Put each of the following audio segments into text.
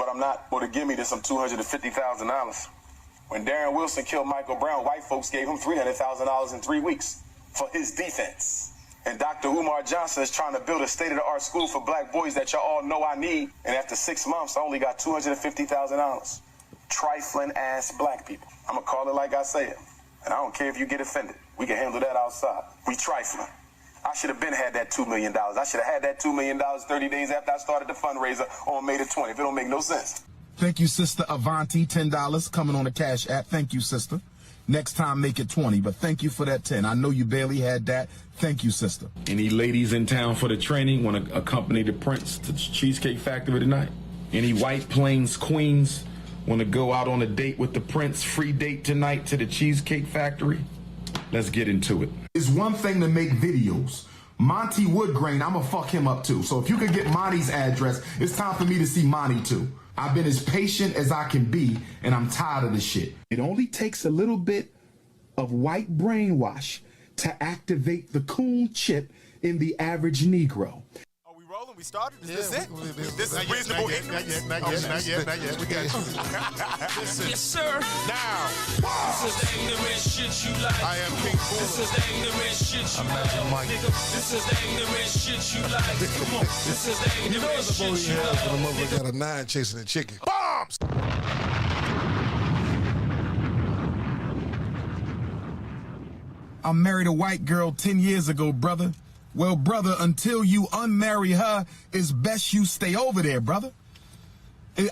but I'm not. Well, to give me this, some $250,000. When Darren Wilson killed Michael Brown, white folks gave him $300,000 in 3 weeks for his defense. And Dr. Umar Johnson is trying to build a state-of-the-art school for black boys that y'all all know I need. And after 6 months, I only got $250,000. Trifling ass black people. I'm gonna call it like I say it. And I don't care if you get offended. We can handle that outside. We trifling. I should have been had that $2 million. I should have had that $2 million 30 days after I started the fundraiser on May the 20th. It don't make no sense. Thank you, Sister Avanti, $10 coming on the Cash App. Thank you, sister. Next time, make it 20, but thank you for that 10. I know you barely had that. Thank you, sister. Any ladies in town for the training want to accompany the Prince to the Cheesecake Factory tonight? Any White Plains queens want to go out on a date with the Prince? Free date tonight to the Cheesecake Factory? Let's get into it. It's one thing to make videos. Monty Woodgrain, I'm gonna fuck him up too. So if you could get Monty's address, it's time for me to see Monty too. I've been as patient as I can be, and I'm tired of this shit. It only takes a little bit of white brainwash to activate the coon chip in the average Negro. Are we rolling? We started? Is this it? This is reasonable ignorance? Not yet. We got you. Yes, sir. Now, This is the ignorant shit you like. I am King This Boomer. is the ignorant shit you Magic like. Mike. Nigga, this is the ignorant shit you like. Come on. This is the ignorant shit you like. The motherfucker got a 9 chasing a chicken. Bombs! I married a white girl 10 years ago, brother. Well, brother, until you unmarry her, it's best you stay over there, brother.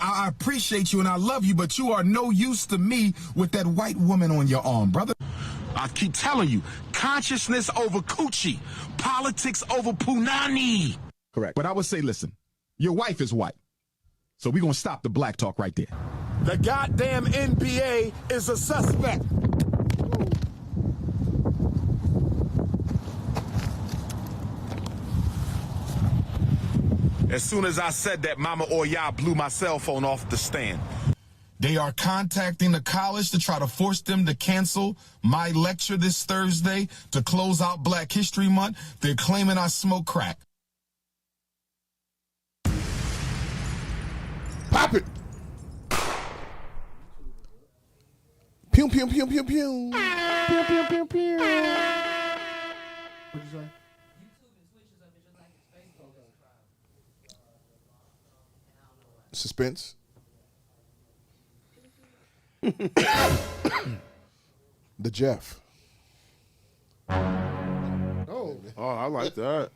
I appreciate you and I love you, but you are no use to me with that white woman on your arm, brother. I keep telling you, consciousness over coochie, politics over punani. Correct. But I would say, listen, your wife is white. So we're going to stop the black talk right there. The goddamn NBA is a suspect. As soon as I said that, Mama Oya blew my cell phone off the stand. They are contacting the college to try to force them to cancel my lecture this Thursday to close out Black History Month. They're claiming I smoke crack. Pop it! Pew, pew, pew, pew, pew. Pew, pew, pew, pew. What'd you say? Suspense. The Jeff. Oh, I like that.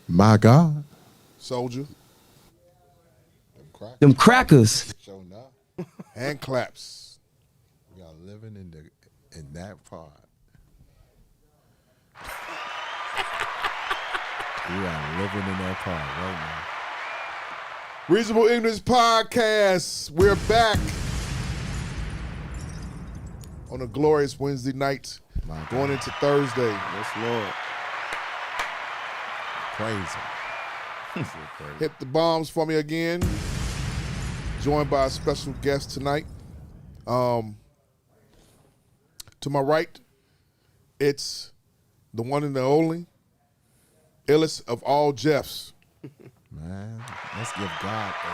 My God. Soldier. Them crackers. So now And claps. we are living in that part. We are living in that part right now. Reasonable Ignorance Podcast. We're back on a glorious Wednesday night, My God. going into Thursday. Yes, Lord. Crazy. So crazy. Hit the bombs for me again. Joined by a special guest tonight. To my right, it's the one and the only, illest of all Jeffs. Man, let's give God a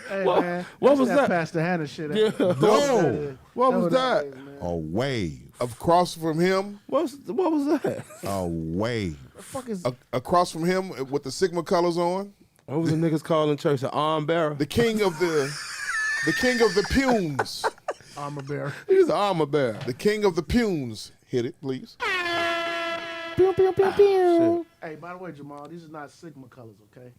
Hey, man. what was that? Pastor Hannah shit. No. What was that? wave. A wave. Across from him, What was that? A wave. The fuck is across from him with the Sigma colors on, What was the niggas calling church? An arm bearer? the king of the Punes. armor bearer? He's an armor bearer. The king of the Punes. Hit it, please. Pew, pew, pew, pew. Hey, by the way, Jamal, these are not Sigma colors, okay?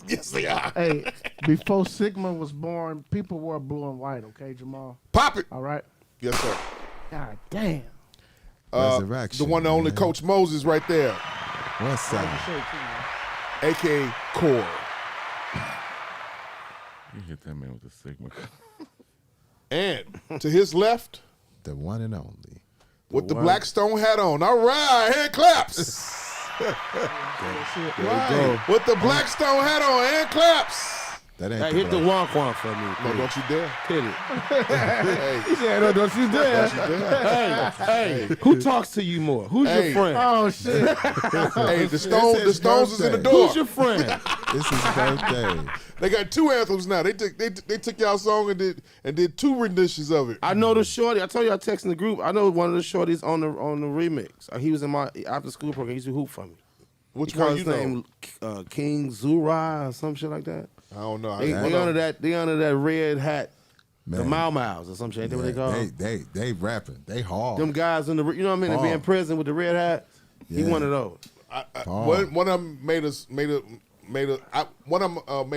Yes, they are. Hey, before Sigma was born, people wore blue and white, okay, Jamal? Pop it. All right? Yes, sir. God damn. Resurrection. The one and only man. Coach Moses right there, What's I like up? the shirt, too, man. a.k.a. Core. You hit that man with the Sigma. And to his left, The one and only. with the Blackstone hat on. All right, hand claps. That's it. With the Blackstone hat on, hand claps. That ain't Hey, hit the black. wonk for me. No, please. don't you dare. Hit it. Hey, He said, "No, don't you dare." Hey, who talks to you more? Who's Hey. your friend? Oh shit. hey, the It's Stones his is in the birthday. door. Who's your friend? It's his birthday. They got 2 anthems now. They took y'all song and did 2 renditions of it. I know the shorty. I told you I texted the group. I know one of the shorties on the remix. He was in my after school program. He used to hoop for me. Which He called one his you know? name King Zura or some shit like that. I don't know. They under that. They under that red hat. The Man. Mau Mau's or some shit. Ain't that what they call them? They rapping. They hard. Them guys in the, you know what I mean? They be in Hard. prison with the red hat. He Yeah. one of those. One of them made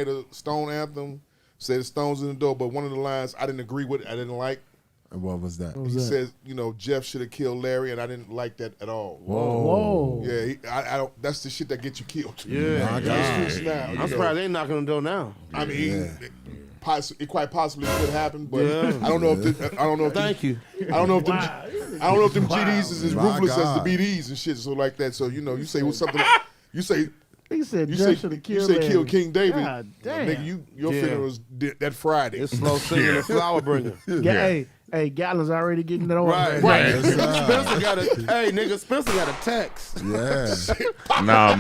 a Stone anthem. Said Stones in the door, but one of the lines I didn't agree with. I didn't like. And what was that? He says, Jeff should have killed Larry, and I didn't like that at all. Whoa. Yeah, I don't. That's the shit that gets you killed. Yeah. My That's God. now, I'm surprised they ain't knocking on the door now. I mean, it quite possibly could happen, but Yeah. I don't know if Thank you. I don't know if them GDs is as My ruthless as God. the BDs and shit, so like that. So you say something. You say He said, you "Jeff say should have you killed say Larry." kill King David. God damn. Nigga, your Yeah. funeral was that Friday. It's slow singing and flower bringer. Hey, Gatlin's already getting it on. Right. Spencer got a Spencer got a text. Yeah. Nah,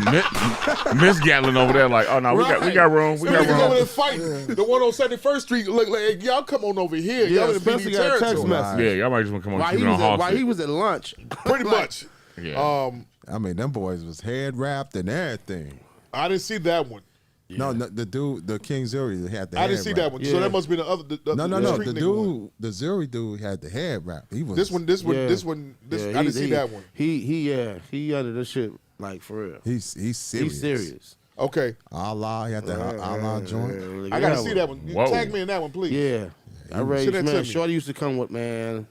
Miss Gatlin over there like, oh no, we got room. We got Niggas over room. there fighting. The one on 71st Street, like hey, y'all come on over here. Yeah, y'all in Spencer BD got a text territory. message. Yeah, y'all might just want to come on While keep he it was on at, Hall while he Street. was at lunch. Pretty much. Yeah. I mean, them boys was head wrapped and everything. I didn't see that one. No, the dude, the King Zuri had the I head didn't see wrap. that one. So Yeah. that must be the other. The No. street The nigga one. dude, the Zuri dude had the head wrap. He was This one. Yeah. I didn't see that one. He under this shit like for real. He's serious. He's serious. Okay, Allah, he had the Allah joint. I gotta see that one. Whoa. Tag me in that one, please. Yeah. I raised, Send that to man, me. Shorty used to come with, man.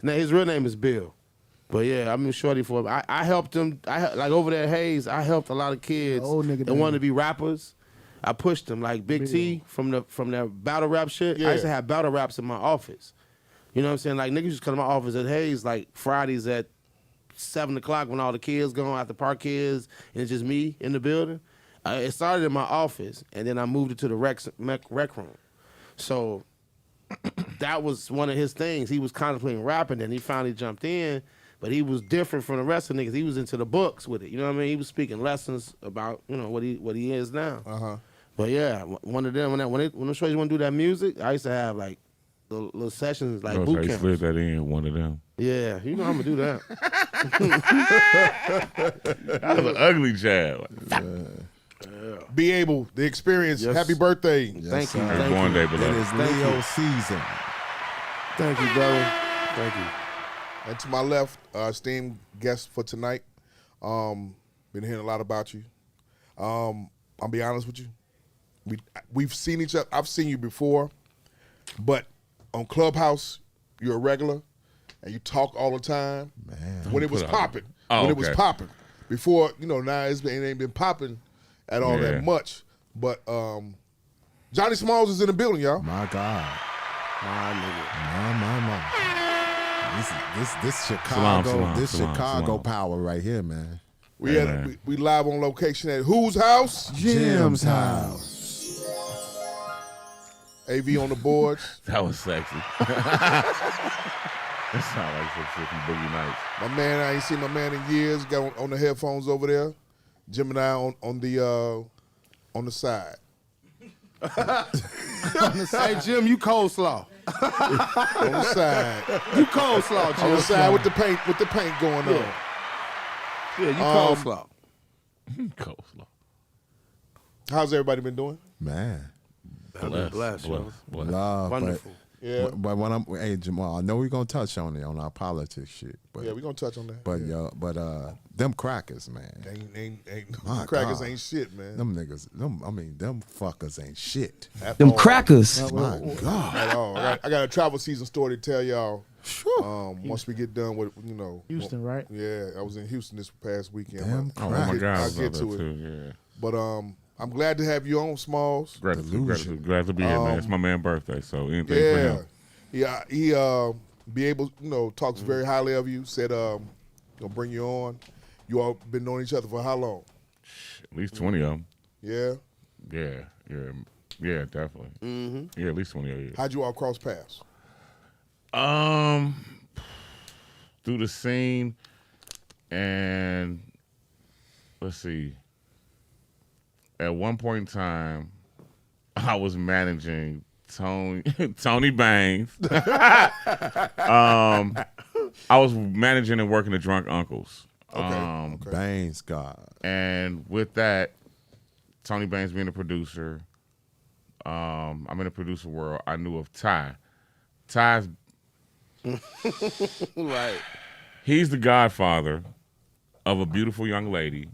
Now, his real name is Bill. But yeah, I mean Shorty for him. I helped him. Like over there at Hayes, I helped a lot of kids Old nigga that name. wanted to be rappers. I pushed them like Big T from that battle rap shit. Yeah. I used to have battle raps in my office. You know what I'm saying? Like niggas used to come to my office at Hayes like Fridays at 7 o'clock when all the kids gone after park kids and it's just me in the building. It started in my office and then I moved it to the rec room. So that was one of his things. He was contemplating rapping, and he finally jumped in, but he was different from the rest of the niggas. He was into the books with it. You know what I mean? He was speaking lessons about what he is now. But yeah, one of them when the shorties want to do that music, I used to have like little sessions like Notice how boot he camp. slid that in, one of them. Yeah, you know I'm gonna do that. That was an ugly child. Be able the experience. Yes. Happy birthday. Thank you, Happy thank born you, day, It beloved. is Leo season. thank you, brother. Thank you. And to my left, esteemed guest for tonight. Been hearing a lot about you. I'll be honest with you. We've seen each other. I've seen you before, but on Clubhouse, you're a regular, and you talk all the time. Man. When it was Put out- popping. Oh, When it was okay. popping. Before, now it ain't been popping at all Yeah. that much. But Johnny Smalls is in the building, y'all. My God. My nigga. My. This Chicago, Salam, this salam, Chicago salam. power right here, man. We Hey, had man. we live on location at whose house? Jim's house. AV on the boards. That was sexy. That sound like some shit from Boogie Nights. My man, I ain't seen my man in years. Got on the headphones over there. Gemini on the side. Hey Jim, you coleslaw. On the side. You coleslaw, Jim. On the side with the paint going on. Yeah, you coleslaw. Coleslaw. How's everybody been doing? Man. Bless, yo. Love. Wonderful. Yeah. But when hey Jamal, I know we're gonna touch on it on our politics shit. But Yeah, we're gonna touch on that. but yeah. them crackers, man. My crackers God. ain't shit, man. Them niggas, them fuckers ain't shit. At Them all. crackers. My God. At all. I got a travel season story to tell y'all. Sure. Once we get done with Houston, right? Yeah, I was in Houston this past weekend. Damn Oh my Right. God, I I'll was get out to there it. too. Yeah. But I'm glad to have you on, Smalls. Delusion. Glad to be here, man. It's my man's birthday, so anything for Yeah. him. Yeah, he be able, talks very highly of you. Said gonna bring you on. You all been knowing each other for how long? At least 20 of them. Yeah. Yeah. Yeah, definitely. Mm-hmm. Yeah, at least 28 years. How'd you all cross paths? Through the scene, and let's see. At one point in time, I was managing Tony Bangs. I was managing and working the Drunk Uncles. Okay. Bangs, God. And with that, Tony Bangs being a producer, I'm in the producer world. I knew of Ty. Ty's Right. He's the godfather of a beautiful young lady,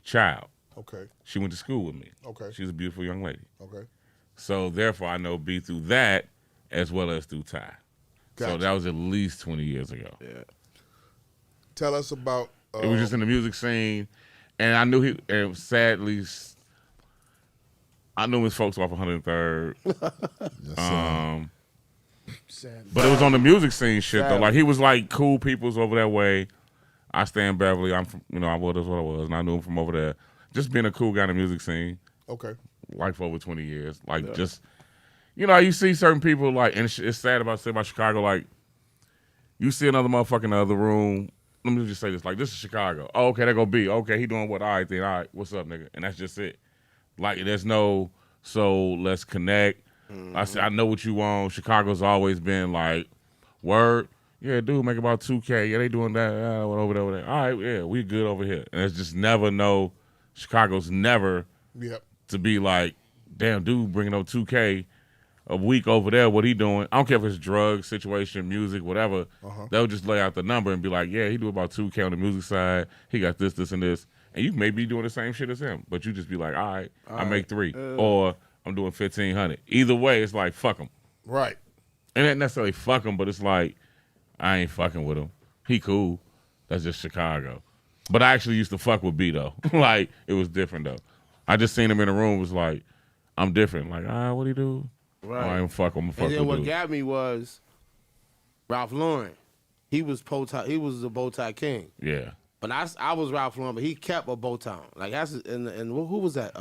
Child. Okay. She went to school with me. Okay. She's a beautiful young lady. Okay. So therefore, I know B through that as well as through Ty. Gotcha. So that was at least 20 years ago. Yeah. Tell us about. It was just in the music scene, and I knew he. And sadly, I knew his folks off 103rd. But it was on the music scene shit though. Like he was like cool people's over that way. I stay in Beverly. I'm from, I was what I was, and I knew him from over there. Just being a cool guy in the music scene. Okay. Like for over 20 years. Like just, you see certain people like, and it's sad about Chicago. Like you see another motherfucker in the other room. Let me just say this. Like this is Chicago. Oh, okay, that go B. Okay, he doing what? All right, then. All right, what's up, nigga? And that's just it. Like there's no. So let's connect. I said, I know what you want. Chicago's always been like, word, yeah, dude, make about 2K. Yeah, they doing that. Over there. All right, yeah, we good over here. And it's just never no, Chicago's never to be like, damn, dude, bringing up 2K a week over there. What he doing? I don't care if it's drug situation, music, whatever. They'll just lay out the number and be like, yeah, he do about 2K on the music side. He got this, and this. And you may be doing the same shit as him, but you just be like, all right, I make 3. Or I'm doing 1,500. Either way, it's like, fuck him. Right. And not necessarily fuck him, but it's like, I ain't fucking with him. He cool. That's just Chicago. But I actually used to fuck with B, though. Like, it was different, though. I just seen him in the room, was like, I'm different. Like, what'd he do? Right. Oh, I ain't fuck him. And then what got me was Ralph Lauren. He was the bow tie king. Yeah. But I was Ralph Lauren, but he kept a bow tie. Like that's and who was that?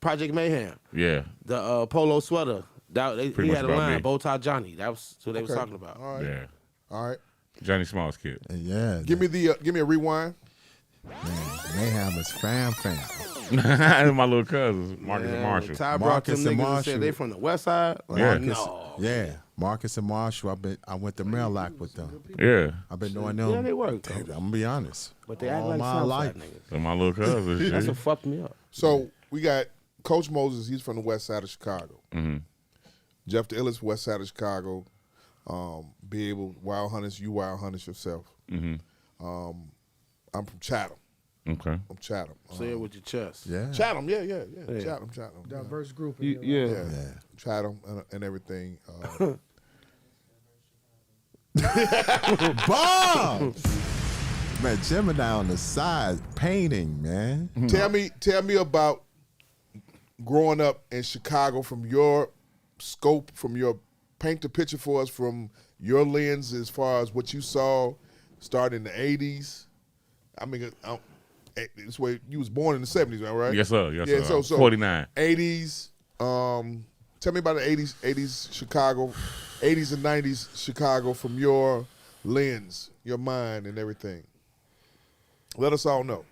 Project Mayhem. Yeah. The polo sweater. He had a line, Bow Tie Johnny. That was who they was talking about. All right. Yeah. All right. Johnny Smalls kid. Yeah. Give me a rewind. Mayhem is fam. My little cousins, Marcus and Marshall. Ty brought them niggas and said they from the West Side. Like, Yeah. Marcus and Marshall. I went to Merrillac with them. Yeah. I've been doing them. Yeah, they work. I'm gonna be honest. But they act all like my Southside life. niggas. They're my little cousins. That's what fucked me up. So we got Coach Moses. He's from the West Side of Chicago. Mm-hmm. Jeff the Illis, West Side of Chicago. Be able Wild Hunters. You Wild Hunters yourself. Mm-hmm. I'm from Chatham. Okay. I'm Chatham. Say it with your chest. Yeah. Chatham. Yeah. Chatham. Diverse group. Yeah. Chatham and everything. Bombs! Man, Gemini on the side painting, man. Tell me about growing up in Chicago from your scope, paint the picture for us from your lens as far as what you saw starting in the 80s. I mean, this way you was born in the 70s, right? Yes, sir. Yes, Yeah, sir. so 49. 80s. Tell me about the 80s Chicago, 80s and 90s Chicago from your lens, your mind, and everything. Let us all know.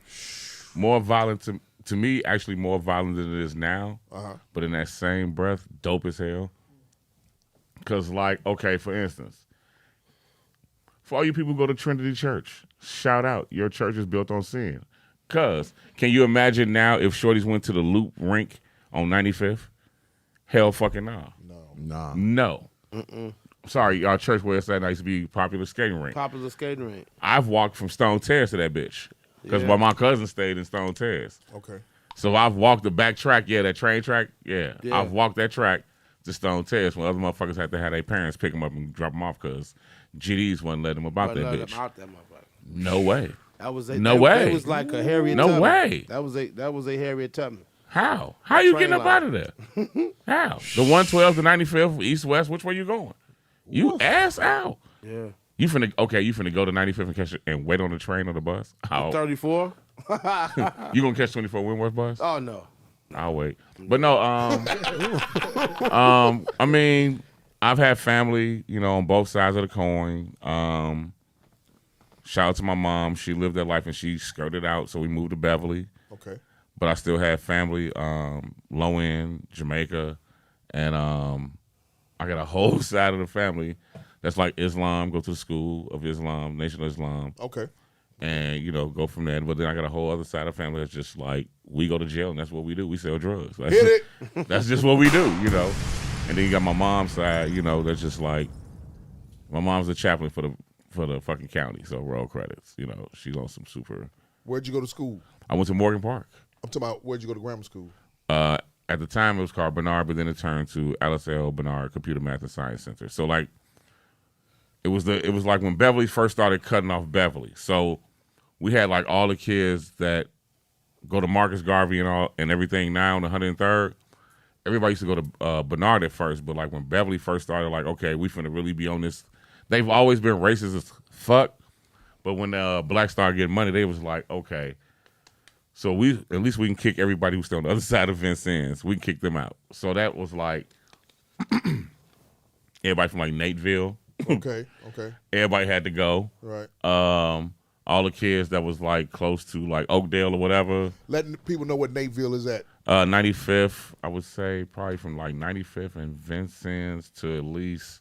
More violent to me, actually more violent than it is now. But in that same breath, dope as hell. Because, like, okay, for instance, for all you people who go to Trinity Church, shout out. Your church is built on sin. Because can you imagine now if Shorties went to the Loop rink on 95th? Hell fucking no. No. Sorry, our church where it's at used to be popular skating rink. Popular skating rink. I've walked from Stone Terrace to that bitch. Because my cousin stayed in Stone Terrace. Okay. So I've walked the back track, that train track, I've walked that track to Stone Terrace when other motherfuckers had to have their parents pick them up and drop them off because GDs wasn't letting them about that bitch. No way. That was no way. It was like a Harriet No Tubman. way. That was a Harriet Tubman. How you getting up out of there? How? The 112, the 95th, east west. Which way you going? You ass out. Yeah. You finna go to 95th and catch it and wait on the train or the bus. 34. You gonna catch 24 Wentworth bus? Oh no. I'll wait. But no, I mean, I've had family, you know, on both sides of the coin. Shout out to my mom. She lived that life and she skirted out, so we moved to Beverly. Okay. But I still have family, low end, Jamaica, and I got a whole side of the family that's like Islam, go to the school of Islam, Nation of Islam. Okay. And, you know, go from there. But then I got a whole other side of the family that's just like, we go to jail and that's what we do. We sell drugs. That's Hit it. That's just what we do, you know. And then you got my mom's side, you know, that's just like, my mom's a chaplain for the fucking county, so roll credits. You know, she's on some super. Where'd you go to school? I went to Morgan Park. I'm talking about where'd you go to grammar school? At the time, it was called Bernard, but then it turned to Alice L. Bernard Computer Math and Science Center. So like, it was like when Beverly first started cutting off Beverly. So we had like all the kids that go to Marcus Garvey and everything now on 103rd. Everybody used to go to Bernard at first, but like when Beverly first started, like, okay, we finna really be on this. They've always been racist as fuck, but when blacks started getting money, they was like, okay, so at least we can kick everybody who's still on the other side of Vincennes. We can kick them out. So that was like everybody from like Nateville. Okay. Everybody had to go. Right. All the kids that was like close to like Oakdale or whatever. Letting people know what Nateville is at. 95th, I would say probably from like 95th and Vincennes to at least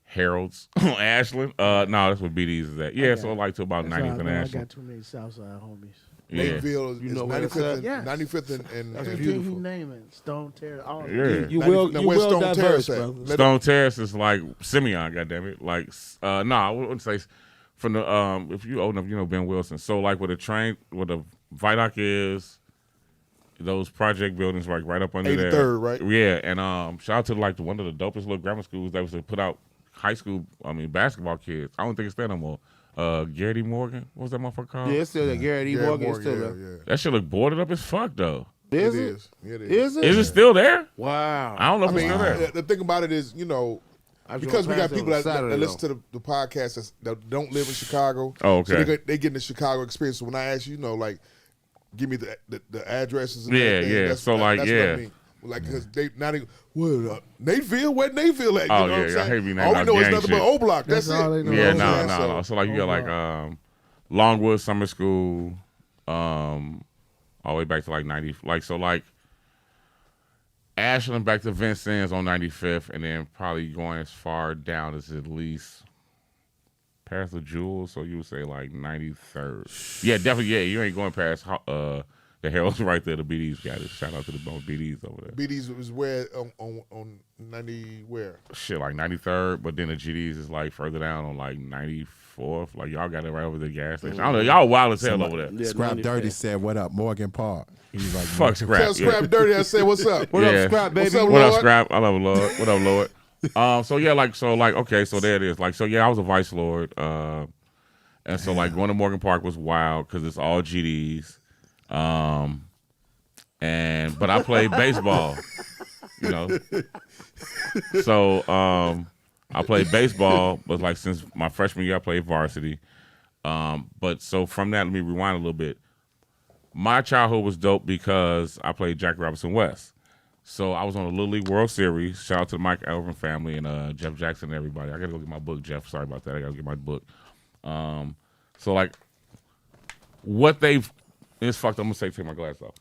Harold's on Ashland. No, that's what BD's is at. Yeah, so like to about 90th and I Ashland. got too many Southside homies. Yeah. Nateville is know where it's 95th, at? Yes. 95th and That's the beautiful. thing he naming. Stone Terrace. All Yeah. You will diverse, at? brother. Stone Terrace is like Simeon, goddammit. Like, no, I wouldn't say from the if you old enough, you know Ben Wilson. So like where the Vidoc is, those project buildings like right up under there. 83rd, right? Yeah, and shout out to like one of the dopest little grammar schools that was to put out basketball kids. I don't think it's there no more. Garrett E. Morgan, what was that motherfucker called? Yeah, it's still there. Garrett E. Morgan is still there. Yeah. That shit look boarded up as fuck though. Is It it? is. It is. Is it? Is it still there? Wow. I don't know if I it's mean, still there. the thing about it is, you know, I was because we gonna got pass it people on that Saturday, listen to the podcast that don't live in Chicago. Oh, okay. So they get the Chicago experience. So when I ask you know, like, give me the addresses and Yeah, everything, yeah. that's, So, like, that's yeah. what I mean. Like, because Nateville, where Nateville at? You Oh, know what I'm yeah, I saying? hate being All we named know out is gang nothing but shit. O Block. That's That's all it. they know. Yeah, You know what I'm saying? no. So like you got like Longwood Summer School, all the way back to like 90. Like so like Ashland back to Vincennes on 95th, and then probably going as far down as at least past the Jewel. So you would say like 93rd. Yeah, definitely. Yeah, you ain't going past the Herald's right there. The BD's got it. Shout out to the BD's over there. BD's was where on 90 where? Shit, like 93rd, but then the GD's is like further down on like 94th. Like y'all got it right over the gas station. I don't know. Y'all wild as hell over there. Yeah, Scrap 95th. Dirty said, "What up, Morgan Park?" He's like, Fuck Scrap. Tell Scrap Dirty I said, what's up? What Yeah. up, Scrap, baby? What's up, What up, Lord? Scrap? I love it, Lord. What up, Lord? So yeah, okay, so there it is. Like, so yeah, I was a vice lord, and so like going to Morgan Park was wild because it's all GDs, but I played baseball, you know. So I played baseball, but like since my freshman year, I played varsity. But so from that, let me rewind a little bit. My childhood was dope because I played Jack Robinson West. So I was on the Little League World Series. Shout out to the Mike Elvin family and Jeff Jackson and everybody. I gotta go get my book, Jeff. Sorry about that. I gotta get my book. So like it's fucked up. I'm gonna take my glass off.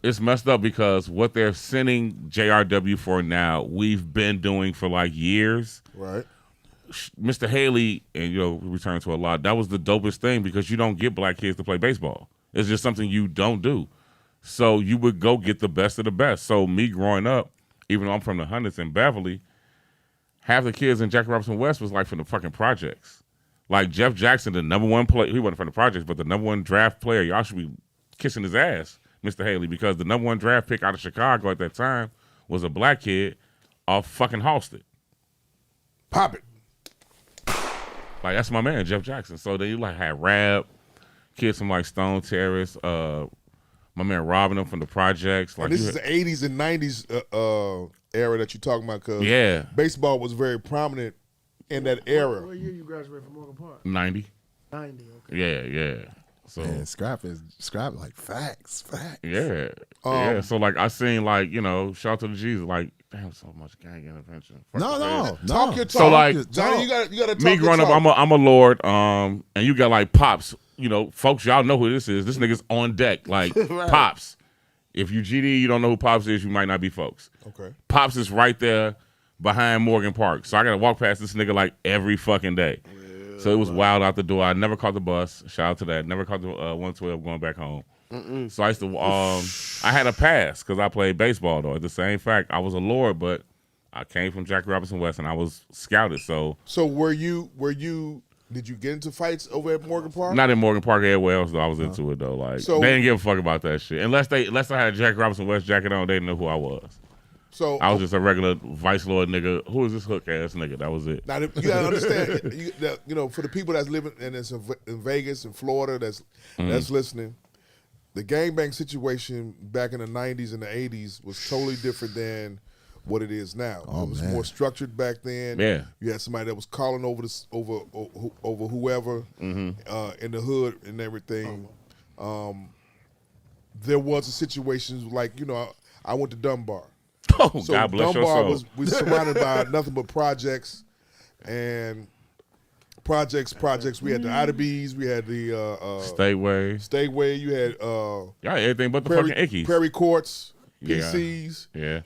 It's messed up because what they're sending JRW for now, we've been doing for like years. Right. Mr. Haley, and we return to a lot, that was the dopest thing because you don't get black kids to play baseball. It's just something you don't do. So you would go get the best of the best. So me growing up, even though I'm from the hundreds in Beverly, half the kids in Jack Robinson West was like from the fucking projects. Like Jeff Jackson, the number one player, he wasn't from the projects, but the number one draft player, y'all should be kissing his ass, Mr. Haley, because the number one draft pick out of Chicago at that time was a black kid off fucking Halsted. Pop it. Like, that's my man, Jeff Jackson. So then you like had Rap, kids from like Stone Terrace, my man Robin from the projects. Like And this is the 80s and 90s era that you're talking about because Yeah. baseball was very prominent in that era. What year you graduated from Morgan Park? 90. 90, okay. Yeah. So Man, scrap like facts. yeah, yeah. So like I seen like shout out to the Jesus like damn so much gang intervention. No. Talk your talk. So like Johnny, you gotta talk me growing your up, talk. I'm a lord. And you got like pops. Folks, y'all know who this is. This nigga's on deck. Like Right. pops. If you GD, you don't know who pops is. You might not be folks. Okay. Pops is right there behind Morgan Park. So I gotta walk past this nigga like every fucking day. So it was wild out the door. I never caught the bus. Shout out to that. Never caught the 112 going back home. So I used to. I had a pass because I played baseball though. At the same fact, I was a lord, but I came from Jackie Robinson West and I was scouted. So were you? Did you get into fights over at Morgan Park? not in Morgan Park everywhere else though. I was into it though. Like So- they didn't give a fuck about that shit. Unless I had a Jackie Robinson West jacket on, they didn't know who I was. So I was just a regular vice lord nigga. Who is this hook ass nigga? That was it. now you gotta understand, for the people that's living in Vegas and Florida that's listening, the gangbang situation back in the 90s and the 80s was totally different than what it is now. It was more structured back then. Yeah. You had somebody that was calling over whoever in the hood and everything. There was a situation like I went to Dunbar. Oh, So God bless your Dunbar soul. was surrounded by nothing but projects and projects. We had the Idlebees, we had the Stateway. You had Y'all everything but the fucking ickies. Prairie Courts, Yeah. PCs. Yeah.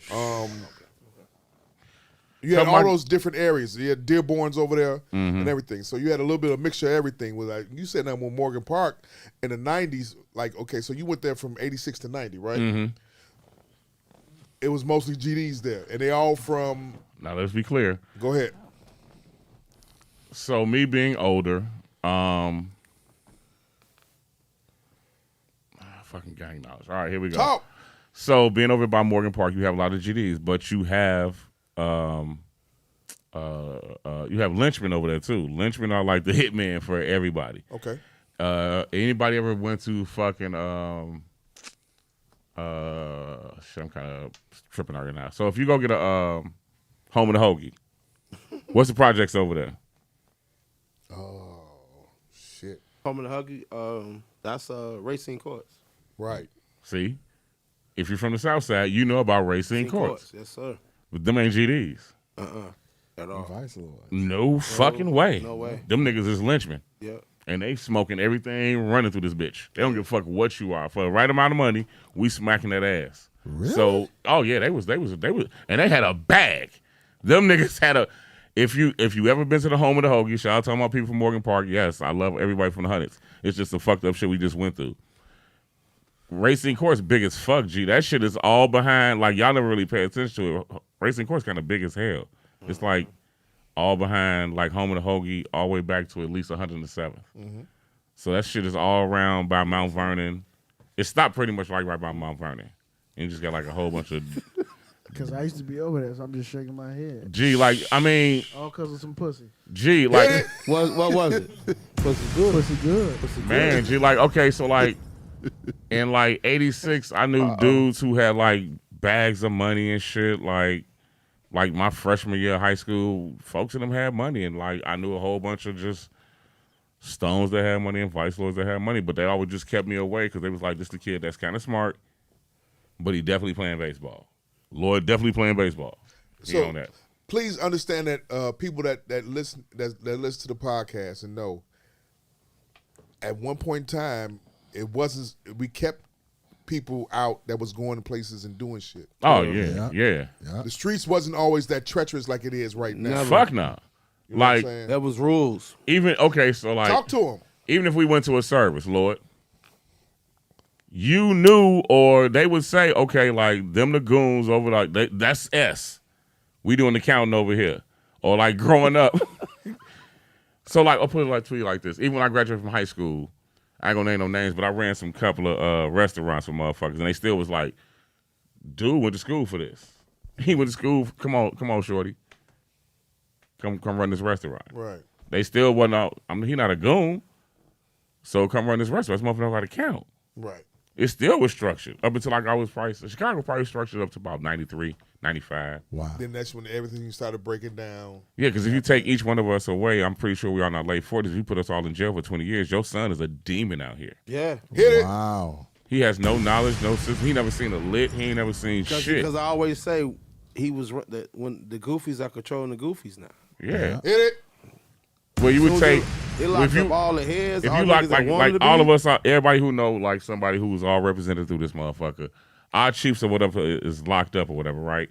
You had So all my- those different areas. You had Dearborn's over there and everything. So you had a little bit of mixture of everything. With like you said that with Morgan Park in the 90s. Like so you went there from 86 to 90, right? It was mostly GDs there, and they all from. Now let's be clear. Go ahead. So me being older, fucking gang knowledge. All right, here we go. Talk. So being over by Morgan Park, you have a lot of GDs, but you have lynchmen over there too. Lynchmen are like the hitman for everybody. Okay. Anybody ever went to fucking shit, I'm kind of tripping out right now. So if you go get a home of the hoagie, what's the projects over there? Oh shit. Home of the Huggy, that's Racine Courts. Right. See, if you're from the South Side, you know about Racine Courts. Yes, sir. But them ain't GDs. At all. Vice Lord. No fucking way. No way. Them niggas is lynchmen. Yep. And they smoking everything running through this bitch. They don't give a fuck what you are. For the right amount of money, we smacking that ass. Really? So, oh yeah, they was, and they had a bag. Them niggas had a. If you ever been to the home of the hoagie, shout out to all my people from Morgan Park. Yes, I love everybody from the Hundreds. It's just the fucked up shit we just went through. Racing Course big as fuck, G. That shit is all behind. Like y'all never really pay attention to it. Racing Course kind of big as hell. It's like all behind like home of the hoagie, all the way back to at least 107th. So that shit is all around by Mount Vernon. It stopped pretty much like right by Mount Vernon. And you just got like a whole bunch of Because I used to be over there, so I'm just shaking my head. G. Like I mean, All because of some pussy. G. Like What was it? Pussy good. Pussy good. Pussy man, G. Like okay, so like in like '86, I knew dudes who had like bags of money and shit. Like my freshman year of high school, folks in them had money, and like I knew a whole bunch of just stones that had money and vice lords that had money, but they always just kept me away because they was like, this the kid that's kind of smart, but he definitely playing baseball. Lloyd definitely playing baseball. He So on that. please understand that people that listen that listen to the podcast and know at one point in time it wasn't we kept people out that was going to places and doing shit. Oh yeah. The streets wasn't always that treacherous like it is right now. Fuck no. You know what I'm Like saying? That was rules. even okay, so like Talk to him. even if we went to a service, Lord, you knew, or they would say, okay, like them the goons over like that's S. We doing the counting over here, or like growing up. So like I'll put it like to you like this. Even when I graduated from high school, I ain't gonna name no names, but I ran some couple of restaurants for motherfuckers, and they still was like, dude went to school for this. He went to school. Come on, shorty. Come run this restaurant. Right. They still wasn't out. I mean, he not a goon. So come run this restaurant. This motherfucker know how to count. Right. It still was structured up until like I was probably Chicago probably structured up to about 93, 95. Wow. Then that's when everything started breaking down. Yeah, because if you take each one of us away, I'm pretty sure we are in our late 40s. You put us all in jail for 20 years. Your son is a demon out here. Yeah. Hit it. Wow. He has no knowledge, no system. He never seen a lit. He ain't never seen shit. Because I always say he was when the goofies are controlling the goofies now. Yeah. Hit it. Well, you would take They locked if you up all the heads. if all you niggas like that wanted to all be. of us, everybody who know like somebody who was all represented through this motherfucker, our chiefs or whatever is locked up or whatever, right?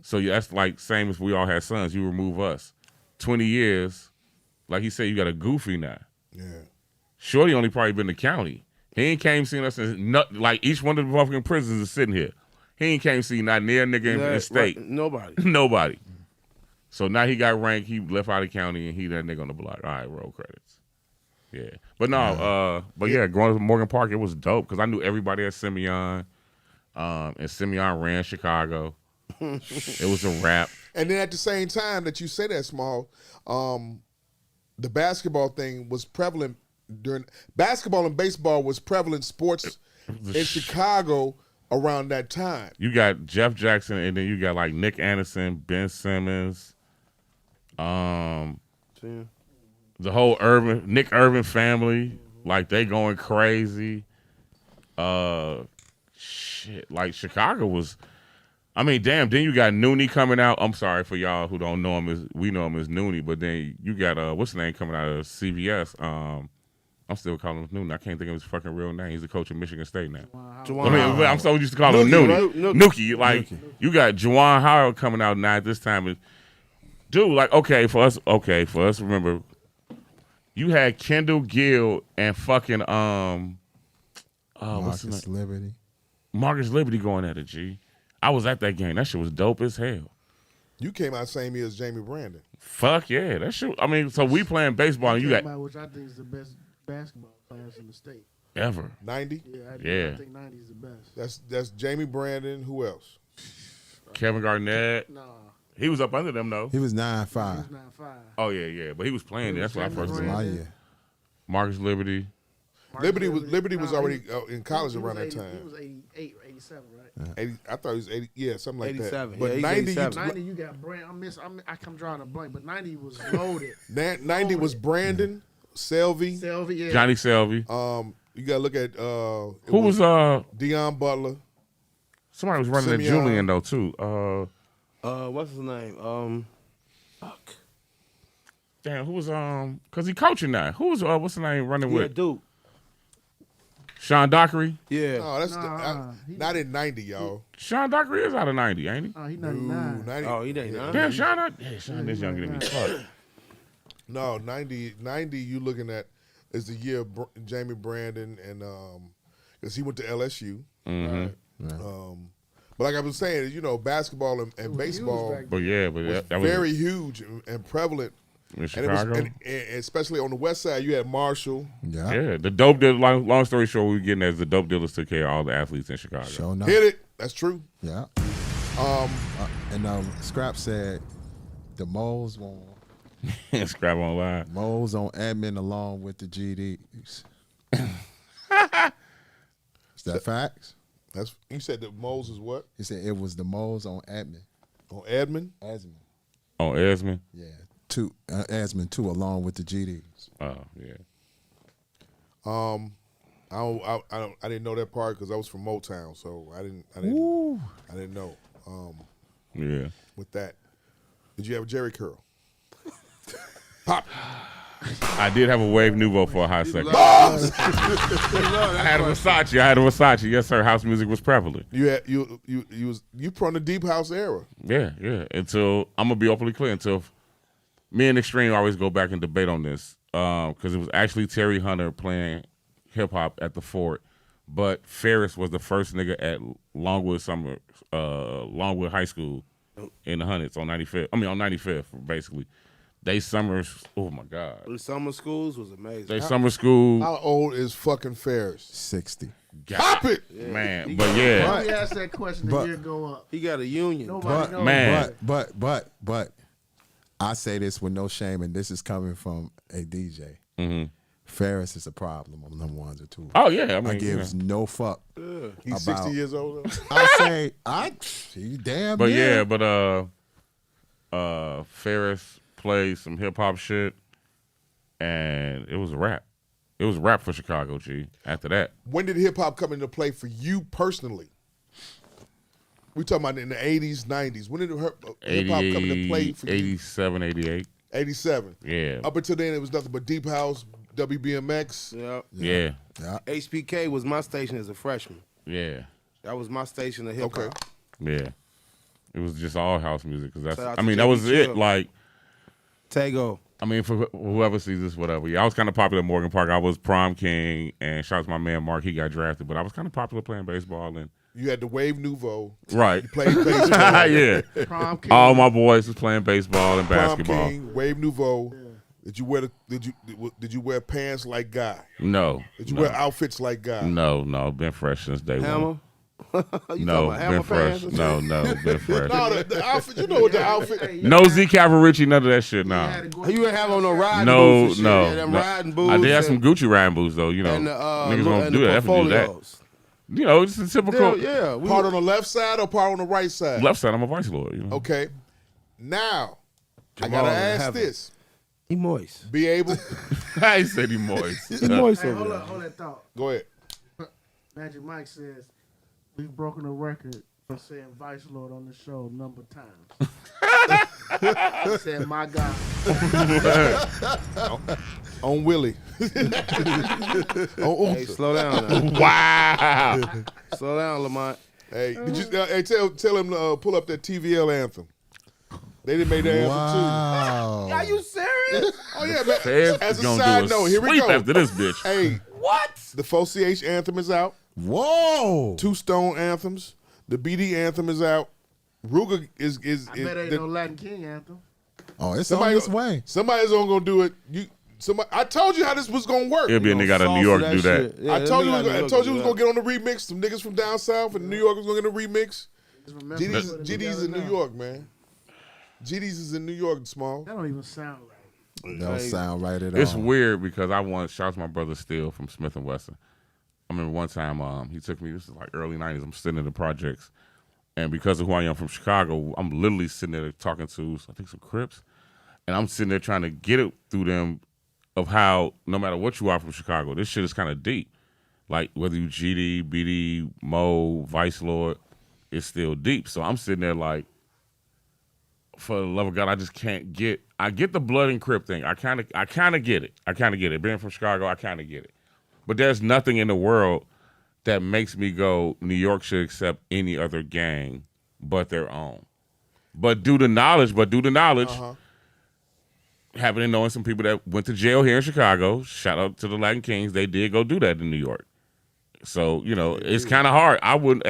So yeah, that's like same as we all had sons. You remove us, 20 years, like he said, you got a goofy now. Yeah. Shorty only probably been to county. He ain't came seen us in like each one of the motherfucking prisons is sitting here. He ain't came see not near nigga in the state. Right, nobody. Nobody. So now he got ranked. He left out of county and he that nigga on the block. All right, roll credits. Yeah, but no, growing up in Morgan Park, it was dope because I knew everybody at Simeon, and Simeon ran Chicago. It was a rap. And then at the same time that you say that, Small, the basketball thing was prevalent during basketball and baseball was prevalent sports in Chicago around that time. You got Jeff Jackson, and then you got like Nick Anderson, Ben Simmons, the whole Nick Irvin family, like they going crazy. Shit, like Chicago was. I mean, damn. Then you got Noonie coming out. I'm sorry for y'all who don't know him we know him as Noonie, but then you got what's his name coming out of CBS. I'm still calling him Noonie. I can't think of his fucking real name. He's the coach of Michigan State now. I'm so used to calling him Noonie. Nookie. Like you got Juwan Howard coming out now at this time. Dude, like okay for us. Remember, you had Kendall Gill and fucking what's his name? Liberty. Marcus Liberty going at it. G. I was at that game. That shit was dope as hell. You came out same year as Jamie Brandon. Fuck yeah, that shit. I mean, so we playing baseball and you got which I think is the best basketball players in the state. ever. 90? I think 90 is the best. That's Jamie Brandon. Who else? Kevin Garnett. No. He was up under them though. He was 9'5". He was 9'5". Oh yeah, but he was playing. That's what I first Brandon. saw. Oh yeah. Marcus Liberty. Liberty was already in college around that He time. was 88 or 87, right? 80, I thought he was 80. Yeah, something like 87. that. But Yeah, he's 90, 87. 90, you got Brand. I come drawing a blank, but 90 was loaded. 90 was Brandon, Selvey. Selvey, yeah. Johnny Selvey. You got to look at Who was Deion Butler. somebody was running at Simeon. Julian though too. What's his name? Fuck. Damn, who was cause he coaching now. Who was what's the name running Yeah, with? Duke. Sean Dockery. Yeah. No, that's Nah, not in 90, y'all. Sean Dockery is out of 90, ain't he? Oh, he 99. 90, Oh, he ain't none. Damn, Sean is younger than me. Fuck. No, 90 you looking at is the year of Jamie Brandon and because he went to LSU. But like I was saying, you know, basketball and baseball back But yeah, but was that was very huge and prevalent. in And it was, Chicago. and especially on the west side, you had Marshall. Yeah. Yeah, the dope deal. Long story short, we were getting as the dope dealers took care of all the athletes in Chicago. Sure enough. Hit it. That's true. Yeah. And Scrap said the moles won. Scrap online. Moles on admin along with the GDs. Is that facts? That's you said that Moles is what He said it was the moles on admin. on Edmond. Asmin. On Esmond. Yeah. Asmin too along with the GDs. Oh yeah. I didn't know that part because I was from Motown, so I didn't know. Yeah. With that, did you have a Jerry curl? Pop. I did have a Wave Nouveau for a hot second. I had a Versace. Yes, sir. House music was prevalent. You from the deep house era. Yeah. Until I'm gonna be openly clear. Until me and Extreme always go back and debate on this because it was actually Terry Hunter playing hip hop at the Fort, but Ferris was the first nigga at Longwood High School in the Hundreds on 95th basically. They summers, oh my God. The summer schools was amazing. They summer school. How old is fucking Ferris? 60. Pop it, man. But yeah, Let me ask that question. The year go up. He got a union. Nobody knows. man. But I say this with no shame, and this is coming from a DJ. Ferris is a problem on them ones or two. Oh yeah, I mean, I gives no fuck. He's about, 60 years old. I say, he damn. But near. Ferris played some hip hop shit, and it was a rap. It was a rap for Chicago, G. After that, When did hip hop come into play for you personally? We talking about in the 80s, 90s. When did hip hop come into play for you? 87, 88. 87. Yeah. Up until then, it was nothing but Deep House, WBMX. Yep. Yeah. HPK was my station as a freshman. Yeah. That was my station of hip hop. Okay. Yeah. It was just all house music because Shout out I to mean that Jimmy was it. Chill. Like, Tego. I mean, for whoever sees this, whatever. Yeah, I was kind of popular at Morgan Park. I was prom king, and shout out to my man Mark. He got drafted, but I was kind of popular playing baseball and. You had the Wave Nouveau. Right. You played baseball. Yeah. Prom king. All my boys was playing baseball and Prom basketball. King, Wave Nouveau. Yeah. Did you wear pants like Guy? No. Did you wear outfits like Guy? No. Been fresh since day Hammer? one. No, been fresh. No, been fresh. No, the outfit. You know what the outfit? No Z Cavaricci, none of that shit. No. You ain't have on no riding No, boots and shit. no. Yeah, them no. riding boots. I did have and- some Gucci riding boots though. You know, and the, niggas gonna and do the that. Definitely do that. portfolios. You know, it's a typical Yeah. Part on the left side or part on the right side? left side. I'm a vice lord. You know? Okay. Now, Jamal I gotta in ask heaven. this. He moist. Be able. I said he moist. He moist Hey, over hold there. up, hold that thought. Go ahead. Magic Mike says we've broken a record for saying Vice Lord on the show a number of times. He said, my God. On Willie. On Hey, slow down now. Wow. Slow down, Lamont. Hey, did you? Hey, tell him to pull up that TVL anthem. They didn't make that anthem Wow. Are you serious? too. Oh yeah, man. Feds As is a gonna side do a note, here we sweep go. after this bitch. Hey, What? the 4CH anthem is out. Whoa. Two Stone anthems. The BD anthem is out. Ruger is I bet ain't no Latin King anthem. Oh, it's on its way. Somebody's gonna do it. I told you how this was gonna work. It'll be a nigga out of New York do that. Yeah, I told you, nigga out of New I York told you do we was that. gonna get on the remix. Some niggas from down south and New York was gonna get a remix. GD's in New York, man. GD's is in New York, small. That don't even sound right. Don't sound right at all. It's weird because I once shout out to my brother Steele from Smith and Wesson. I remember one time he took me. This is like early '90s. I'm sitting in the projects, and because of who I am from Chicago, I'm literally sitting there talking to I think some Crips, and I'm sitting there trying to get it through them of how no matter what you are from Chicago, this shit is kind of deep. Like whether you GD, BD, Mo, Vice Lord, it's still deep. So I'm sitting there like, for the love of God, I just can't get. I get the blood and Crip thing. I kind of get it. I kind of get it. Being from Chicago, I kind of get it. But there's nothing in the world that makes me go, New York should accept any other gang but their own. But due to knowledge, having and knowing some people that went to jail here in Chicago, shout out to the Latin Kings, they did go do that in New York. So, you know, it's kind of hard. I wouldn't,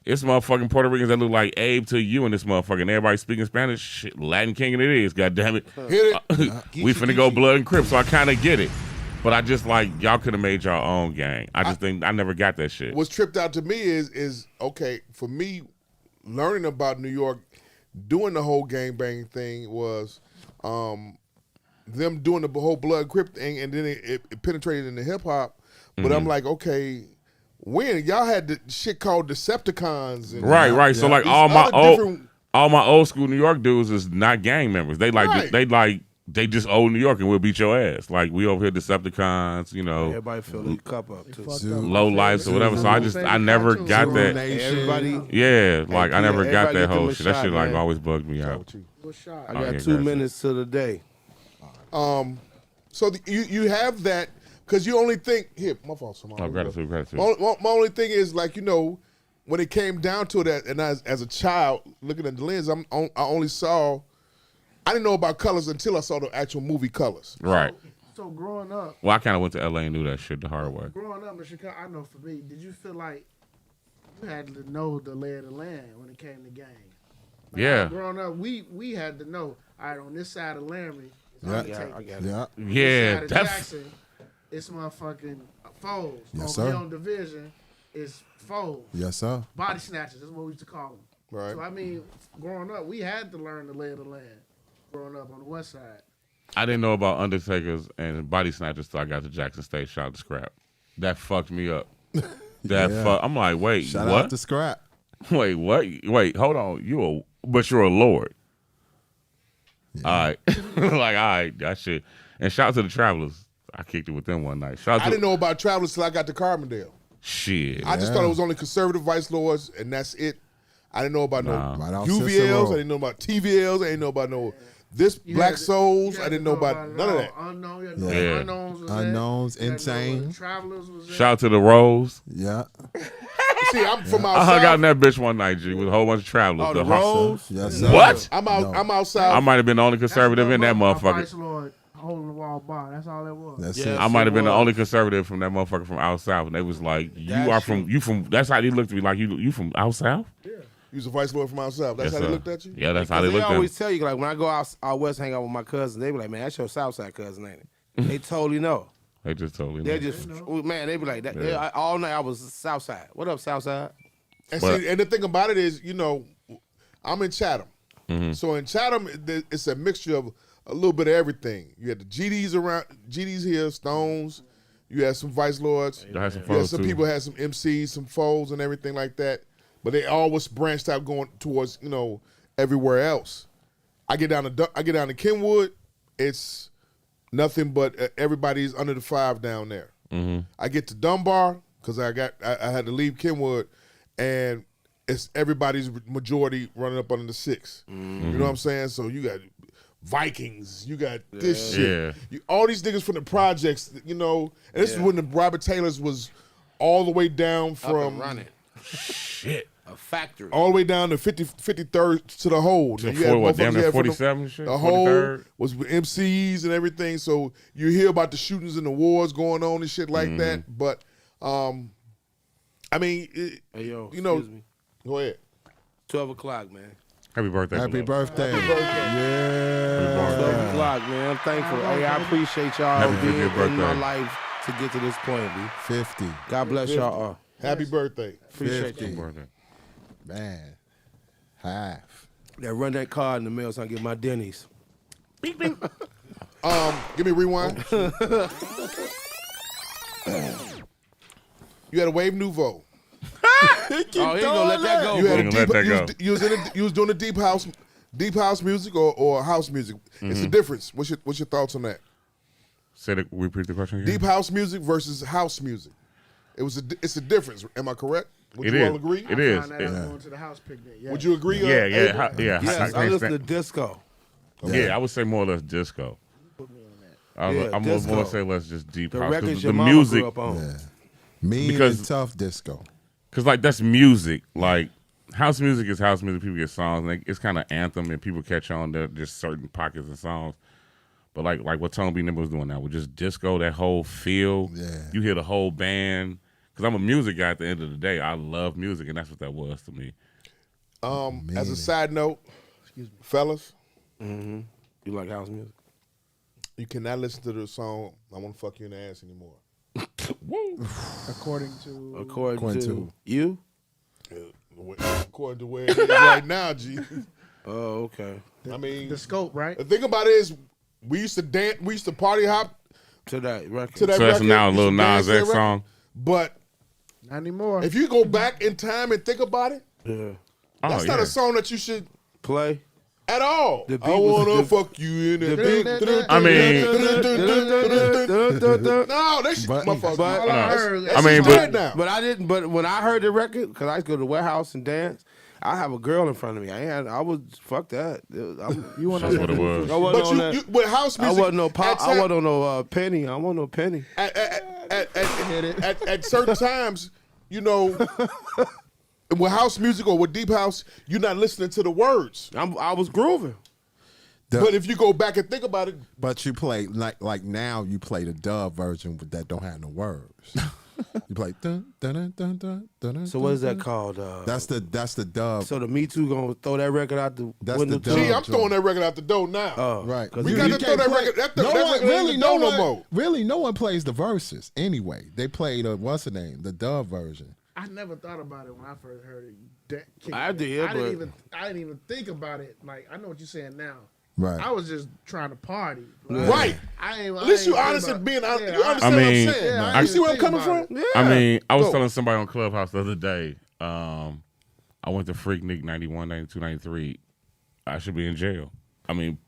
it's motherfucking Puerto Ricans that look like Abe to you and this motherfucker, and everybody speaking Spanish. Shit, Latin King it is, goddammit. Hit it. We finna go blood and Crip, so I kind of get it. But I just like, y'all could have made your own gang. I just think I never got that shit. What's tripped out to me is okay, for me, learning about New York, doing the whole gangbang thing was them doing the whole blood Crip thing, and then it penetrated into hip hop. But I'm like, okay, when y'all had the shit called Decepticons, and Right. So like these all my other different- old school New York dudes is not gang members. They like Right. they just old New York and we'll beat your ass. Like we over here Decepticons, you know, Everybody fill their cup up too. low lives or whatever. So I never got that. Everybody. Yeah, like I never got everybody that give whole them a shit. That shot, shit like man. always bugged me out. I got 2 minutes to the day. So you have that because you only think here. My fault, Simone. Oh, gratitude. My only thing is like when it came down to that, and as a child looking at the lens, I only saw. I didn't know about colors until I saw the actual movie Colors. Right. So growing up, Well, I kind of went to LA and knew that shit the hard way. growing up in Chicago, I know for me, did you feel like you had to know the lay of the land when it came to gang? Like, Yeah. Growing up, we had to know. All right, on this side of Laramie, it's Yeah. Undertaker. I got it. Yeah. This Yeah, side of that's Jackson, it's motherfucking foes. Yes, Over sir. here on Division, it's foes. Yes, sir. Body snatchers, that's what we used to call them. Right. So I mean, growing up, we had to learn the lay of the land. Growing up on the west side. I didn't know about Undertakers and Body Snatchers till I got to Jackson State. Shout out to Scrap. That fucked me up. I'm like, wait, Shout what? out to Scrap. Wait, what? Wait, hold on. But you're a lord. All right. Like, all right, that shit. And shout out to the Travelers. I kicked it with them one night. I didn't know about Travelers till I got to Carbondale. Shit. I just thought it was only conservative vice lords, and that's it. I didn't know about Right no off Cicero. UVLs. I didn't know about TVLs. I didn't know about no Black Souls. I didn't know about none of that. Unknowns, Insane. Travelers was Shout out to the Rose. Yeah. See, I'm from I hung out outside. in that bitch one night, G, with a whole bunch of Travelers. Oh, the Rose? Yes, sir. What? I'm outside. I might have been the only conservative in that motherfucker. Vice Lord holding the wall bar. That's all that was. That's Yeah. it. I might have been the only conservative from that motherfucker from out south, and they was like, that's how they looked at me, like you from out south? You was a vice lord from outside. That's Yes, how they sir. looked at you? Yeah, that's how they They looked at me. always tell you, like, when I go out west, hang out with my cousins, they be like, man, that's your Southside cousin, ain't it? They totally know. They just totally They know. just, man, they be like, that. Yeah. All night I was Southside. What up, Southside? And, But- see, and the thing about it is, I'm in Chatham. Mm-hmm. So in Chatham, it's a mixture of a little bit of everything. You had the GDs around, GDs here, Stones. You had some Vice Lords. Y'all had some You had foes, some too. people had some MCs, some foes, and everything like that. But they always branched out going towards, everywhere else. I get down to Kenwood, it's nothing but everybody's under the 5 down there. Mm-hmm. I get to Dunbar because I had to leave Kenwood, and it's everybody's majority running up under the 6. Mm-hmm. You know what I'm saying? So you got Vikings, you got this shit. Yeah. All these niggas from the projects, and this is when the Robert Taylors was all the way down Up from and running. Shit. A factory. all the way down to 53rd to the whole. So You had what, damn motherfuckers near had from 47 shit? The whole 43rd? was with MCs and everything. So you hear about the shootings and the wars going on and shit like that. But I mean, Hey, yo, you know, excuse me. go ahead. 12 o'clock, man. Happy birthday. Happy beloved. birthday. Happy birthday. Yeah. 12 o'clock, man. I'm thankful. Hey, I appreciate y'all Happy being 50th in my birthday. life to get to this point, B. 50. God bless y'all all. Happy birthday. Appreciate 50. you. Birthday. Man. Half. That run that card in the mail so I can get my Denny's. Give me rewind. You had a Wave Nouveau. Oh, he gonna let that go. You bro. had Ain't gonna let that go. you was doing the deep house music or house music. It's a difference. What's your thoughts on that? Repeat the question again. Deep house music versus house music. It's a difference. Am I correct? Would It you is. all agree? It is. Found that out going to the house picnic. Yeah. Would you agree? Yeah, yeah, Abel? yeah. Yes, I listen to disco. Yeah, I would say more or less disco. I'm Yeah, gonna disco. more say less just deep The house records because your the mama music, grew up on. Yeah. Mean Because- and tough disco. because like that's music. Like house music is house music. People get songs, and it's kind of anthem, and people catch on to just certain pockets of songs. But like what Tone B Nimble was doing now with just disco, that whole feel. Yeah. You hear the whole band. Because I'm a music guy at the end of the day. I love music, and that's what that was to me. As a side note, fellas, You like house music? you cannot listen to the song "I Want to Fuck You in the Ass" anymore. According to According to you? According to where it is right now, G. Oh, okay. I mean, the scope, right? the thing about it is, we used to dance, we used to party hop To that record. to that So that's record. now a We little used to dance Nas to that X record. song. But Not anymore. if you go back in time and think about it, Yeah. that's not a song that you should Play. at all. The beat I was- wanna the- fuck you in the the beat- I mean- no, they should. But- Motherfucker. but- All I heard, That's I mean, just but- dead now. But I didn't. But when I heard the record, because I used to go to the warehouse and dance, I have a girl in front of me. I was fuck that. you want That's what it was. I wasn't But on that. you with house I music, wasn't no pop. at I time- wasn't on no penny. I wasn't no penny. at certain times, with house music or with deep house, you're not listening to the words. I was grooving. But if you go back and think about it, But you play like now you play the dub version that don't have no words. You play dun dun dun dun dun dun. So what is that called? That's the dub. So the Me Too gonna throw that record out the That's window the too? dub. gee, I'm throwing that record out the door now. Oh, Right. 'cause We you- got you to can't throw that play- record. That no record one, ain't really, in no the door one, no more. really, no one plays the verses anyway. They play the what's the name, the dub version. I never thought about it when I first heard it. I did, I but- didn't even think about it. Like I know what you're saying now. Right. I was just trying to party. Right. I At least you ain't honest think and being honest. yeah, You understand what I'm mean, saying? yeah, I You see where I'm didn't coming think from? about I mean, I was Go. telling somebody on Clubhouse the other day, I went to Freaknik 91, 92, 93. I should be in jail. I mean,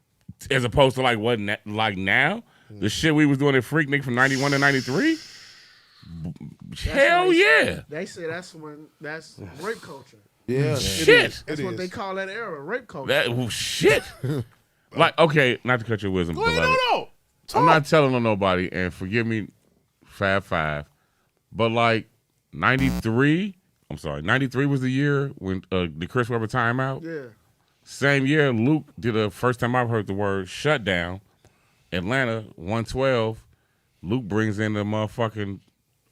as opposed to like like now, the shit we was doing at Freaknik from 91 to 93. Hell yeah. They say that's rape culture. Yeah. Shit. That's what they call that era, rape culture. That shit. Like, okay, not to cut your wisdom, Go ahead, beloved. no. I'm not telling on nobody, and forgive me, Fab Five, but like 93 was the year when the Chris Webber timeout. Yeah. Same year, Luke did the first time I've heard the word shutdown. Atlanta 112. Luke brings in the motherfucking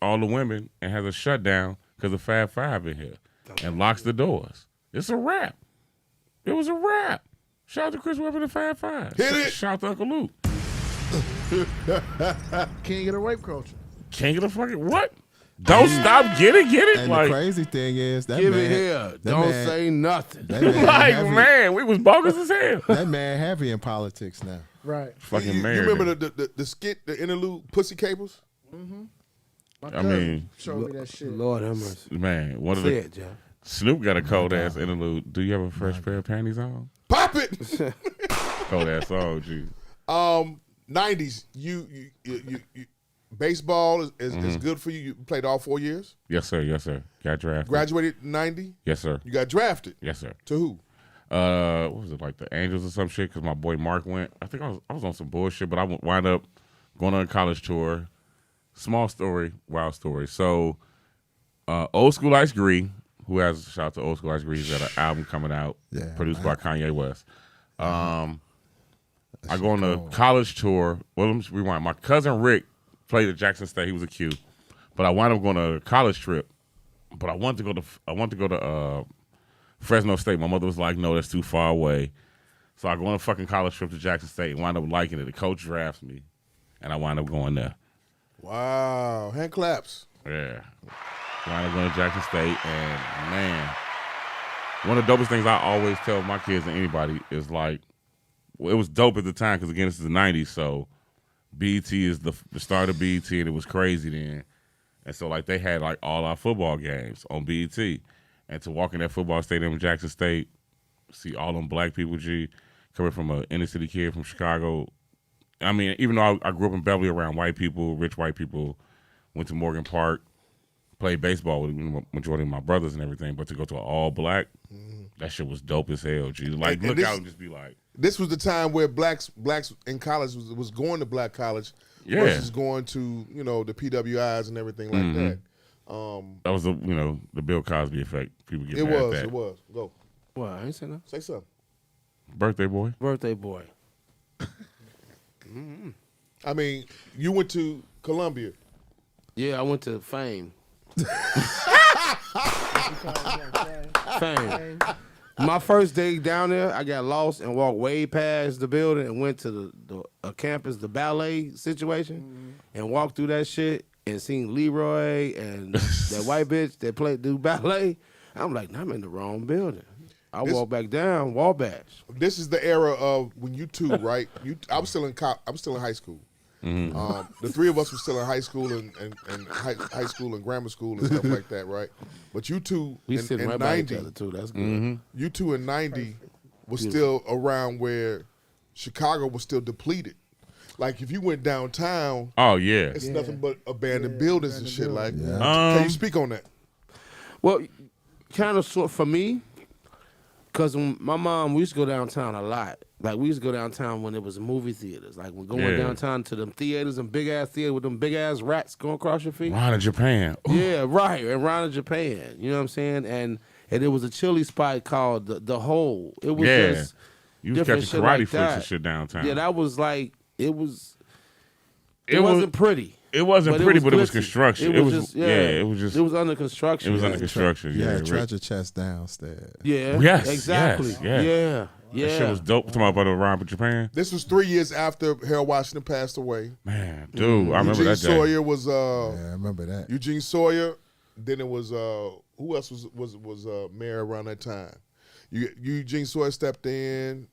all the women and has a shutdown because of Fab Five in here and locks the doors. It's a wrap. It was a wrap. Shout out to Chris Webber and Fab Five. Hit it. Shout out to Uncle Luke. King of the rape culture. King of the fucking what? Don't stop. Get it. And Like, the crazy thing is that Give man, it here. that Don't man- say nothing. That man, like heavy, man, we was bogus as hell. that man heavy in politics now. Right. Fucking You married. remember the skit, the interlude, Pussy Capers? My I cousin mean, showed me that shit. Lord have mercy. man, one of Say the it, John. Snoop got a cold ass interlude. Do you have a fresh pair of panties on? Pop it. Cold ass song, G. 90s. You baseball is good for you. You played all 4 years. Yes, sir. Yes, sir. Got drafted. Graduated in 90. Yes, sir. You got drafted. Yes, sir. To who? What was it, like the Angels or some shit? Because my boy Mark went. I think I was on some bullshit, but I wound up going on a college tour. Small story, wild story. So, Old School Ice Green, who has shout out to Old School Ice Green, he's got an album coming out, Yeah, produced by Kanye West. I shit go on a cold. college tour. Well, let me rewind. My cousin Rick played at Jackson State. He was a Q, but I wound up going on a college trip. But I wanted to go to Fresno State. My mother was like, "No, that's too far away." So I go on a fucking college trip to Jackson State and wind up liking it. The coach drafts me, and I wind up going there. Wow. Hand claps. Yeah. Wind up going to Jackson State, and man, one of the dopest things I always tell my kids and anybody is like, well, it was dope at the time because, again, this is the 90s, so BET is the start of BET, and it was crazy then. And so, like, they had, like, all our football games on BET. And to walk in that football stadium in Jackson State, see all them black people, G, coming from an inner-city kid from Chicago. I mean, even though I grew up in Beverly around white people, rich white people, went to Morgan Park, played baseball with majority of my brothers and everything, but to go to an all-black, that shit was dope as hell, G. Like, And look this- out and just be like, This was the time where blacks in college was going to black college Yeah. versus going to the PWIs and everything like that. that was the Bill Cosby effect. People get mad at that. It was. Go What? I ain't saying nothing. say something. Birthday boy. Birthday boy. I mean, you went to Columbia. Yeah, I went to Fame. Fame. My first day down there, I got lost and walked way past the building and went to the campus, the ballet situation, and walked through that shit and seen Leroy and that white bitch that do ballet. I'm like, nah, I'm in the wrong building. I walk back down, Wabash. This is the era of when you two, right? I was still in high school. The three of us were still in high school and high school and grammar school and stuff like that, right? But you two We in sitting right by each 90, other too. That's good. you two in 90 was still around where Chicago was still depleted. Like if you went downtown, Oh, yeah. it's nothing but abandoned buildings and shit like that. Um, Can you speak on that? Well, kind of sort for me, because my mom, we used to go downtown a lot. Like, we used to go downtown when it was movie theaters. Like, we're going downtown to them theaters and big-ass theaters with them big-ass rats going across your feet. Ron in Japan. Ooh. Yeah, right. Around in Japan. You know what I'm saying? And it was a chili spot called The Hole. It was Yeah. just You was different catching shit karate like flicks that. and shit downtown. Yeah, that was like, it wasn't pretty. It wasn't pretty, but it was glitzy. construction. It was just, it was just. It was under construction. It was under construction. You Yeah, had Rick. treasure chest downstairs. Yeah. Yes, Exactly. yes, Yeah. Yeah. That shit was dope. Talking about Ron in Japan. This was 3 years after Harold Washington passed away. Man, dude, I remember Eugene that day. Sawyer was Yeah, I remember that. Eugene Sawyer. Then it was who else was mayor around that time? Eugene Sawyer stepped in.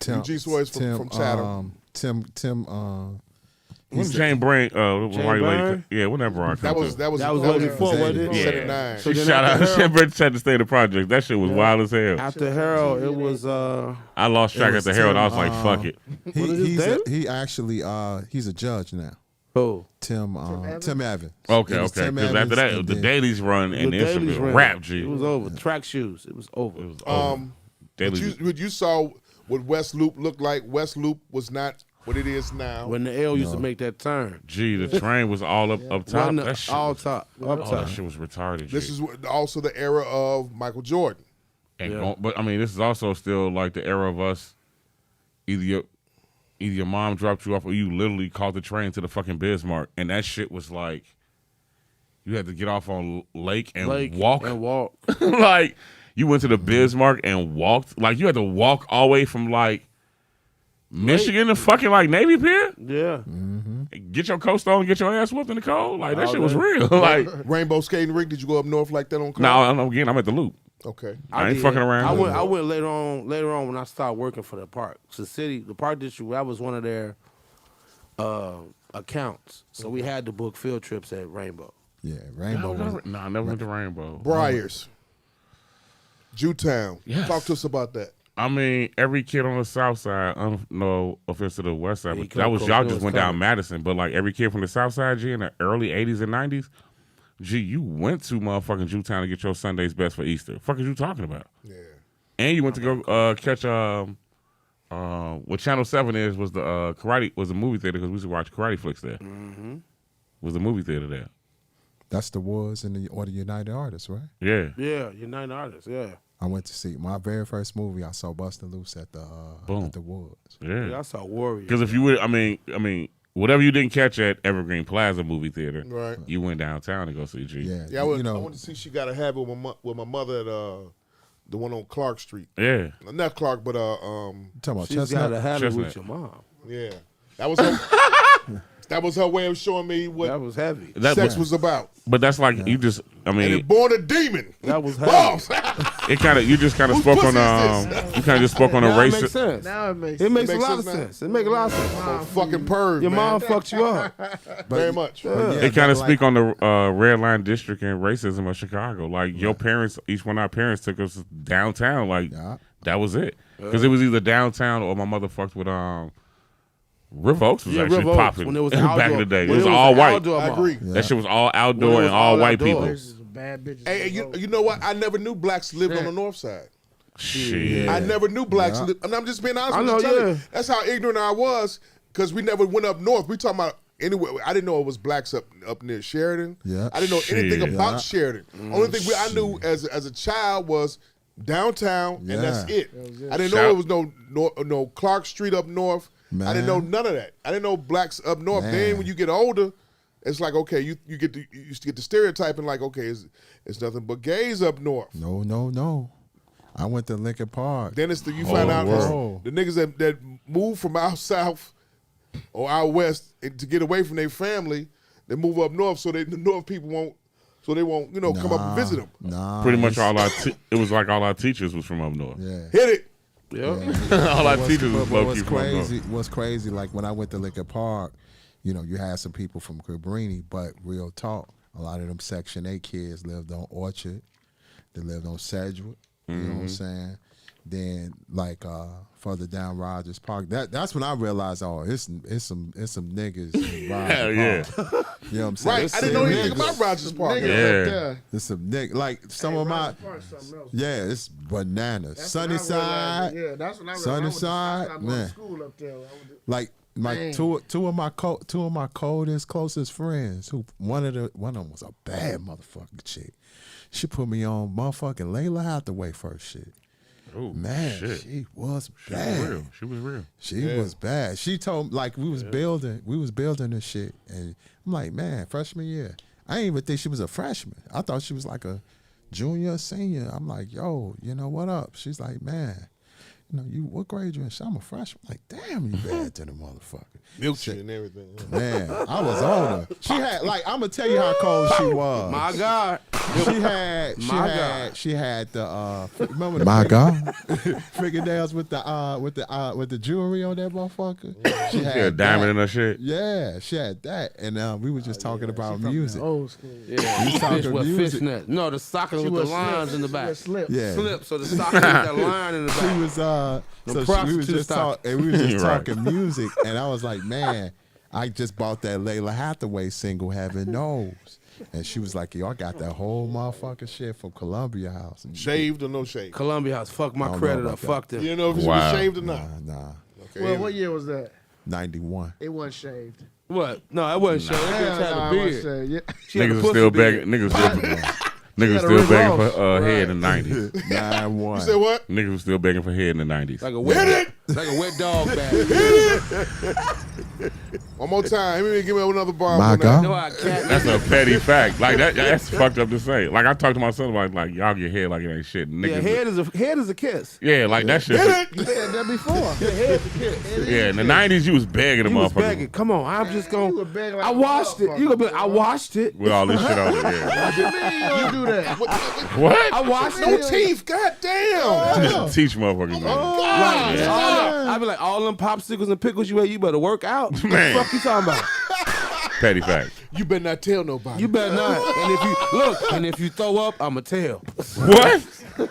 Eugene Swartz from Chatham. Tim. When Jane Brain, Byrne? yeah, when that Braun That was way before, wasn't it? Yeah. 79. So then Shout out after Jane Brain had to stay in the project. That shit was wild as hell. After Harold, it was I lost track was after Harold. I was Tim, like, fuck it. He actually he's a judge now. who? Tim Evans. Okay, It was okay. Tim Because after Evans that, and the then- Dailies run and The then some Dailies ran. rap, G. It was over. Track shoes. It was over. It was over. Dailies. What you saw what West Loop looked like, West Loop was not what it is now. When the L used to make that turn. Gee, the train was all up top. Wasn't That it shit all was, top. Up oh, top. that shit was retarded. This G. is also the era of Michael Jordan. And but I mean, this is also still like the era of us. Either your mom dropped you off, or you literally caught the train to the fucking Bismarck, and that shit was like, you had to get off on Lake and walk. And walk. Like you went to the Bismarck and walked. Like you had to walk all the way from like Michigan to fucking like Navy Pier. Yeah. Get your coat on and get your ass whooped in the cold. Like that All shit was day. real. Like Rainbow Skating Rink. Did you go up north like that on? no, again, I'm at the Loop. Okay. I ain't did. fucking around. I went later on when I started working for the park. So the park district, that was one of their accounts. So we had to book field trips at Rainbow. Yeah, Rainbow. No, I never went to Rainbow. Briars. Jewtown. Yes. Talk to us about that. I mean, every kid on the south side, no offense to the west side, Yeah, but that was Coast y'all Hill just is went down coming. Madison. But like every kid from the south side, G, in the early 80s and 90s, G, you went to motherfucking Jewtown to get your Sunday's best for Easter. Fuck is you talking about? Yeah. And you went to go catch what Channel 7 was the karate was a movie theater because we used to watch karate flicks there. Mm-hmm. Was the movie theater there? That's the Woods and the United Artists, right? Yeah. Yeah, United Artists, yeah. I went to see my very first movie. I saw Bustin' Loose at the Woods. Yeah. I saw Warrior. Because if you would, I mean, whatever you didn't catch at Evergreen Plaza movie theater, Right. you went downtown to go see G. Yeah, Yeah, I went to see She Got a Habit with my mother at the one on Clark Street. Yeah. Not Clark, but talking about She's Chestnut. got a habit Chestnut. with your mom. yeah. That was her. That was her way of showing me what That was heavy. sex was about. But that's like you just, I And mean, it born a demon. That was heavy. Boss. it kind of you just kind of Whose spoke on pussy is you kind of just spoke on a Now it makes racist. sense. Now it makes It makes a makes lot of sense now. sense. It makes a lot of sense. Oh, fucking perv, Your man. mom fucked you up. Very much. They kind of speak on the red line district and racism of Chicago. Like your parents, each one of our parents took us downtown. Like that was it, because it was either downtown or my mother fucked with River Oaks was Yeah, actually River Oaks, popping when it was back outdoor- in the day. It when was it was all an white. outdoor I mall. agree. That shit was all outdoor When it and was all all white outdoor. people. This is bad bitches. Hey, you know what? I never knew blacks lived on the north side. Shit. I never knew blacks lived. And I'm just being honest I with know, you. Telling yeah. you. That's how ignorant I was because we never went up north. We talking about anywhere. I didn't know it was blacks up near Sheridan. Yeah. I didn't know anything Shit. about Sheridan. Only thing I knew as a child was downtown, and that's Yeah. it. I didn't know it was no Clark Street up north. I didn't know none of that. I didn't know blacks up north. Man. Then when you get older, it's like okay, you used to get the stereotyping like okay, it's nothing but gays up north. No. I went to Lincoln Park. Then it's you find out whoa. the niggas that move from out south or out west and to get away from their family, they move up north so the north people won't come up and visit them. Nah, Pretty much all it was like all our teachers was from up north. Yeah. Hit it. Yeah. all our teachers was But low key what's from up north. crazy? What's crazy? Like when I went to Lincoln Park, you had some people from Cabrini, but real talk, a lot of them Section 8 kids lived on Orchard. They lived on Sedgwick. You know what I'm saying? Then like further down Rogers Park. That's when I realized, it's some niggas in Rogers Hell yeah. Park. You know what I'm saying? Right. It's I didn't some know anything niggas. about Rogers Park. Yeah. It's some niggas. Like some of my yeah, it's bananas. Sunnyside. Yeah, that's when I realized. Sunnyside, I man. to school up there. Like Dang. two of my coldest, closest friends. Who one of them was a bad motherfucking chick. She put me on motherfucking Layla Hathaway first shit. Oh Man, shit. she was She bad. was real. She was real. She was bad. She told like we was building this shit, and I'm like, man, freshman year. I didn't even think she was a freshman. I thought she was like a junior, senior. I'm like, yo, what up? She's like, man, you what grade you in? I'm a freshman. I'm like, damn, you bad to the motherfucker. Milkshake and everything. Man, I was on her. She had I'm gonna tell you how cold she was. My God. She had the remember the my God fingernails with the jewelry on that motherfucker. She had a diamond in her shit. Yeah, she had that, and we were just talking about music. Old school. Yeah, We talking fish with music. fishnet. No, the stocking with the lines in the back. Slip. Yeah. Slip. So the stocking with that line in the She back. was we was prostitute just stocking. and we were just Right. talking music, and I was like, man, I just bought that Layla Hathaway single, Heaven Knows. And she was like, yo, I got that whole motherfucking shit from Columbia House. And Shaved or no shave? Columbia House. Fuck my I don't credit know up. about that. Fuck them. You know if it's Wow. shaved or not. Nah, Okay. Well, what year was that? 91. It wasn't shaved. What? No, that wasn't shit. That bitch had Nah, a it wasn't beard. shaved. Yeah. She had a Niggas are pussy still beard. begging. Niggas gotta still rip begging off. for head in the 90s. 9-1. You said what? Niggas was still begging for head in the 90s. Like a wet, like a wet dog bag. One more time. Give me another bomb. My on that. God. No, I can't. That's a petty fact. Like that's fucked up to say. Like I talked to my son about like y'all get head like it ain't shit. Yeah, Niggas, head is a kiss. yeah, like that shit. You said that before. Yeah, head's a kiss. Yeah, in the 90s you was begging the You was motherfucker begging. Come on, I'm just You going. was begging like I a washed it. You gonna be like, I motherfucker, washed it. with all this shit on it. Yeah. What you mean you don't do that? What? I washed No it. teeth. God damn. Teach motherfuckers. man. Right. Yeah. I be like, all them popsicles and pickles you ate, you better work out. What the Man. fuck you talking about? Petty fact. You better not tell nobody. You better not. And if you throw up, I'ma tell. What?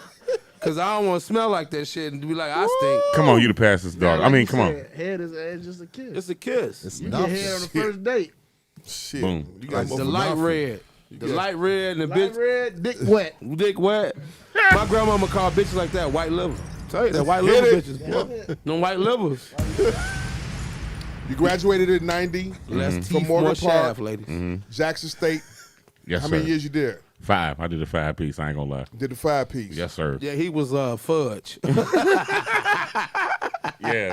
Cause I don't want to smell like that shit and be like, I stink. Come on, you the pass this dog. I mean, come on. Head is just a kiss. It's a kiss. It's You enough. get head on the first date. Shit. Boom. You got The more light nothing. red. The light red and the Light bitch red, dick wet. dick wet. My grandmama called bitches like that white liver. Tell you that white liver bitches, boy. Them white livers. You graduated in 90 Less from teeth, more Morgan Park, shaft, ladies. Jackson State. Yes, How sir. many years you did? 5. I did a 5-piece. I ain't gonna lie. Did the 5-piece. Yes, sir. Yeah, he was fudge. Yeah,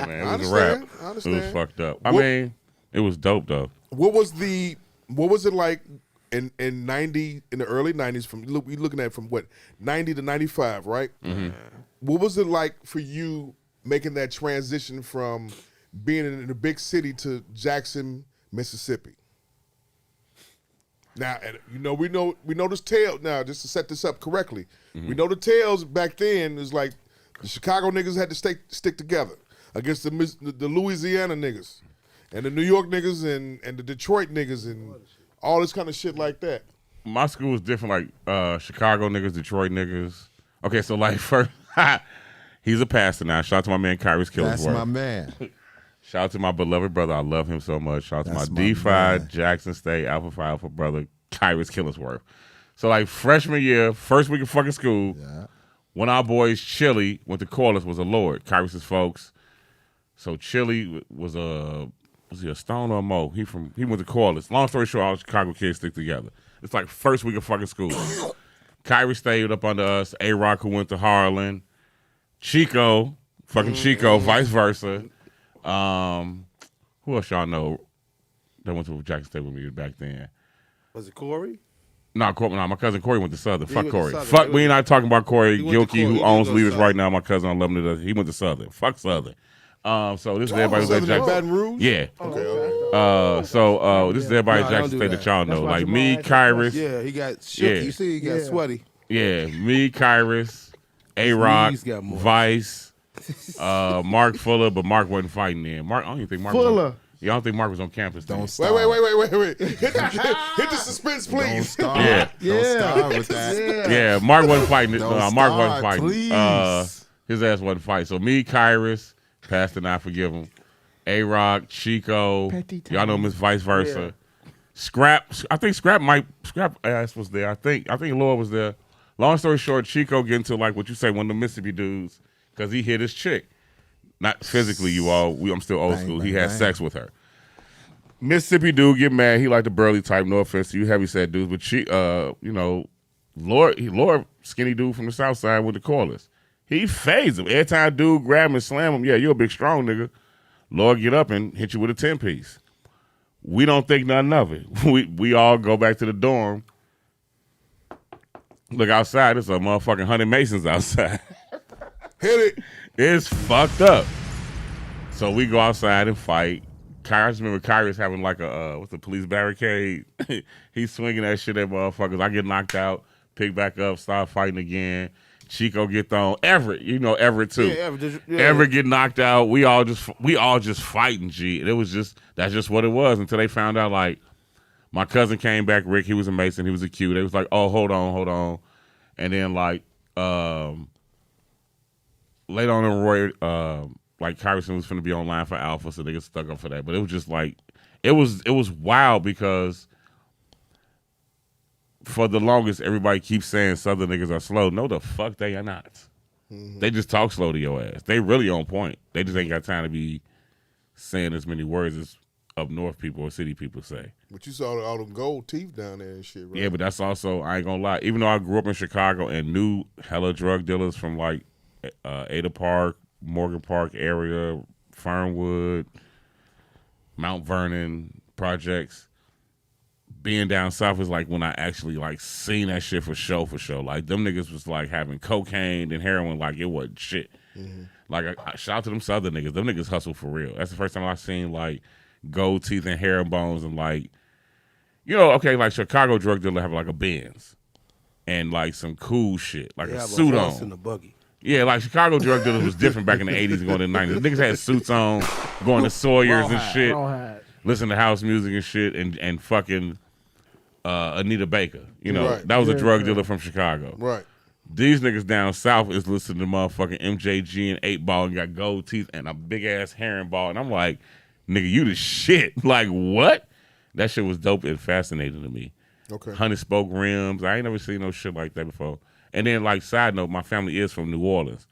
man. It I was a wrap. understand. I It was understand. fucked up. I What- mean, it was dope though. What was it like in 90 in the early 90s from we looking at from what 90 to 95, right? Mm-hmm. What was it like for you making that transition from being in the big city to Jackson, Mississippi? Now, and we know this tale now, just to set this up correctly. Mm-hmm. We know the tales back then is like the Chicago niggas had to stick together against the Louisiana niggas and the New York niggas and the Detroit niggas and all this kind of shit like that. My school was different, like Chicago niggas, Detroit niggas. Okay, so like first, he's a pastor now. Shout out to my man Kyrus Killingsworth. That's my man. Shout out to my beloved brother. I love him so much. Shout out to That's my my D5 man. Jackson State Alpha Phi Alpha brother Kyrus Killingsworth. So like freshman year, first week of fucking school, one of our boys, Chili, went to Corliss, was a Lord. Kyrus's folks. So Chili was he a Stone or a Mo? He went to Corliss. Long story short, all Chicago kids stick together. It's like first week of fucking school. Kyrie stayed up under us. A-Rock, who went to Harlan. Chico, fucking Chico, vice versa. Who else y'all know that went to Jackson State with me back then? Was it Corey? No, my cousin Corey went to Southern. Fuck went to Corey. Southern. Fuck, He we not talking about Corey He went to Gilkey, Corey. who He owns did go to Leaders Southern. right now. My cousin, I love him to death. He went to Southern. Fuck Southern. So this is everybody who's at Southern in Jackson. Baton Rouge? Yeah. Okay. This is everybody No, at don't Jackson do State that. that y'all know. why Like Jamal me, asked Kyrus. Yeah, he got shook. Yeah. You see, he got Yeah. sweaty. Yeah, me, Kyrus, A-Rock, knees got more. Vice, Mark Fuller, but Mark wasn't fighting then. I don't even think Mark Fuller. was on, I don't think Mark was on campus then. Don't start. Wait. Hit the suspense, Don't please. start. Yeah. Don't start with that. Yeah, Mark wasn't fighting. Don't Mark start, wasn't fighting. please. His ass wasn't fighting. So me, Kyrus, Pastor, I forgive him. A-Rock, Chico, y'all know Miss Vice Versa. Scrap, I think Scrap ass was there. I think Lord was there. Long story short, Chico get into like what you say, one of the Mississippi dudes, because he hit his chick. Not physically, you all. I'm still old Bang, school. bang, He had bang. sex with her. Mississippi dude get mad. He like the burly type. No offense to you, heavy set dudes, but Lord, skinny dude from the South Side with the callers. He fades him every time dude grab him and slam him. Yeah, you're a big strong nigga. Lord get up and hit you with a 10-piece. We don't think nothing of it. We all go back to the dorm. Look outside. There's a motherfucking 100 Masons outside. Hit it. It's fucked up. So we go outside and fight. I just remember Kyrus having like a what's the police barricade. He's swinging that shit at motherfuckers. I get knocked out. pick back up, start fighting again. Chico get thrown. Everett, Everett too. Yeah, Everett get knocked out. We all just fighting, G. And it was that's just what it was until they found out, like, my cousin came back, Rick, he was a Mason, he was a Q. They was like, oh, hold on. And then, like, later on in Roy, like, Kyerson was finna be online for Alpha, so they get stuck up for that. But it was just like, it was wild because for the longest, everybody keeps saying Southern niggas are slow. No, the fuck they are not. They just talk slow to your ass. They really on point. They just ain't got time to be saying as many words as up north people or city people say. But you saw all them gold teeth down there and shit, right? Yeah, but that's also, I ain't gonna lie, even though I grew up in Chicago and knew hella drug dealers from like Ada Park, Morgan Park area, Fernwood, Mount Vernon projects, being down south is like when I actually like seen that shit for show. Like them niggas was like having cocaine and heroin like it wasn't shit. Like I shout out to them Southern niggas. Them niggas hustle for real. That's the first time I seen like gold teeth and herringbones and like, okay, like Chicago drug dealer have like a Benz and like some cool shit, like a suit on. In the buggy. Yeah, like Chicago drug dealers was different back in the 80s and going to the 90s. Niggas had suits on, going to Sawyer's and shit, listen to house music and shit, and fucking Anita Baker. Right. That was a drug dealer from Chicago. Right. These niggas down south is listening to motherfucking MJG and 8 Ball and got gold teeth and a big ass herringball. And I'm like, nigga, you the shit. Like, what? That shit was dope and fascinating to me. Okay. 100-spoke rims. I ain't never seen no shit like that before. And then, like, side note, my family is from New Orleans.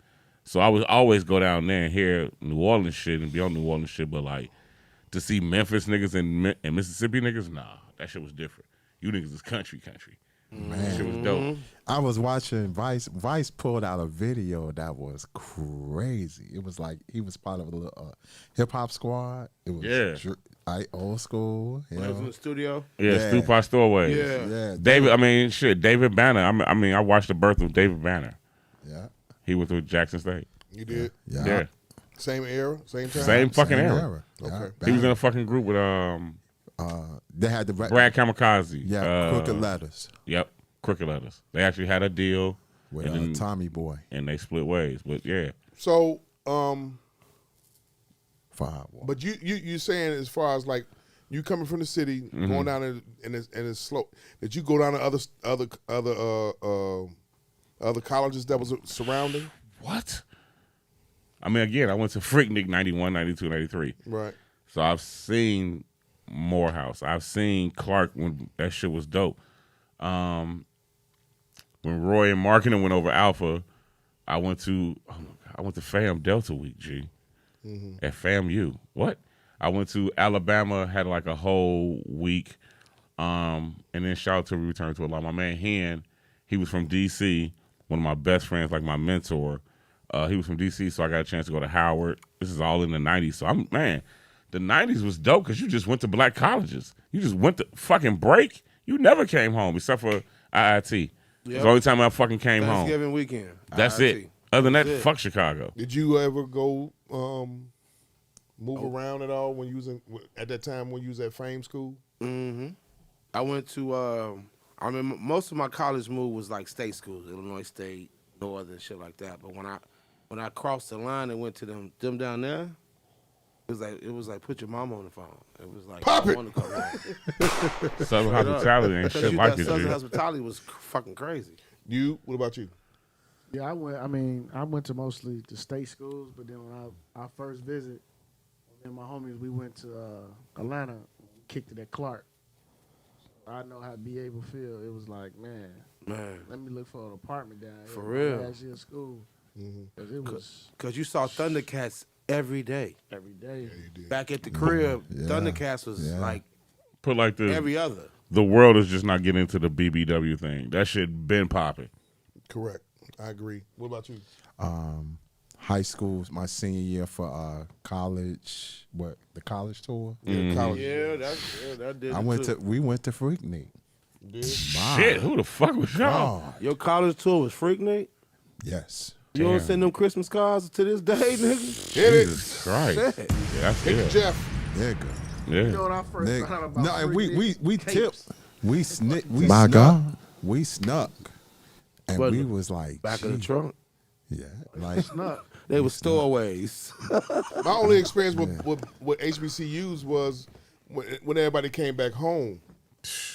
So I would always go down there and hear New Orleans shit and be on New Orleans shit. But, like, to see Memphis niggas and Mississippi niggas, nah, that shit was different. You niggas is country. Man. That shit was dope. I was watching Vice. Vice pulled out a video that was crazy. It was like he was part of a little hip hop squad. It was old school. When I was in the studio. Yeah. Stu Pastoreways. Yeah. David Banner. I mean, I watched the birth of David Banner. Yeah. He was with Jackson State. You did? Yeah. Same era? Same time? Same fucking era. Okay. He was in a fucking group with they had the Brad Kamikaze. Crooked Letters. Yep, Crooked Letters. They actually had a deal with Tommy Boy, and they split ways. But yeah. So, 5 but you saying as far as like you coming from the city, going down and it's slow. Did you go down to other colleges that was surrounding? What? I mean, again, I went to Freaknik 91, 92, 93. Right. So I've seen Morehouse. I've seen Clark when that shit was dope. When Roy and Marketing went over Alpha, I went to FAM Delta Week, G. At FAMU. What? I went to Alabama, had like a whole week. And then shout out to Return to a Lot. My man Hen, he was from DC, one of my best friends, like my mentor. He was from DC, so I got a chance to go to Howard. This is all in the 90s. So the 90s was dope because you just went to black colleges. You just went to fucking break. You never came home except for IIT. Yep. It's the only time I fucking came home. Thanksgiving weekend. That's IIT. it. Other than that, fuck Chicago. Did you ever go move around at all when you was at that time when you was at Fame School? Mm-hmm. I went to I mean most of my college move was like state schools, Illinois State, Northern, shit like that. But when I crossed the line and went to them down there, it was like put your mama on the phone. It was like Pop it. Want to come home. Southern hospitality ain't shit like it. Southern hospitality was fucking crazy. You? What about you? Yeah, I went to mostly the state schools, but then when I first visit, me and my homies, we went to Atlanta, kicked it at Clark. I know how B.A. will feel. It was like, man, let me look for an apartment down here. For real. Last year of school. Because you saw Thundercats every day. Every day. Yeah, you did. Back at the crib, Thundercats was like put like this. Every other. The world is just not getting into the BBW thing. That shit been popping. Correct. I agree. What about you? High school, my senior year for college. The college tour? Yeah, college. Yeah, that did. We went to Freaknik. Shit, who the fuck was y'all? Your college tour was Freaknik? Yes. You don't send them Christmas cards to this day, nigga? Jesus Christ. Shit. Yeah, that's Hey, it. Jeff. Nigga. Yeah. You know when I first found out about No, and we Freaknik tipped. tapes. We My snuck. God. We snuck And What, we was like, back of the gee. trunk. Yeah, like They were stowaways. My only experience with HBCUs was when everybody came back home,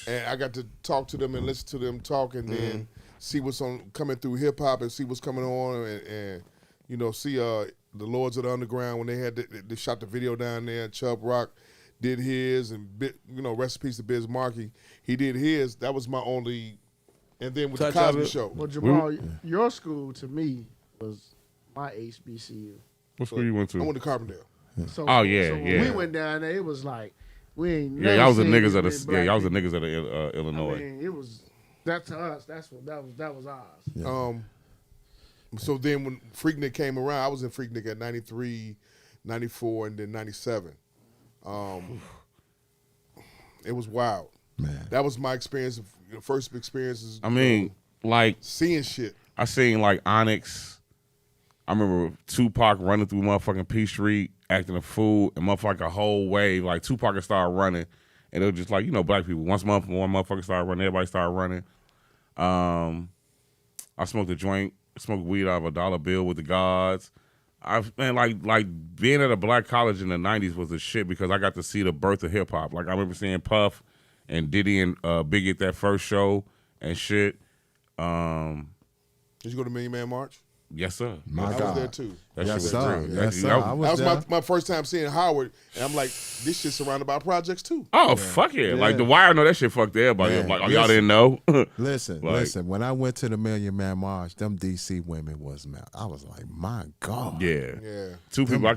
and I got to talk to them and listen to them talk, and then see what's coming through hip hop and see what's coming on, and you know, see the Lords of the Underground when they shot the video down there. Chubb Rock did his, and rest in peace to Biz Markie. He did his. That was my only. And then with Touch the of Cosby it. Show. Well, Jamal, your school to me was my HBCU. What school you went I to? went to Carbondale. So, Oh, yeah, so when yeah. we went down there, it was like we ain't. Yeah, never y'all was the seen niggas of this the many y'all was the black niggas of the Illinois. people. I mean, it was that to us. That was ours. So then when Freaknik came around, I was in Freaknik at 93, 94, and then 97. It was wild. Man. That was my experience, first experiences. I mean, like seeing shit. I seen like Onyx. I remember Tupac running through motherfucking P Street acting a fool, and motherfucker a whole wave. Like Tupac would start running, and it was just like black people. One motherfucker started running, everybody started running. I smoked a joint, smoked weed out of a dollar bill with the gods. Like being at a black college in the '90s was the shit because I got to see the birth of hip hop. Like I remember seeing Puff and Diddy and Biggie at that first show and shit. Did you go to Million Man March? Yes, sir. My I God. was there too. That Yes, shit was sir. real. Yes, sir. That I That was was there. my first time seeing Howard, and I'm like, this shit's surrounded by projects too. Oh, fuck yeah. Like, The Wire know that shit fucked everybody. Man, Like, oh, y'all didn't know? Listen, Like- listen. When I went to the Million Man March, them DC women was mad. I was like, my God. Yeah. Yeah. Two people,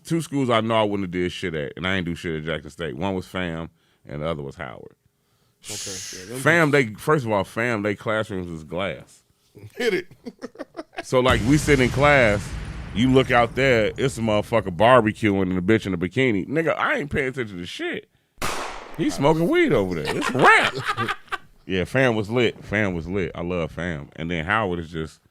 two schools I know I wouldn't have did shit at, and I ain't do shit at Jackson State. One was FAM, and the other was Howard. Okay. FAM, first of all, they classrooms is glass. Hit it. So, like, we sit in class, you look out there, it's a motherfucker barbecuing and a bitch in a bikini. Nigga, I ain't paying attention to shit. He's smoking weed over there. It's a rap. Yeah, FAM was lit. FAM was lit. I love FAM. And then Howard is just,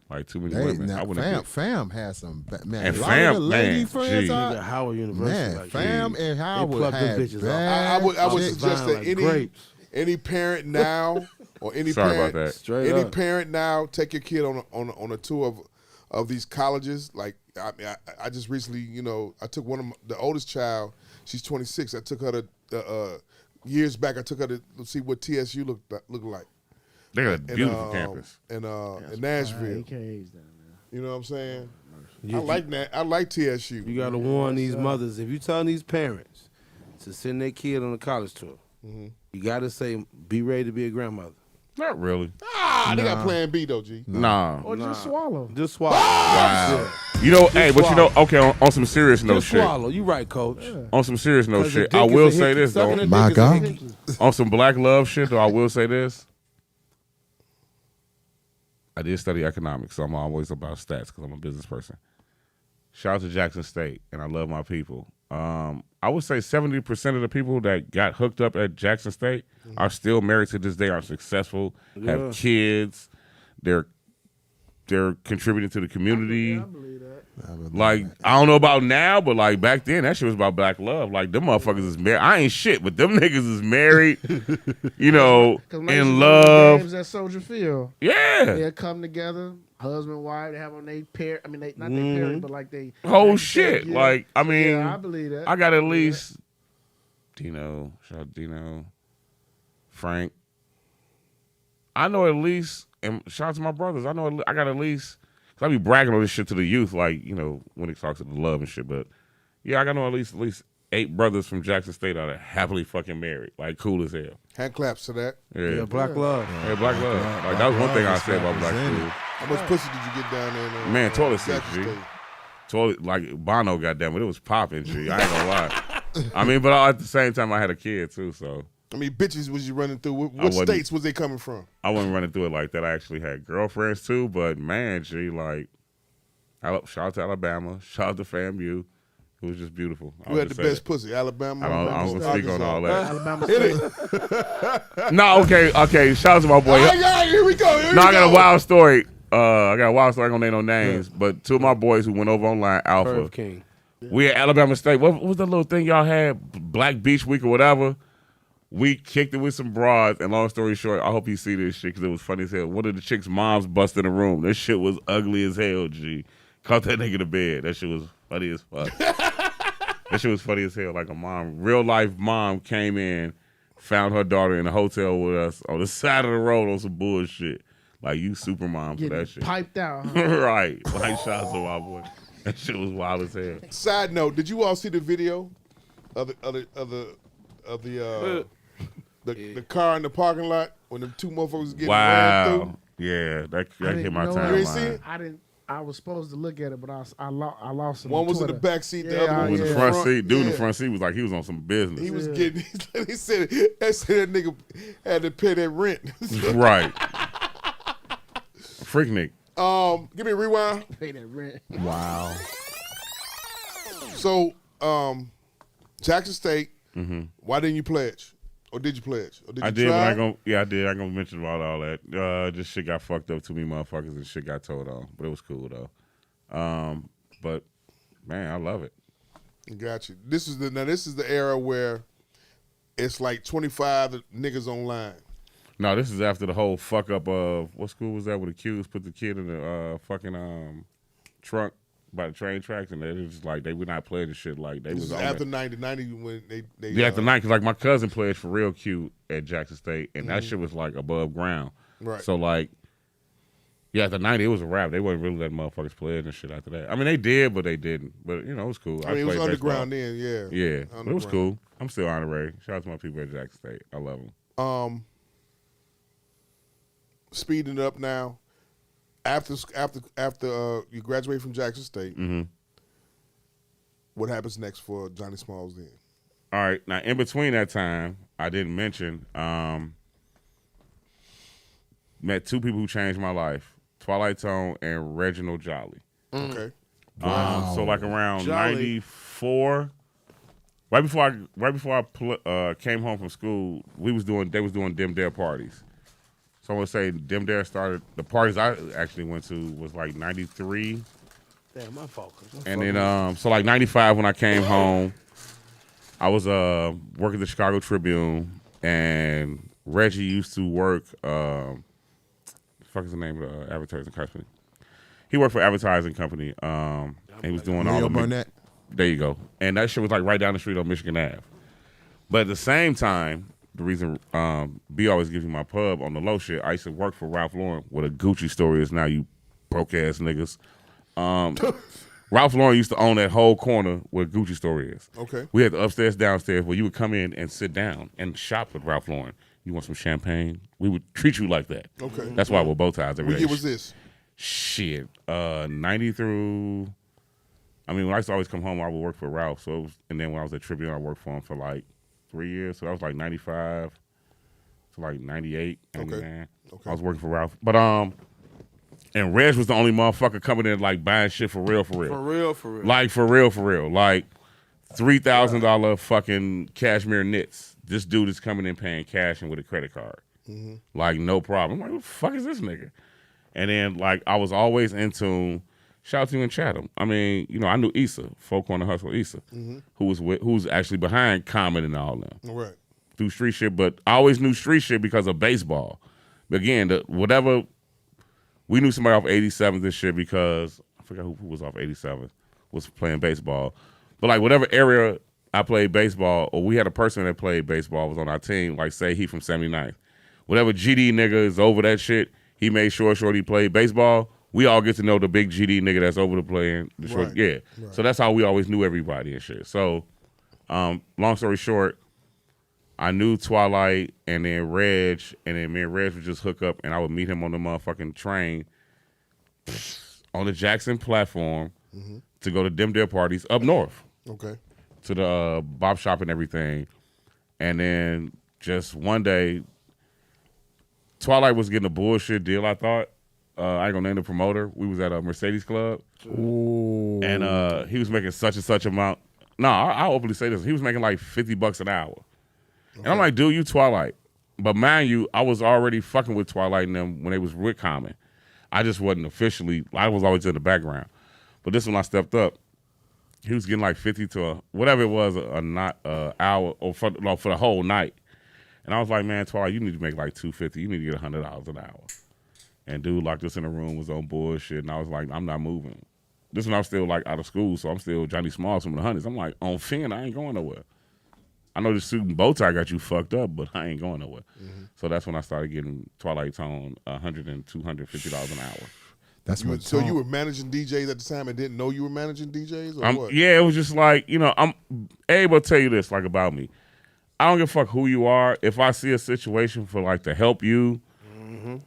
like, too many women. I Now, wouldn't fam had some man. And a lot Fam, of the lady man, friends gee. I- Nigga, Howard University. Man, like, Fam yeah. and Howard plugged them had bitches off. bad I would chicks. suggest that like grapes. any parent now or any Sorry parent about that. Straight any up. parent now take your kid on a tour of these colleges. Like I just recently, I took the oldest child. She's 26. I took her to years back. I took her to see what TSU looked like. They got a And, beautiful campus. in Nashville. AKs down there. You know what I'm saying? You- I like that. I like TSU. You gotta warn these mothers. If you telling these parents to send their kid on a college tour, you gotta say, be ready to be a grandmother. Not really. They got Plan B though, G. Nah. Or just swallow. Just swallow. Wow. You know, hey, but you know, okay, on some serious note Just shit. swallow. You right, coach. On some serious note 'Cause the shit, dick I is will a say hickey. this, Sucking though. a My dick is a God. hickey. On some black love shit, though, I will say this. I did study economics, so I'm always about stats because I'm a business person. Shout out to Jackson State, and I love my people. I would say 70% of the people that got hooked up at Jackson State are still married to this day, are successful, have kids, they're contributing to the community. I believe that. Like, I don't know about now, but like back then, that shit was about black love. Like, them motherfuckers is married. I ain't shit, but them niggas is married, in love. Games at Soldier Field. Yeah. They'll come together, husband, wife, they have on their pair. I mean, they not their parent, but like they Whole like shit. yeah. Like, I mean, Yeah, I believe that. I got at least Dino, shout out Dino, Frank. I know at least, and shout out to my brothers. I know I got at least, cause I be bragging on this shit to the youth, like, when it talks to the love and shit. But yeah, I got know at least 8 brothers from Jackson State that are happily fucking married, like cool as hell. Hand claps to that. Yeah, Black love. Yeah, black love. Like, that was one thing I said about black represented. food. How much pussy did you get down there? Man, toilet seat, Jackson G. State? Toilet, like Bono, goddamn it was popping, G. I ain't gonna lie. I mean, but at the same time, I had a kid too, so I mean, bitches was you running through? What wasn't- states was they coming from? I wasn't running through it like that. I actually had girlfriends too, but man, G, like, shout out to Alabama, shout out to FAMU. It was just beautiful. Who had the best pussy? Alabama. I don't speak on all that. Alabama Hit State. it. No, okay. Shout out to my boy. All right, here we go. No, I got a wild story. I got a wild story. I ain't gonna name no names, but 2 of my boys who went over online, Alpha. Irv King. We at Alabama State. What was the little thing y'all had? Black Beach Week or whatever. We kicked it with some broads, and long story short, I hope you see this shit because it was funny as hell. One of the chicks' moms busted in the room. This shit was ugly as hell, G. Caught that nigga to bed. That shit was funny as fuck. That shit was funny as hell. Like a mom, real life mom came in, found her daughter in a hotel with us on the side of the road on some bullshit. Like, you super mom for that shit. Piped out. Huh? Right. Like, shout out to my boy. That shit was wild as hell. Side note, did you all see the video of the car in the parking lot when the two motherfuckers was getting ran through? Yeah, that hit my know You ain't timeline. see it? I didn't. I was supposed to look at it, but I lost it. One on was in Twitter. the back seat, the Yeah, other one was In in the the front front. seat, dude in Yeah. the front seat was like he was on some business. He was getting. He said that nigga had to pay that rent. Right. Freaknik. Give me a rewind. Pay that rent. Wow. So, Jackson State. Mm-hmm. Why didn't you pledge, or did you pledge, or did you I did, try? but I did. I ain't gonna mention about all that. Just shit got fucked up to me, motherfuckers, and shit got told on. But it was cool though. But man, I love it. Got you. This is the era where it's like 25 niggas online. No, this is after the whole fuck up of what school was that where the Qs put the kid in the fucking trunk by the train tracks, and they was just like they would not play the shit like they This was is on after it. 90 when they Yeah, after 90, because like my cousin played for real cute at Jackson State, and that Mhm. shit was like above ground. Right. So like, yeah, after 90, it was a wrap. They wasn't really letting motherfuckers play it and shit after that. I mean, they did, but they didn't. But you know, it was cool. I mean, it was played underground baseball. then, yeah. Yeah, but it was Underground. cool. I'm still honorary. Shout out to my people at Jackson State. I love them. Speeding it up now. After you graduate from Jackson State, Mm-hmm. what happens next for Johnny Smalls then? All right. Now, in between that time, I didn't mention, met two people who changed my life, Twilight Tone and Reginald Jolly. Okay. So like around Jolly. 94, right before I came home from school, they was doing Dem Dare parties. So I would say Dem Dare started, the parties I actually went to was like 93. Damn, my fault. And then, so like 95 when I came home, I was working at the Chicago Tribune, and Reggie used to work, the fuck is the name of the advertising company? He worked for advertising company. And he was doing all Leo the Burnett. There you go. And that shit was like right down the street on Michigan Ave. But at the same time, the reason B always gives me my pub on the low shit, I used to work for Ralph Lauren. What a Gucci story is now, you broke ass niggas. Ralph Lauren used to own that whole corner where Gucci store is. Okay. We had the upstairs, downstairs where you would come in and sit down and shop with Ralph Lauren. You want some champagne? We would treat you like that. Okay. That's why we're bow ties every What day. year was this? Shit, 90 through. I mean, when I used to always come home, I would work for Ralph. So, it was, and then when I was at Tribune, I worked for him for like 3 years. So that was like 95 to like 98, 99. Okay. I was working for Ralph, but and Reg was the only motherfucker coming in like buying shit for real, For real, for real. like for real, like $3,000 fucking cashmere knits. This dude is coming in paying cash and with a credit card, like no problem. I'm like, what the fuck is this nigga? And then like I was always into. Shout out to you in Chatham. I mean, you know, I knew Issa, Folk Corner Hustle Issa, who's actually behind Common and all them. All right. Through street shit, but I always knew street shit because of baseball. Again, whatever, we knew somebody off 87th and shit because, I forgot who was off 87th, was playing baseball. But like whatever area I played baseball, or we had a person that played baseball was on our team, like say he from 79th. Whatever GD nigga is over that shit, he made sure he played baseball. We all get to know the big GD nigga that's over the playing. The short, Right. yeah. Right. So that's how we always knew everybody and shit. So, long story short, I knew Twilight and then Reg, and then me and Reg would just hook up, and I would meet him on the motherfucking train on the Jackson platform to go to Dem Dare parties up north Okay. to the Bop Shop and everything. And then just one day, Twilight was getting a bullshit deal, I thought. I ain't gonna name the promoter. We was at a Mercedes Club. Ooh. And he was making such and such amount. No, I'll openly say this. He was making like $50 an hour. And I'm like, dude, you Twilight. But mind you, I was already fucking with Twilight and them when they was with Common. I just wasn't officially, I was always in the background. But this one I stepped up. He was getting like 50 to whatever it was, hour or for the whole night. And I was like, man, Twilight, you need to make like $250. You need to get $100 an hour. And dude locked us in a room, was on bullshit. And I was like, I'm not moving. This when I was still like out of school, so I'm still Johnny Smalls from the Hundreds. I'm like, on Finn, I ain't going nowhere. I know the suit and bow tie got you fucked up, but I ain't going nowhere. So that's when I started getting Twilight Tone $100 and $250 an hour. That's what. So you were managing DJs at the time and didn't know you were managing DJs, or what? Yeah, it was just like, I'm able to tell you this, like about me. I don't give a fuck who you are. If I see a situation for like to help you,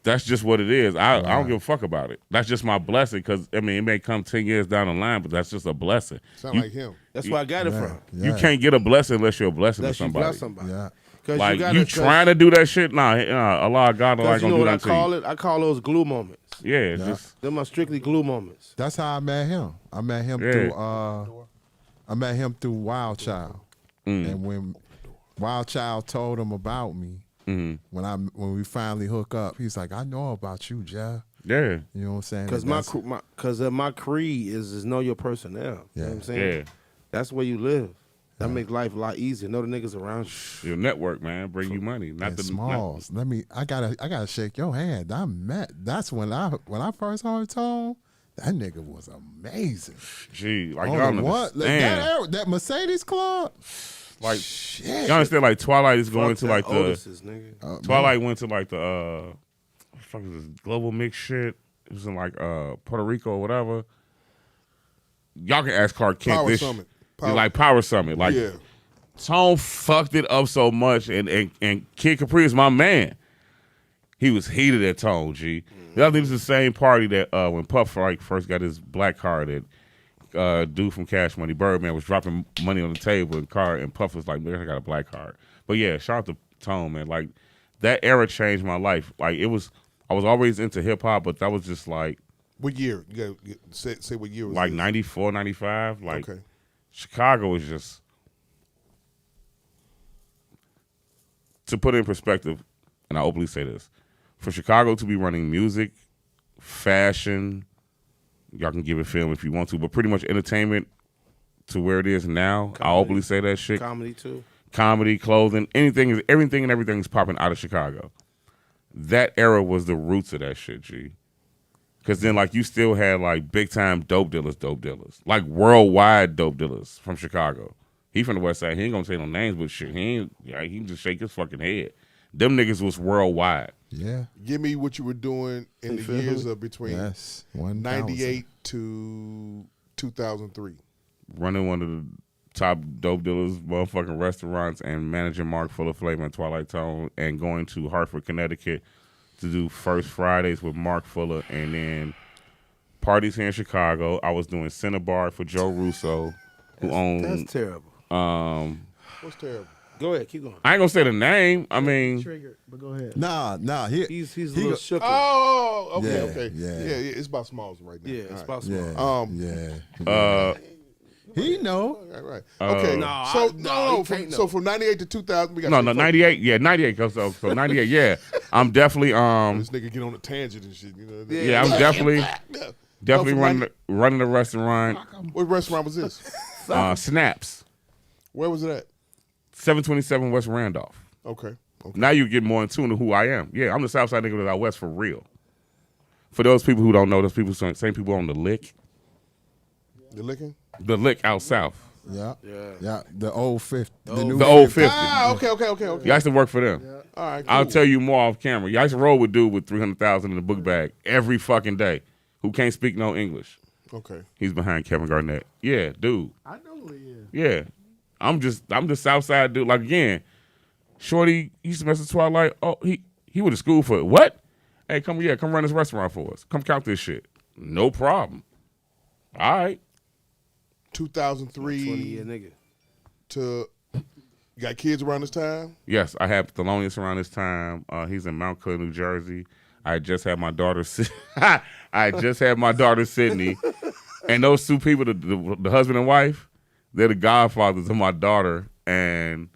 that's just what it is. I don't give a fuck about it. That's just my blessing because, I mean, it may come 10 years down the line, but that's just a blessing. Sound like him. That's where I got it from. You can't get a blessing unless you're a blessing to Unless you somebody. bless somebody. Yeah. Like, you trying to do that shit? Nah, Allah, God, Because gonna you know do what I that to call you. it? I call those glue moments. Yeah, just Them are strictly glue moments. That's how I met him. I met him through Wild Child. And when Wild Child told him about me, when we finally hook up, he's like, I know about you, Jeff. Yeah. You know what I'm saying? Because my creed is know your personnel. You know what I'm saying? Yeah. That's where you live. That makes life a lot easier. Know the niggas around you. Your network, man, bring you money. Not And the Smalls. I gotta shake your hand. That's when I first heard Tone. That nigga was amazing. Gee, like On y'all the what? understand. That Mercedes Club. Like Shit. y'all understand? Like Twilight is going Fuck to that like Otis's, nigga. Twilight went to like the what the fuck is this global mix shit? It was in like Puerto Rico or whatever. Y'all can ask Clark Kent Power this. Summit. Like Power Summit. Like Yeah. Tone fucked it up so much, and Kid Capri is my man. He was heated at Tone, G. I think it's the same party that when Puff like first got his black card that dude from Cash Money, Birdman, was dropping money on the table and Puff was like, man, I got a black card. But yeah, shout out to Tone, man. Like that era changed my life. Like I was always into hip hop, but that was just like What year? You gotta say what year was like this? 94, 95. Like Okay. Chicago was just, to put it in perspective, and I openly say this, for Chicago to be running music, fashion, y'all can give it film if you want to, but pretty much entertainment to where it is now, I openly say that shit. Comedy too. Comedy, clothing, everything and everything's popping out of Chicago. That era was the roots of that shit, G. Because then, like, you still had, like, big-time dope dealers. Like, worldwide dope dealers from Chicago. He from the West Side. He ain't gonna say no names, but shit, he can just shake his fucking head. Them niggas was worldwide. Yeah. Give me what you were doing in the years of between Yes. 98 to 2003. Running one of the top dope dealers, motherfucking restaurants, and managing Mark Fuller Flavor and Twilight Tone, and going to Hartford, Connecticut to do First Fridays with Mark Fuller, and then parties here in Chicago. I was doing Cinnabar for Joe Russo, who owned. That's terrible. What's terrible? Go ahead, keep going. I ain't gonna say the name. I mean, Triggered, but go ahead. Nah. He's a little shook. Oh, okay, Yeah, okay. yeah. Yeah, it's about Smalls right now. Yeah, it's All right. about Yeah. small. He know. Right, right. Okay. So from 98 to 2000, we got no, 98. Yeah, 98. So 98. Yeah, I'm definitely This nigga get on a tangent and shit. You know. Yeah, I'm definitely from running the restaurant. What restaurant was this? Snaps. Where was it at? 727 West Randolph. Okay. Now you get more in tune to who I am. Yeah, I'm the Southside nigga that's out west for real. For those people who don't know, those people, same people on the Lick. The licking? The Lick out south. Yeah. The old 50. The new The old 50. Ah, okay. You used to work for them. All right. Cool. I'll tell you more off camera. You used to roll with dude with 300,000 in the book bag every fucking day who can't speak no English. Okay. He's behind Kevin Garnett. Yeah, dude. I know who he is. Yeah. I'm the Southside dude. Like, again, Shorty used to mess with Twilight. Oh, he went to school for it. What? Hey, come run this restaurant for us. Come count this shit. No problem. All right. 2003 20-year nigga. to you got kids around this time? Yes, I have Thelonious around this time. He's in Mount Clear, New Jersey. I just had my daughter Sydney. And those two people, the husband and wife, they're the godfathers of my daughter. And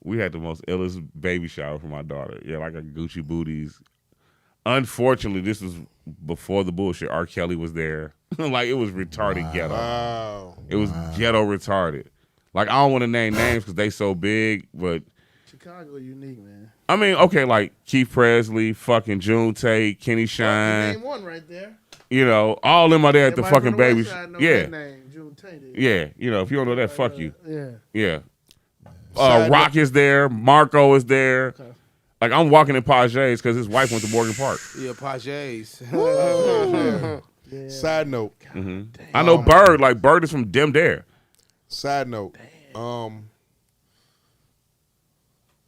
we had the most illest baby shower for my daughter. Yeah, like a Gucci booties. Unfortunately, this was before the bullshit. R. Kelly was there. Like, it was retarded ghetto. Wow. It was ghetto retarded. Like, I don't want to name names because they so big, but Chicago unique, man. I mean, okay, like Keith Presley, fucking June Tate, Kenny Shine. Name one right there. You know, all them are there at the Everybody fucking from the baby. West Side know Yeah, that name, June Tate. yeah. You know, if you don't know that, fuck you. Yeah. Yeah. Side Rock is there. Marco is there. Like I'm walking in Pages because his wife went to Morgan Park. Yeah, Pages. Yeah. Side note. I know Bird. Like Bird is from Dem Dare. Side note.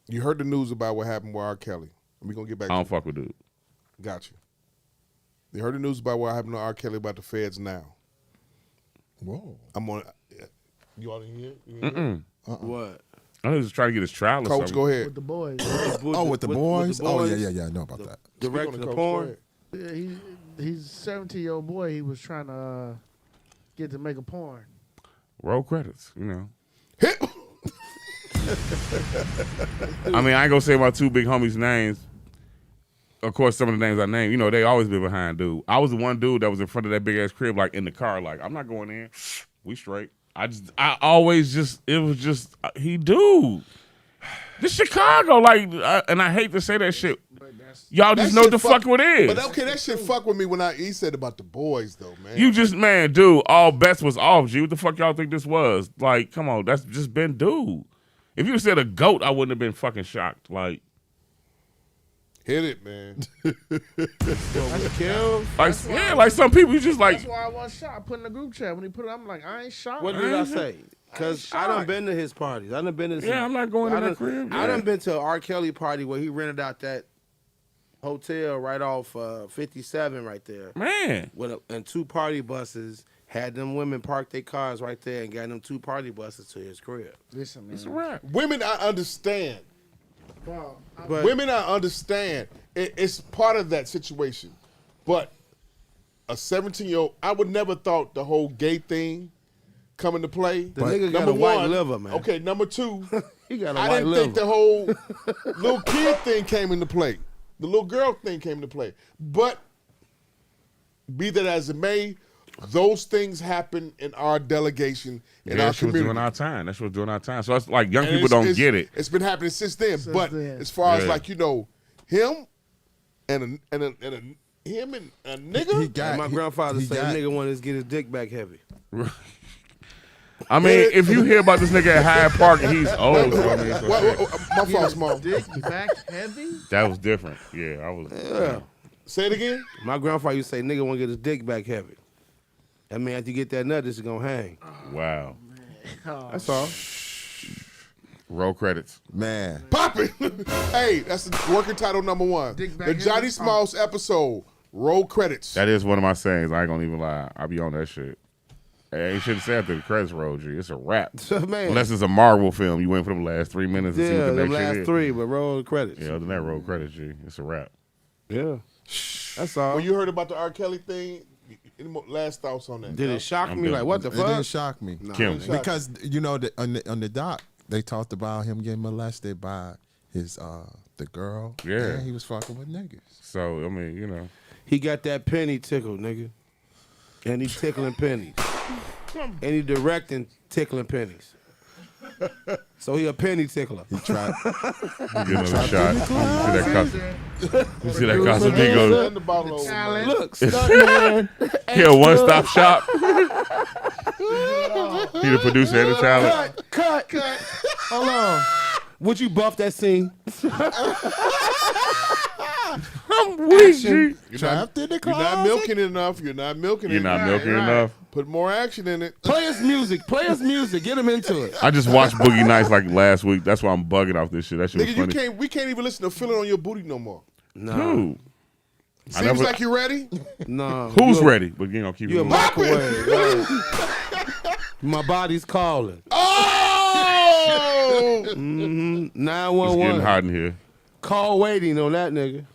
You heard the news about what happened with R. Kelly. We're gonna get back I to don't fuck with dude. Got you. You heard the news about what happened to R. Kelly about the feds now. Whoa. I'm on. You all didn't hear? You didn't hear? What? I know he was trying to get his trial or Coach, something. go ahead. With the boys. Oh, with the boys? Oh, yeah, I know about that. Director Speak on the Coach, go porn. ahead. Yeah, he's a 17-year-old boy. He was trying to get to make a porn. Roll credits, you know. I mean, I ain't gonna say my two big homies' names. Of course, some of the names I named, you know, they always been behind dude. I was the one dude that was in front of that big ass crib, like in the car, like I'm not going in. We straight. I always just, it was just he dude. This Chicago, like, and I hate to say that shit. Y'all just That know shit the fuck what it is. But okay, that shit fuck with me when he said about the boys though, man. You just, man, dude, all bets was off, G. What the fuck y'all think this was? Like, come on, that's just been dude. If you said a goat, I wouldn't have been fucking shocked. Like, hit it, man. like yeah, like some people, you just like. That's why I was shocked. I put in the group chat when he put it. I'm like, I ain't shocked. What did I say? Because I done been to his parties. I done been to. Yeah, I'm not going to that crib. I yeah. done been to an R. Kelly party where he rented out that hotel right off 57 right there. Man. And two party buses. Had them women park their cars right there and got them two party buses to his crib. Listen, man. It's a wrap. Women, I understand. Bro, But Women, I understand. It's part of that situation. But a 17-year-old, I would never thought the whole gay thing come into play. The nigga got a white liver, man. Okay, number two, he got a I white didn't liver. think the whole little kid thing came into play. The little girl thing came into play. But be that as it may, those things happen in our delegation, in Yeah, our that shit was community. during our time. That shit was during our time. So it's like young And people it's- don't get it. It's been happening since then. Since but then. as far as Yeah. like, you know, him and a nigga, He got, My grandfather he said got- nigga wanted to get his dick back heavy. I mean, if you hear about this nigga at Hyde Park and he's old, so I mean, so shit. my fault, small. dick back heavy? That was different. Yeah, I was. Yeah. Say it again. My grandfather used to say nigga want to get his dick back heavy. That mean after you get that nut, this is gonna hang. Wow. That's all. Roll credits. Man. Poppin'. Hey, that's the working title number one. Dick back The Johnny heavy? Smalls episode. Roll credits. That is one of my sayings. I ain't gonna even lie. I be on that shit. Hey, you shouldn't say after the credits roll, G. It's a wrap. Man. Unless it's a Marvel film. You wait for the last 3 minutes to see Yeah, what the the next shit last is. three, but roll the credits. Yeah, other than that, roll credits, G. It's a wrap. Yeah. That's all. When you heard about the R. Kelly thing, any more last thoughts on that? Did it shock I'm me? done. Like, what the It didn't fuck? shock me. Kim. Because, you know, on the doc, they talked about him getting molested by his the girl. Yeah. And he was fucking with niggas. So, I mean, you know. He got that penny tickled, nigga. And he tickling pennies. And he directing tickling pennies. So he a penny tickler. He tried. Get another shot. You see that Casamigos? And the bottle over. Look, stuntman. He a one-stop shop. He the producer and the talent. Cut. Hold on. Would you buff that scene? I'm weak, G. You're Trapped in the You're not closet. milking enough. You're not milking You're it. not milking enough. Put more action in it. Play his music. Play his music. Get him into it. I just watched Boogie Nights like last week. That's why I'm bugging off this shit. That shit was Nigga, funny. we can't even listen to Feel It On Your Booty no more. Dude. I Seems never- like you're ready. No. Who's ready? But you know, keep it You a moving. microwave. right. My body's calling. Oh! It's 911. getting hot in here. Call waiting on that nigga.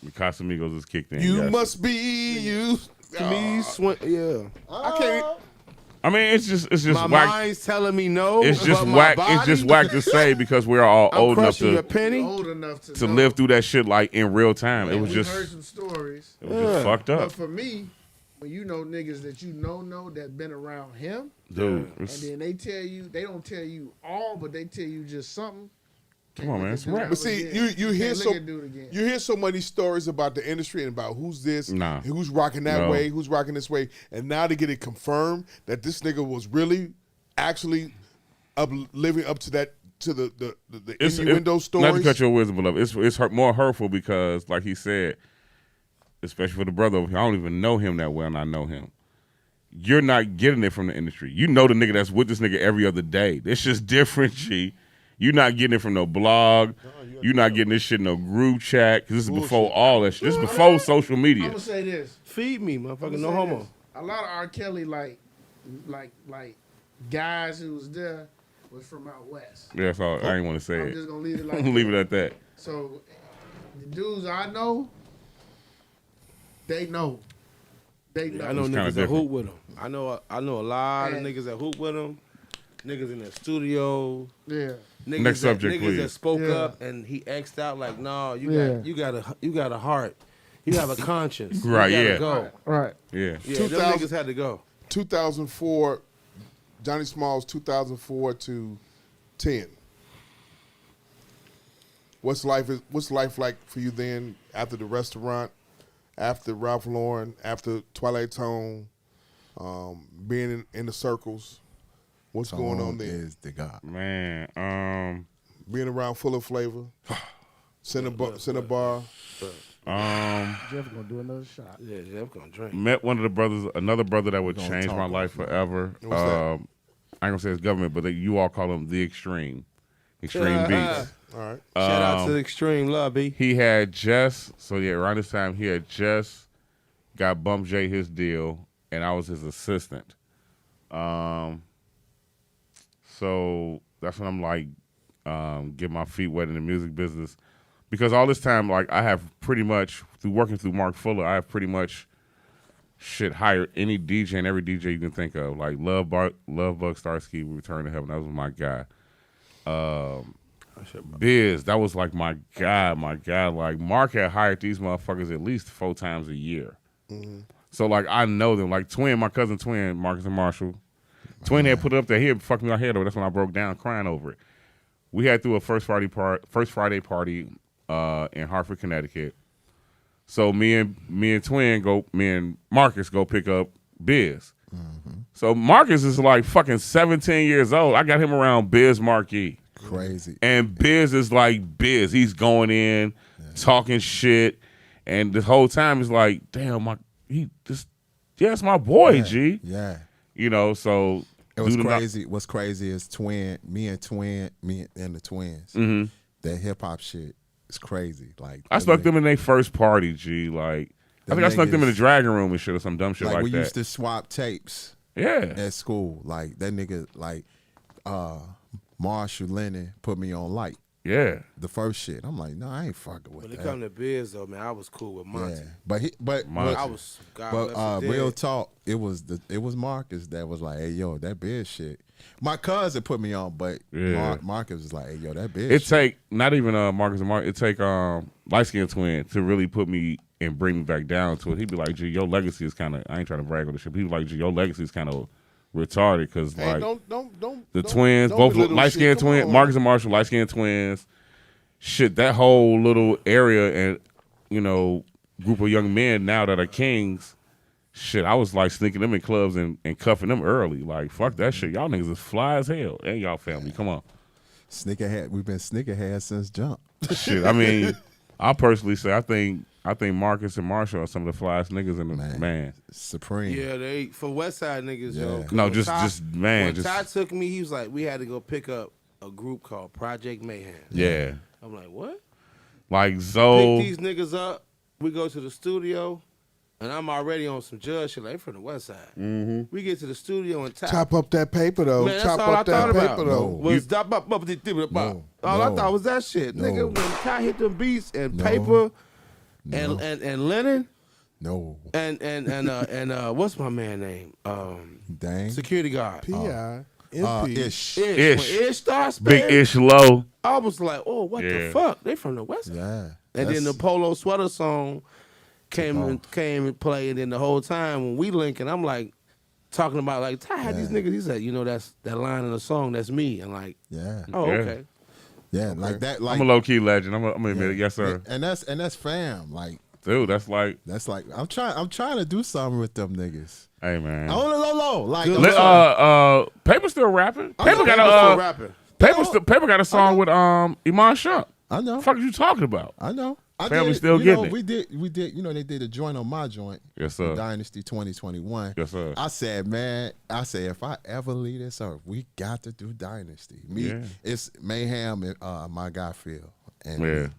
The Casamigos is kicked in. You yes. must be you. To me, yeah. I can't. I mean, it's just My whack. mind's telling me no. It's just but my whack. body- It's just whack to say because we're all I'm old enough crushing your to penny. Old enough to know. live through that shit like in real time. It was We've just heard some stories. fucked But up, for me, when you know niggas that you know that been around him, dude. and then they don't tell you all, but they tell you just something. Come on, man. It's a wrap. But see, you hear Can't so look at dude again. you hear so many stories about the industry and about who's this, Nah. who's rocking that No. way, who's rocking this way, and now to get it confirmed that this nigga was really actually living up to that to the innuendo stories. Not to cut your wisdom, beloved. It's more hurtful because, like he said, especially for the brother over here, I don't even know him that well, and I know him. You're not getting it from the industry. You know the nigga that's with this nigga every other day. It's just different, G. You're not getting it from no blog. You're not getting this shit in no group chat. Because this is before all that shit. This is before social media. I'm gonna say this. Feed me, motherfucker. I'ma No say homo. this. A lot of R. Kelly, like guys who was there was from out west. Yeah, that's all. I ain't want to say I'm it. just gonna leave it like leave it at that. So the dudes I know, they know. They know. I know It's kinda niggas that different. hoop with him. I know a lot of And- niggas that hoop with him. Niggas in the studio. Yeah. Niggas Next subject, niggas please. that spoke Yeah. up and he X'd out like, no, you Yeah. got a heart. You have a conscience. Right, You gotta yeah. Go. Right. Yeah. Yeah, them 2000 niggas had to go. 2004, Johnny Smalls, 2004 to 10. What's life like for you then? After the restaurant, after Ralph Lauren, after Twilight Tone, being in the circles. What's going on there? Is the God. Man, Being around Full of Flavor, Cinnabar. Jeff gonna do another shot. Yeah, Jeff gonna drink. met one of the brothers, another brother that would Gonna change talk my about life forever. What's that? I ain't gonna say it's government, but you all call him the Extreme Beats. All right. Shout out to Extreme Love, B. He had just around this time he had just got Bump J his deal, and I was his assistant. So that's when I'm like, get my feet wet in the music business, because all this time, like, I have pretty much through working through Mark Fuller, I have pretty much hired any DJ and every DJ you can think of, like Love Bug Starsky, Return to Heaven. That was my guy. Biz, that was like my guy. Like, Mark had hired these motherfuckers at least 4 times a year. So, like, I know them. Like, Twin, my cousin Twin, Marcus and Marshall. Twin had put it up there. He had fucked me my head over. That's when I broke down crying over it. We had threw a first Friday party in Hartford, Connecticut. So me and Marcus go pick up Biz. So Marcus is like fucking 17 years old. I got him around Biz Marquis. Crazy. And Biz is like Biz. He's going in, talking shit, and the whole time it's like, damn, it's my boy, G. Yeah. You know, so It was do the- crazy. What's crazy is me and the twins. Mhm. That hip hop shit is crazy. Like, I snuck them in their first party, G. Like, I think I snuck them in the dragon room and shit or some dumb shit like we that. used to swap tapes. Yeah. At school, like that nigga, like Marshall Lennon put me on Light. Yeah. The first shit. I'm like, no, I ain't fucking with When it that. come to Biz though, man, I was cool with Monty. Yeah, but I was real talk. It was Marcus that was like, hey yo, that Biz shit. My cousin put me on, but Yeah. Marcus was like, hey yo, that Biz. It shit. take not even Marcus and Mark. It take light skinned twin to really put me and bring me back down to it. He'd be like, "Gee, your legacy is kind of." I ain't trying to brag on the shit. But he was like, "Gee, your legacy is kind of retarded because Hey, like don't the twins, both belittle light skinned shit. Come twins, on. Marcus and Marshall, light skinned twins. Shit, that whole little area and group of young men now that are kings. Shit, I was like sneaking them in clubs and cuffing them early. Like, fuck that shit. Y'all niggas is fly as hell. And y'all family, come on. Sneakerhead. We've been sneakerhead since jump. Shit, I mean, I personally say I think Marcus and Marshall are some of the flyest niggas in the man. Supreme. Yeah, they for West Side niggas, yo. Yeah. 'Cause No, when just man, When just Ty took me, he was like, we had to go pick up a group called Project Mayhem. yeah. I'm like, what? Like Zoe. Pick these niggas up. We go to the studio, and I'm already on some judge shit. Like, they from the West Side. Mm-hmm. We get to the studio and Chop up that paper though. Man, that's Chop all up I that thought about. paper though. Was dop up up No. all I No. thought was that shit, No. nigga. When Ty hit them beats and No. paper No. and Lennon No. and what's my man name? Dang. Security guard. P.I. Ish. Ish. Ish. When Ish starts spitting, Big Ish Low. I was like, oh, what the Yeah. fuck? They from the West Side. Yeah. And then the Polo Sweater song came Oh. and played, and then the whole time when we linking, I'm like talking about like Ty had these niggas. He said, that's that line in the song. That's me. And like, Yeah. oh Yeah. okay. Yeah, like that. Like I'm a low key legend. I'm gonna admit it. Yes, sir. And that's fam. Like, dude, that's like I'm trying to do something with them niggas. Hey man. Low. Like Paper still rapping. I Paper know got Paper still rapping. Paper got a song with Iman Shump. I know. What the fuck are you talking about? I know. Family still getting it. We did. You know, they did a joint on my joint. Yes, sir. Dynasty 2021. Yes, sir. I said, if I ever leave this earth, we got to do Dynasty. It's Mayhem and my guy Phil, and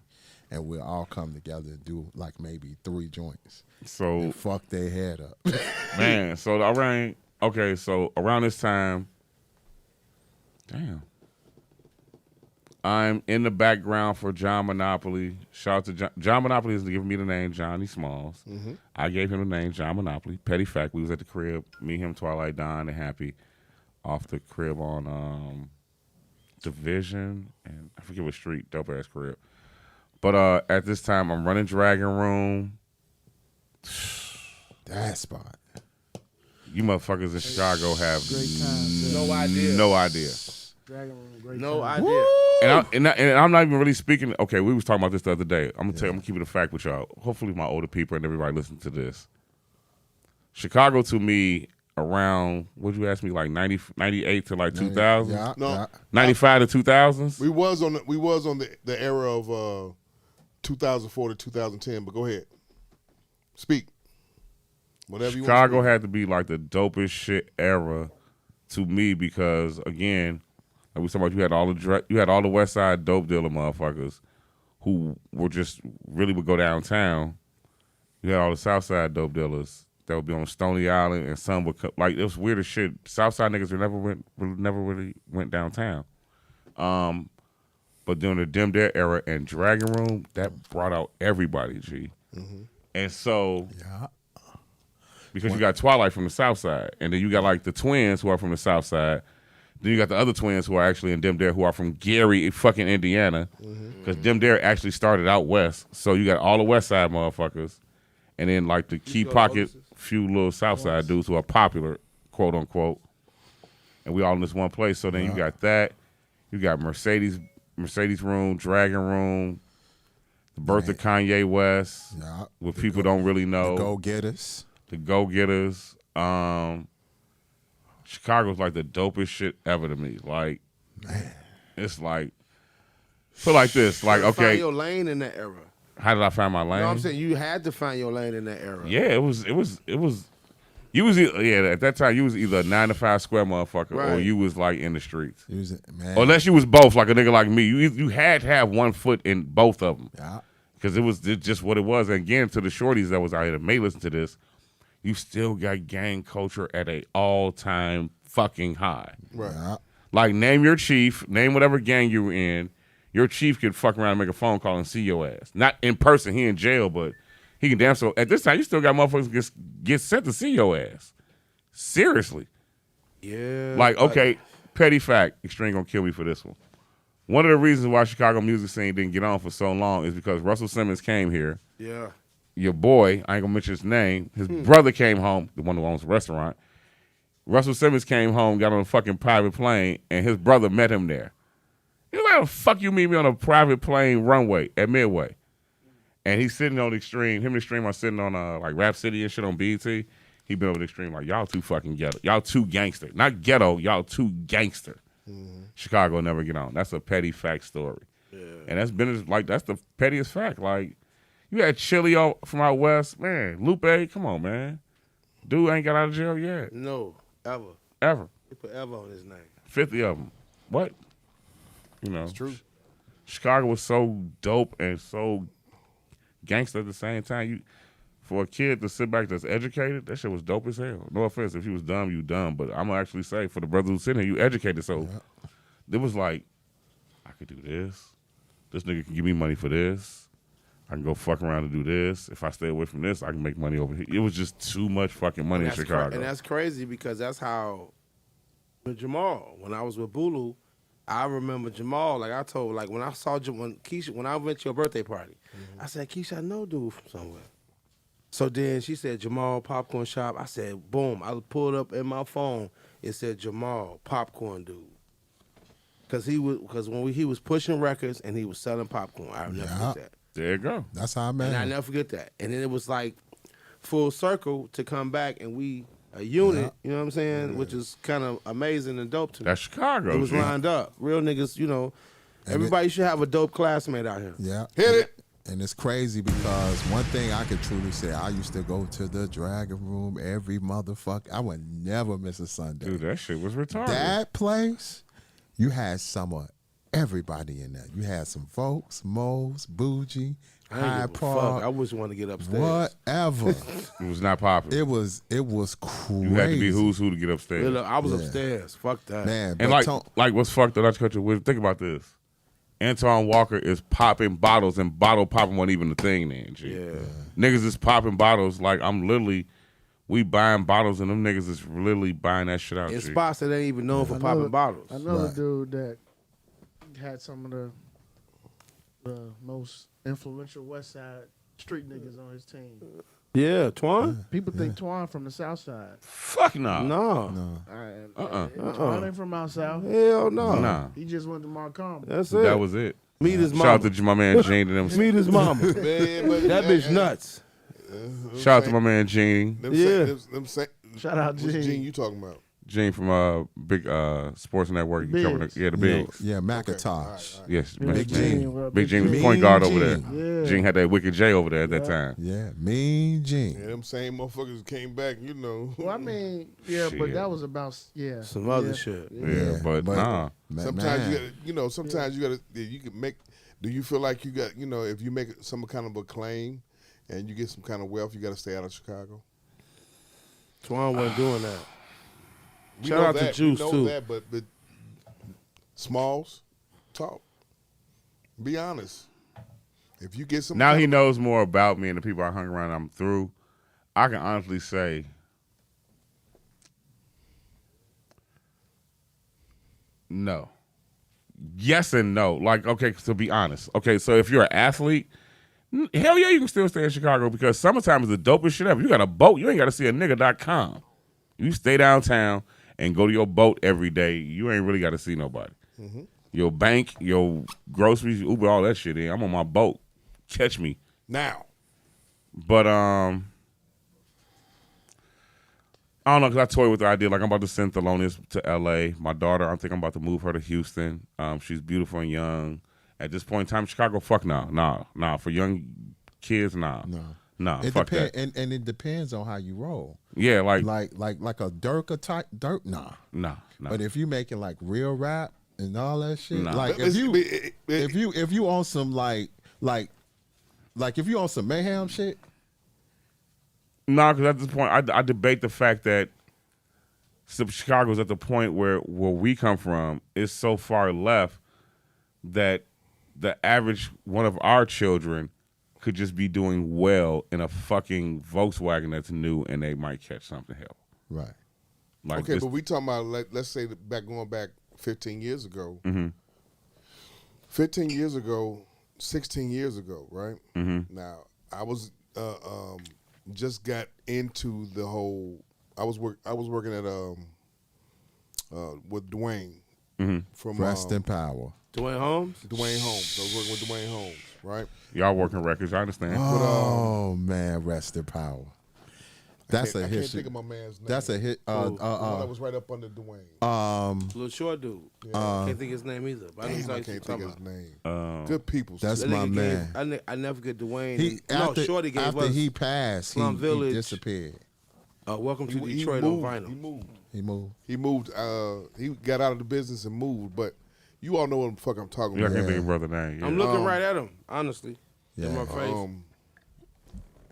we'll all come together and do like maybe 3 joints. So and fuck their head up, man. So around this time, damn. I'm in the background for John Monopoly. Shout out to John. John Monopoly is giving me the name Johnny Smalls. Mm-hmm. I gave him the name John Monopoly. Petty fact, we was at the crib, me, him, Twilight, Don, and Happy, off the crib on Division, and I forget what street, dope ass crib. But at this time, I'm running Dragon Room. That spot. You motherfuckers in Chicago have no idea. No idea. Dragon Room, great No time. idea. And I'm not even really speaking. Okay, we was talking about this the other day. I'm gonna keep it a fact with y'all. Hopefully, my older people and everybody listen to this. Chicago to me around, would you ask me, like 98 to like 2000? Yeah. No. 95 to 2000s. We was on the era of 2004 to 2010. But go ahead, speak. Whatever you want. Chicago had to be like the dopest shit era to me because again. Like we talking about, you had all the West Side dope dealer motherfuckers who were just really would go downtown. You had all the South Side dope dealers that would be on Stony Island, and some would like it was weird as shit. South Side niggas never really went downtown. But during the Dim Dare era and Dragon Room, that brought out everybody, G. Mm-hmm. And so, because you got Twilight from the South Side, and then you got like the twins who are from the South Side. Then you got the other twins who are actually in Dim Dare who are from Gary, fucking Indiana. Because Dim Dare actually started out west. So you got all the West Side motherfuckers. And then like the Key Pocket, few little South Side dudes who are popular, quote unquote. And we all in this one place. So then you got that. You got Mercedes Room, Dragon Room, the birth of Kanye West, what people don't really know. The Go-Getters. Chicago's like the dopest shit ever to me. Like, it's like, put like this. Like, okay. Find your lane in that era. How did I find my lane? No, I'm saying you had to find your lane in that era. Yeah, it was. You was at that time you was either a 9 to 5 square motherfucker or you was like in the streets. Man. Or unless you was both, like a nigga like me. You had to have one foot in both of them. Yeah. Because it was just what it was. And again, to the shorties that was out here that may listen to this, you still got gang culture at a all-time fucking high. Right. Yeah. Like, name your chief, name whatever gang you were in. Your chief could fuck around and make a phone call and see your ass. Not in person, he in jail, but he can damn so. At this time, you still got motherfuckers get sent to see your ass. Seriously. Yeah. Like, okay, petty fact, Extreme gonna kill me for this one. One of the reasons why Chicago music scene didn't get on for so long is because Russell Simmons came here. Yeah. Your boy, I ain't gonna mention his name, his brother came home, the one who owns the restaurant. Russell Simmons came home, got on a fucking private plane, and his brother met him there. You know how the fuck you meet me on a private plane runway at Midway? And he's sitting on the Extreme. Him and Extreme are sitting on like Rap City and shit on BET. He been over the Extreme like, y'all too fucking ghetto. Y'all too gangster. Not ghetto, y'all too gangster. Chicago never get on. That's a petty fact story. Yeah. And that's been like, that's the pettiest fact. Like, you had Chili from out west. Man, Lupe, come on, man. Dude ain't got out of jail yet. No, ever. Ever. He put ever on his name. 50 of them. What? You know. It's true. Chicago was so dope and so gangster at the same time. For a kid to sit back that's educated, that shit was dope as hell. No offense, if you was dumb, you dumb. But I'm gonna actually say, for the brothers who sitting here, you educated. So it was like, I could do this. This nigga can give me money for this. I can go fuck around and do this. If I stay away from this, I can make money over here. It was just too much fucking money in Chicago. And that's crazy because that's how with Jamal, when I was with Bulu, I remember Jamal, like I told, like when I saw when I went to your birthday party, I said, Keisha, I know dude from somewhere. So then she said, Jamal Popcorn Shop. I said, boom. I pulled up in my phone. It said, Jamal Popcorn Dude. because he was pushing records and he was selling popcorn. I'll never forget that. There you go. That's how I met And I him. never forget that. And then it was like full circle to come back and we a unit, you know what I'm saying? Which is kind of amazing and dope to me. That's Chicago. It was G. lined up. Real niggas, you know. And Everybody should have a dope classmate out here. Yeah. Hit it. And it's crazy because one thing I can truly say, I used to go to the Dragon Room every motherfucker. I would never miss a Sunday. Dude, that shit was retarded. That place, you had some of everybody in there. You had some folks, Mo's, Bougie, I ain't Hyde give a fuck. Park, I just want to get upstairs. whatever. It was not popular. It was crazy. You had to be who's who to get upstairs. Look, I was Yeah. upstairs. Fuck that. Man, And but like what's fucked up, think about this. Antoine Walker is popping bottles, and bottle popping wasn't even a thing then. G. Yeah. Niggas is popping bottles like we buying bottles, and them niggas is literally buying that shit out. In G. spots that ain't even known for popping bottles. Another Right. dude that had some of the most influential West Side street niggas on his team. Yeah, Twan? People think Twan from the South Side. Fuck no. No. Twan ain't from out south. Hell no. Nah. He just went to Mark Carmel. That's it. That was it. Meet his Shout mama. out to my man Gene and them. Meet his mama. Man, but That bitch nuts. Shout out to my man Gene. Yeah. Shout out Which Gene. Gene you talking about? Gene from big Sports Network. Bigs. The you know, Bigs. yeah, Macintosh. Yes, Big Gene. Big Gene was Mean point guard over there. Gene. Yeah. Gene had that Wicked J over there at that time. Yeah, Mean Gene. Yeah, them same motherfuckers came back, you know. Well, I mean, yeah, but Shit. that was about, Some other shit. Yeah, but nah. Sometimes you gotta, sometimes you gotta, you can make. Do you feel like you got, if you make some kind of a claim and you get some kind of wealth, you got to stay out of Chicago? Twan wasn't doing that. We Shout know out to that, Juice, we know too. That, but Smalls, talk. Be honest. If you get some, Now he knows more about me and the people I hung around. I'm through. I can honestly say, no. Yes and no. Like, okay, to be honest. Okay, so if you're an athlete, hell yeah, you can still stay in Chicago because summertime is the dopest shit ever. You got a boat, you ain't got to see a nigga.com. You stay downtown and go to your boat every day. You ain't really got to see nobody. Mm-hmm. Your bank, your groceries, Uber, all that shit in. I'm on my boat. Catch me. now. But I don't know, because I toyed with the idea. Like, I'm about to send Thelonious to L.A. My daughter, I think I'm about to move her to Houston. She's beautiful and young. At this point in time, Chicago, fuck no. Nah. For young kids, nah. Nah, It fuck depends, that. and it depends on how you roll. Yeah, like a Durka type Dirk, nah. nah. But if you making like real rap and all that shit, Nah. like if you on some like if you on some mayhem shit, Nah, because at this point, I debate the fact that Chicago's at the point where we come from is so far left that the average one of our children could just be doing well in a fucking Volkswagen that's new and they might catch something hell. right? Like Okay, this- but we talking about, let's say going back 15 years ago. Mm-hmm. 15 years ago, 16 years ago, right? Mm-hmm. Now, I was just got into the whole. I was working at with Dwayne from Rest in power. Dwayne Holmes? Dwayne Holmes. I was working with Dwayne Holmes, right? Y'all working records, I understand. Oh man, rest in power. That's a I can't hit. think of my man's name. That's a hit. the one that was right up under Dwayne. Little short dude. Can't think his name either. But Damn, I I can't think of his name. Um, Good people. That's That my nigga man. gave, I never forget Dwayne. He Shorty gave after us he passed, Slum he Village. disappeared. Welcome to He Detroit moved. on vinyl. He moved. He moved. He got out of the business and moved. But you all know what the fuck I'm talking y'all about. can't think of brother name. Yeah. I'm looking right at him, honestly. Yeah. In my face.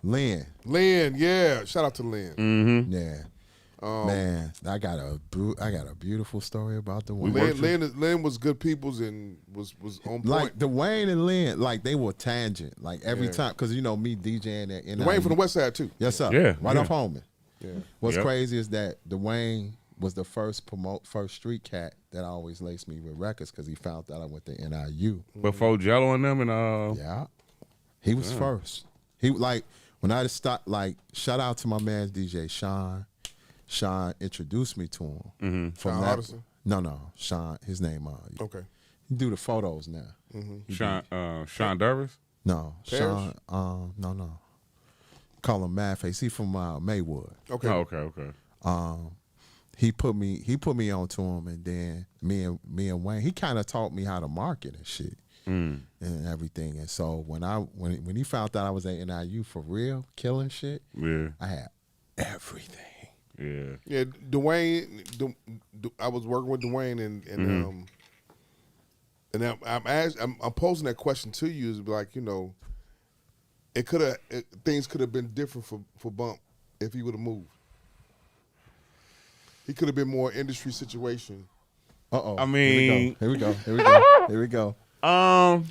Lynn. Lynn, yeah. Shout out to Lynn. Mm-hmm. Yeah. Man, I got a beautiful story about the Wayne. Lynn was good peoples and was on point. Like Dwayne and Lynn, like they were tangent. Like every time, because me DJing at Dwayne from the West Side too. Yes, sir. Yeah, Right yeah. off Holman. Yeah. What's Yep. crazy is that Dwayne was the first street cat that always laced me with records because he found out I went to NIU. Before Jello and them and Yeah, he was first. He like when I stopped. Like shout out to my man DJ Sean. Sean introduced me to him. Mm-hmm. From Sean that, Hardison? No, Sean. His name. Okay. He do the photos now. Sean Dervis? No, Parrish? Sean. No. Call him Madface. He from Maywood. Okay. Oh, okay. He put me onto him, and then me and Wayne. He kind of taught me how to market and shit and everything. And so when he found out I was at NIU for real, killing shit, Yeah. I had everything. Yeah. Yeah, Dwayne. I was working with Dwayne, and I'm posing that question to you. Is like, you know, things could have been different for Bump if he would have moved. He could have been more industry situation. Uh-oh. I mean, Here we go.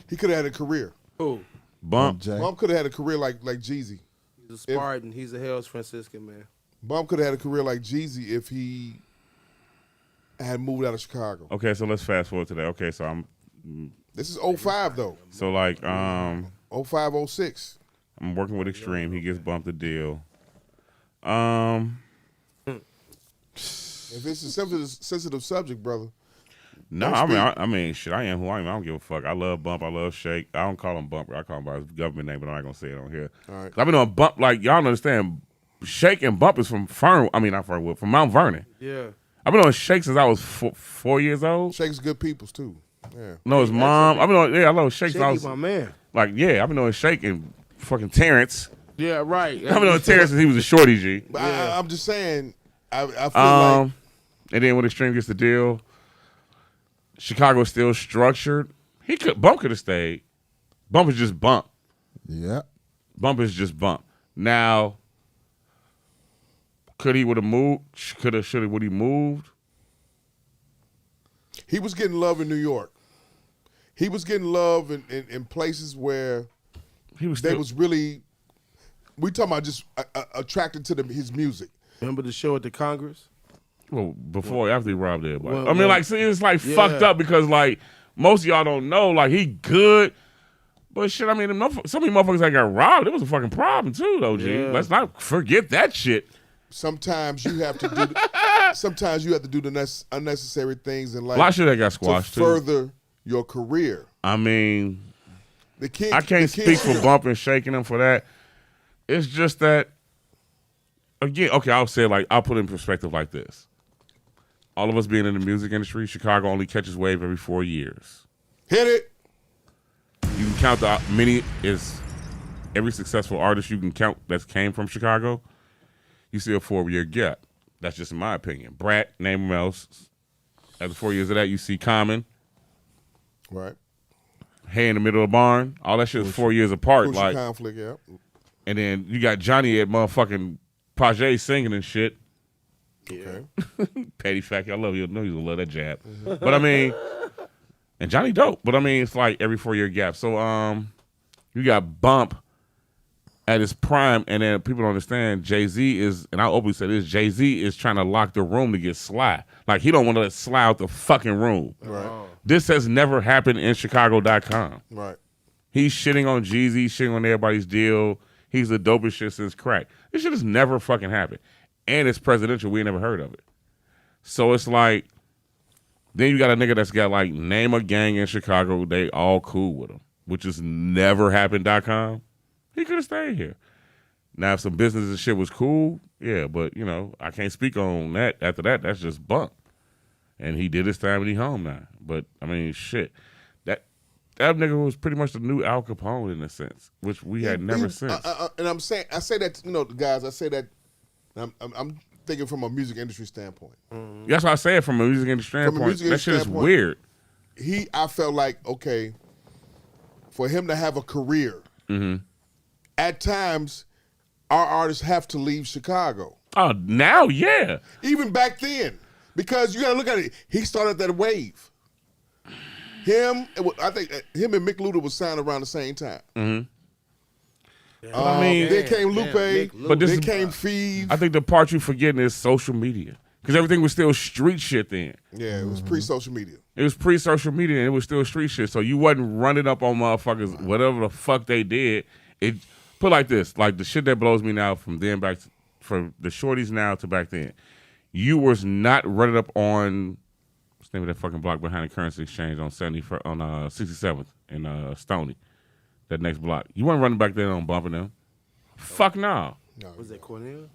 He could have had a career. Who? Bump. Jay. Bump could have had a career like Jeezy. He's a Spartan. He's a Hell's Franciscan, man. Bump could have had a career like Jeezy if he had moved out of Chicago. Okay, so let's fast forward to that. Okay, so This is 05 though. so like 05, 06. I'm working with Extreme. He gets bumped a deal. If it's a sensitive subject, brother. No, I mean, shit. I am who I am. I don't give a fuck. I love Bump. I love Shake. I don't call him Bump. I call him by his government name, but I'm not gonna say it on here. All right. I've been on Bump. Like y'all understand, Shake and Bump is from not Fernwood, from Mount Vernon. Yeah. I've been on Shake since I was 4 years old. Shake's good peoples too. Yeah. No, his mom. I've been on. Yeah, I love Shake. since I Shaky, was my man. like, yeah, I've been on Shake and fucking Terrence. Yeah, right. I've been on Terrence since he was a shorty G. But I'm just saying, I feel like And then when Extreme gets the deal, Chicago's still structured. Bump could have stayed. Bump is just Bump. Yeah. Bump is just Bump. Now, would he moved? he was getting love in New York. He was getting love in places where He was they still, was really. We talking about just attracted to his music. Remember the show at the Congress? well, after he robbed everybody. Well, I mean, well, like, see, it's like yeah. fucked up because like most of y'all don't know, like he good. But shit, I mean, some of you motherfuckers that got robbed, it was a fucking problem too, though, G. Yeah. Let's not forget that shit. Sometimes you have to do. Sometimes you have to do the unnecessary things in life. A lot of shit that got to squashed too. further your career. I mean, The kid. I can't the speak kid- for Bump and shaking him for that. It's just that, again, okay, I'll say it like, I'll put it in perspective like this. All of us being in the music industry, Chicago only catches wave every 4 years. Hit it. You can count the many is every successful artist you can count that came from Chicago. You see a 4-year gap. That's just in my opinion. Brat, name him else. After 4 years of that, you see Common, Right. Hay in the Middle of the Barn. All that shit is 4 years apart. Crucial Like, conflict. Yeah. and then you got Johnny at motherfucking Page singing and shit. Okay. Petty fact, I love you. I know you love that jab. But I mean, and Johnny dope. But I mean, it's like every 4 year gap. So you got Bump at his prime, and then people don't understand. Jay-Z is, and I openly say this, Jay-Z is trying to lock the room to get Sly. Like he don't want to let Sly out the fucking room. Right. This has never happened in Chicago.com. Right. He's shitting on Jeezy, shitting on everybody's deal. He's the dopest shit since crack. This shit has never fucking happened. And it's presidential. We ain't never heard of it. So it's like, then you got a nigga that's got like name a gang in Chicago. They all cool with him, which is never happened.com. He could have stayed here. Now, if some business and shit was cool, yeah, but you know, I can't speak on that. After that, that's just Bump. And he did his time and he home now. But I mean, shit. That nigga was pretty much the new Al Capone in a sense, which we had never seen. And I say that, you know, guys, I say that I'm thinking from a music industry standpoint. That's why I say it from a music industry From a standpoint. music That shit is standpoint, weird. I felt like, okay, for him to have a career, at times our artists have to leave Chicago. Oh, now, yeah. Even back then, because you got to look at it. He started that wave. I think him and Mick Luda was signed around the same time. I mean, then came Lupe, but this then is, came Feeve. I think the part you forgetting is social media. Because everything was still street shit then. Yeah, it was pre-social media. It was pre-social media and it was still street shit. So you wasn't running up on motherfuckers, whatever the fuck they did. It put like this, like the shit that blows me now from then back, from the shorties now to back then. You was not running up on the name of that fucking block behind the currency exchange on 67th in Stony. That next block. You weren't running back there on bumping them. Fuck no. Was that Cornell?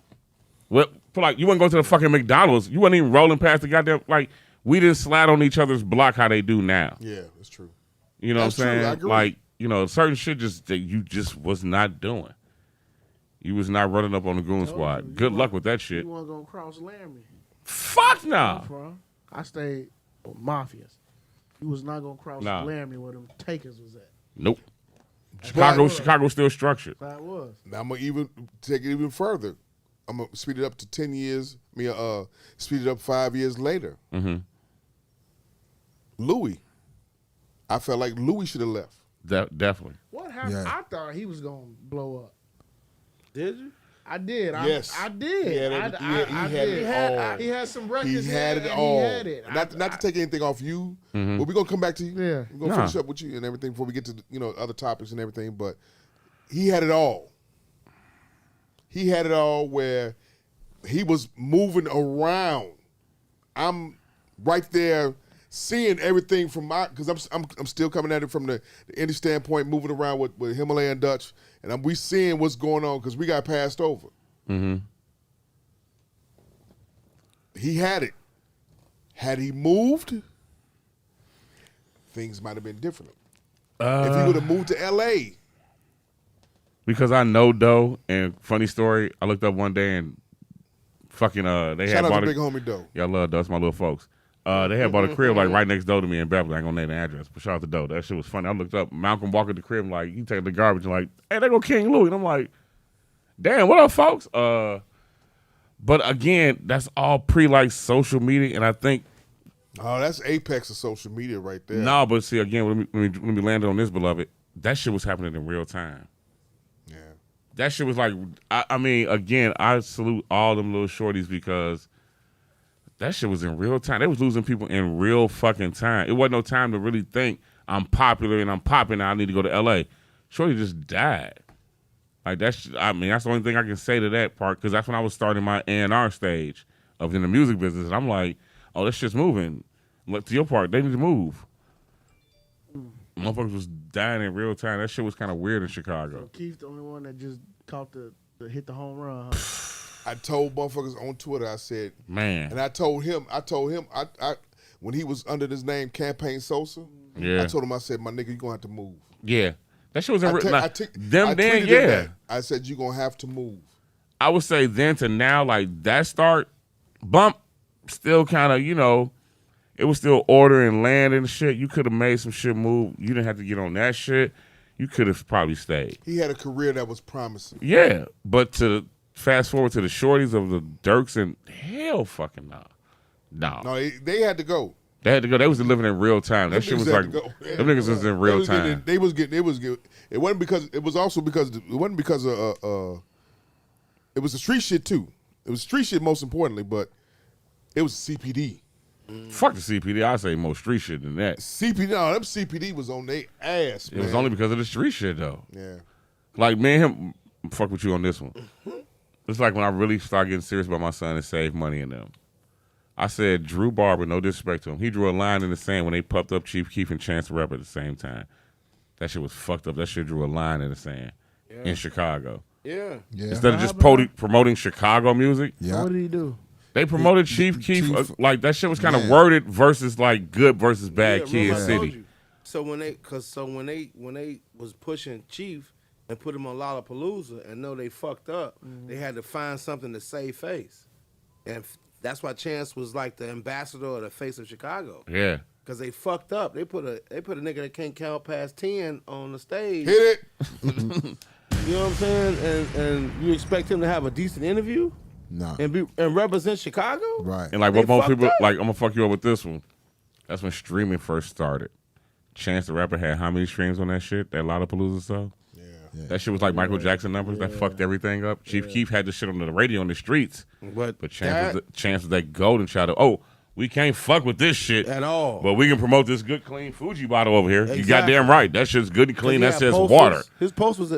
Well, like you wouldn't go to the fucking McDonald's. You wasn't even rolling past the goddamn like we didn't slide on each other's block how they do now. Yeah, that's true. You know That's what I'm true, I saying? agree. Like, you know, certain shit just that you just was not doing. You was not running up on the goon squad. Good luck with that shit. You weren't gonna cross Laramie. Fuck no. I stayed with mafias. You was not gonna cross Nah. Laramie where them takers was at. Nope. Chicago's still structured. That was. Now I'm gonna even take it even further. I'm gonna speed it up to 10 years. Speed it up 5 years later. Mm-hmm. Louis. I felt like Louis should have left. Definitely. What happened? Yeah. I thought he was gonna blow up. Did you? I did. Yes. I did. He had it- he had it all. He had some records. He had here, it and all. He had it. Not to take anything off you, Mm-hmm. but we're gonna come back to you. Yeah. We're gonna Nah. finish up with you and everything before we get to other topics and everything. But he had it all. He had it all where he was moving around. I'm right there seeing everything from because I'm still coming at it from the indie standpoint, moving around with Himalayan Dutch, and we seeing what's going on because we got passed over. Mm-hmm. He had it. Had he moved, things might have been different. If he would have moved to L.A., Because I know Doe, and funny story, I looked up one day and fucking they shout had out bought to a, Big Homie Doe. Yeah, I love Doe. That's my little folks. They had bought a crib like right next door to me in Beverly. I ain't gonna name the address, but shout out to Doe. That shit was funny. I looked up Malcolm Walker at the crib, like he taking the garbage and like, hey, there go King Louis. And I'm like, damn, what up, folks? But again, that's all pre like social media, and I think Oh, that's apex of social media right there. no, but see again, let me land on this, beloved. That shit was happening in real time. Yeah. That shit was like, I mean, again, I salute all them little shorties because that shit was in real time. They was losing people in real fucking time. It wasn't no time to really think I'm popular and I'm popping. I need to go to L.A. Shorty just died. Like that's, I mean, that's the only thing I can say to that part because that's when I was starting my A&R stage of in the music business, and I'm like, oh, this shit's moving. Look, to your part, they need to move. Motherfuckers was dying in real time. That shit was kind of weird in Chicago. Keith, the only one that just caught the hit the home run. Huh? I told motherfuckers on Twitter, I said, Man. and I told him, I when he was under this name Campaign Sosa, Yeah. I told him, I said, my nigga, you gonna have to move. Yeah. That shit was in real time. I Then, tweeted yeah. him that. I said, you gonna have to move. I would say then to now, like that start, bump, still kind of, it was still order and land and shit. You could have made some shit move. You didn't have to get on that shit. You could have probably stayed. He had a career that was promising. Yeah, but to fast forward to the shorties of the Dirks and hell fucking no. No, they had to go. They had to go. They was living in real time. That shit was like, them niggas was in real time. They was getting. It wasn't because. It was also because. It wasn't because of. It was the street shit too. It was street shit most importantly, but it was CPD. Fuck the CPD. I say more street shit than that. CPD. No, them CPD was on their ass. It was only because of the street shit though. Yeah. Like me and him, fuck with you on this one. It's like when I really started getting serious about my son and save money in them. I said Drew Barber, no disrespect to him, he drew a line in the sand when they pumped up Chief Keef and Chance the Rapper at the same time. That shit was fucked up. That shit drew a line in the sand in Chicago. Yeah. Instead of just promoting Chicago music, Yeah. What did he do? they promoted Chief Keef. Like that shit was kind of worded versus like good versus bad Kid remember I told City. you. So when they was pushing Chief and put him on Lollapalooza and know they fucked up, they had to find something to save face, and that's why Chance was like the ambassador or the face of Chicago. Yeah. Cause they fucked up. They put a nigga that can't count past 10 on the stage. Hit it. You know what I'm saying? And you expect him to have a decent interview No. and represent Chicago? Right. And like They what most fucked people up. like, I'm gonna fuck you up with this one. That's when streaming first started. Chance the Rapper had how many streams on that shit? That Lollapalooza stuff. Yeah. That shit was like Michael Jackson numbers. That fucked everything up. Chief Keef had this shit on the radio in the streets, But Chance was that golden child. Oh, we can't fuck with this shit at all. but we can promote this good clean Fuji bottle over here. You Exactly. goddamn right. That shit's good and clean. He That had says posters. water. His post was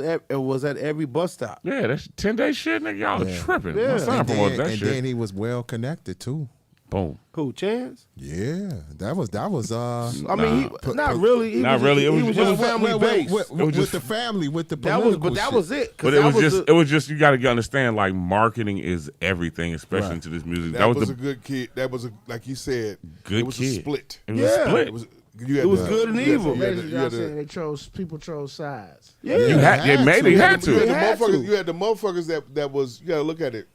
at every bus stop. Yeah, that's 10-day shit, nigga. Y'all Yeah. tripping. Yeah. My son And promoted then, that and shit. then he was well connected too. Boom. Who, Chance? Yeah, that was. I mean, not really. He Not was really. Just, It he was was just- just family based. with the family, with the That political was, but that shit. was it. 'cause But that it was just you got to understand, like, marketing is everything, especially Right. into this music. That was the a good kid. That was like you said. good It was kid. a split. It was Yeah. a split. It was. It was good and evil. Basically, y'all saying people chose sides. Yeah. You had had made to. it. You had You to. had the had motherfuckers. to. You had the motherfuckers that was. You got to look at it.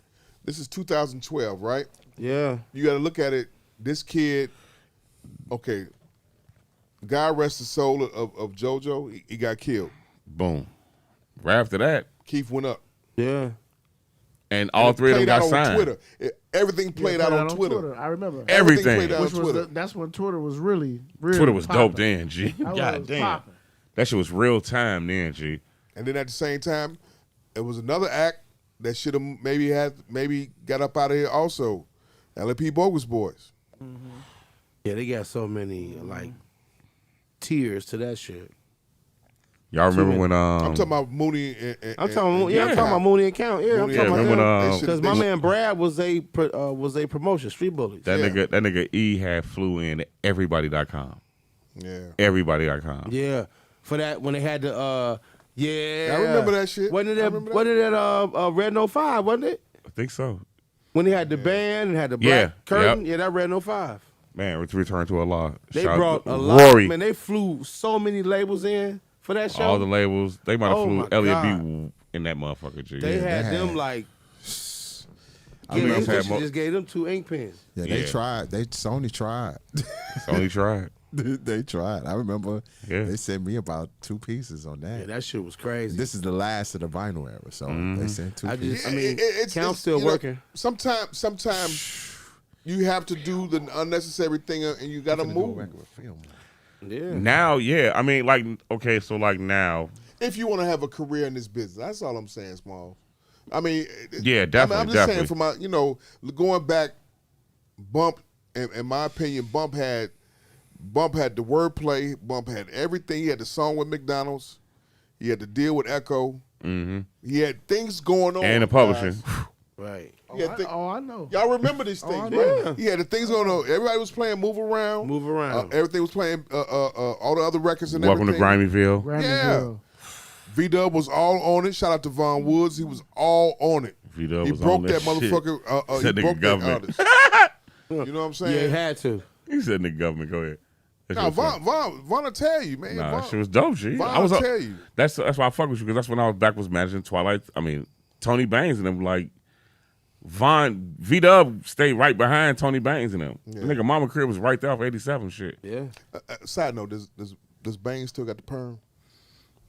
This is 2012, right? Yeah. You got to look at it. This kid. Okay. God rest the soul of JoJo. He got killed. Boom. Right after that, Keith went up. Yeah. and all And it three of them played out got on signed. Twitter. Everything played out on Twitter. I remember. Everything. played out on Which was Twitter. that's when Twitter was really Twitter was dope popping. then, G. That God was damn. popping. That shit was real time then, G. And then at the same time, it was another act that should have maybe got up out of here also. LP Bogus Boys. Yeah, they got so many like tears to that shit. Y'all remember when I'm talking about Mooney and I'm talking yeah. about Mooney and Count. Yeah, I'm Mooney talking and about Count. them. They Because my man Brad was a promotion, Street Bullies. that Yeah. nigga E had flew in everybody.com. Yeah. Everybody.com. Yeah, for that when they had the yeah. I remember that shit. Wasn't it I that? remember that. Wasn't it that Red No 5? Wasn't it? I think so. When they had the band and had the Yeah, black curtain. yep. Yeah, that Red No 5. Man, return to Allah. They Shout brought out a to lot. Rory. Man, they flew so many labels in for that show. All the labels. They might have Oh flew my Elliot God. B in that motherfucker, G. They had they them had- like. I Yeah, remember they had mo- just gave them 2 ink pens. Yeah, they Yeah. tried. Sony tried. Sony tried. They tried. I remember Yeah. they sent me about 2 pieces on that. Yeah, that shit was crazy. This is the last of the vinyl era, so they sent 2 I pieces. just, I mean, Count's it's, still you know, working. Sometimes you have to do the unnecessary thing and you got to move. Yeah. Now, yeah. I mean, like, okay, so like now. If you want to have a career in this business, that's all I'm saying, Small. I mean, Yeah, definitely, I'm just saying from my, going back, Bump, in my opinion, Bump had the wordplay. Bump had everything. He had the song with McDonald's. He had the deal with Echo. Mm-hmm. He had things going on. And the publishing. guys. Right. He had I know. Y'all remember these things, I right? know. He had the things going on. Everybody was playing Move Around. Move Around. Everything was playing all the other records and Welcome to everything. Grimeyville. Yeah. V-Dub was all on it. Shout out to Von Woods. He was all on it. V-Dub He was broke on that that shit. motherfucker. He Said nigga broke that government. artist. You know what I'm Yeah, saying? it had to. He said in the government. Go ahead. That Nah, shit was funny. Von will tell you, man. Nah, Von, that shit was dope, G. Von I was will tell you. That's why I fuck with you, because that's when I was managing Twilight. I mean, Tony Bangs and them, like, V-Dub stayed right behind Tony Bangs and them. The nigga Mama Crib was right there off 87 shit. Yeah. Side note, does Bang still got the perm?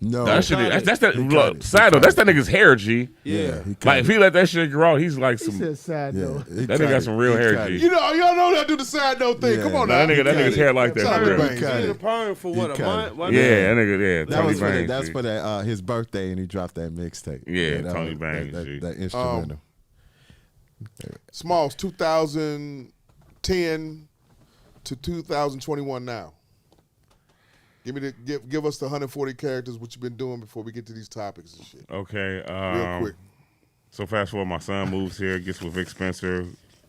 No, That shit is, that's that, He cut look, it. side note, that's that nigga's hair, G. Yeah. he cut Like, if it. he let that shit grow out, he's like He some, said sad Yeah, though. he that cut nigga got it. some real He hair, cut G. it. Y'all know that do the side note thing. Yeah. Come on Nah, now. that nigga's hair like Shout out that, to for real. Bangs. Cut He did it. a perm for what, He a cut month? it. wasn't Yeah, it? that nigga, yeah, That Tony was Bangs. that's G. for that his birthday, and he dropped that mixtape. Yeah, That, Tony Bangs, G. that instrumental. Smalls 2010 to 2021 now. Give us the 140 characters what you've been doing before we get to these topics and shit. Okay. Real quick. So fast forward, my son moves here, gets with Vic Spencer,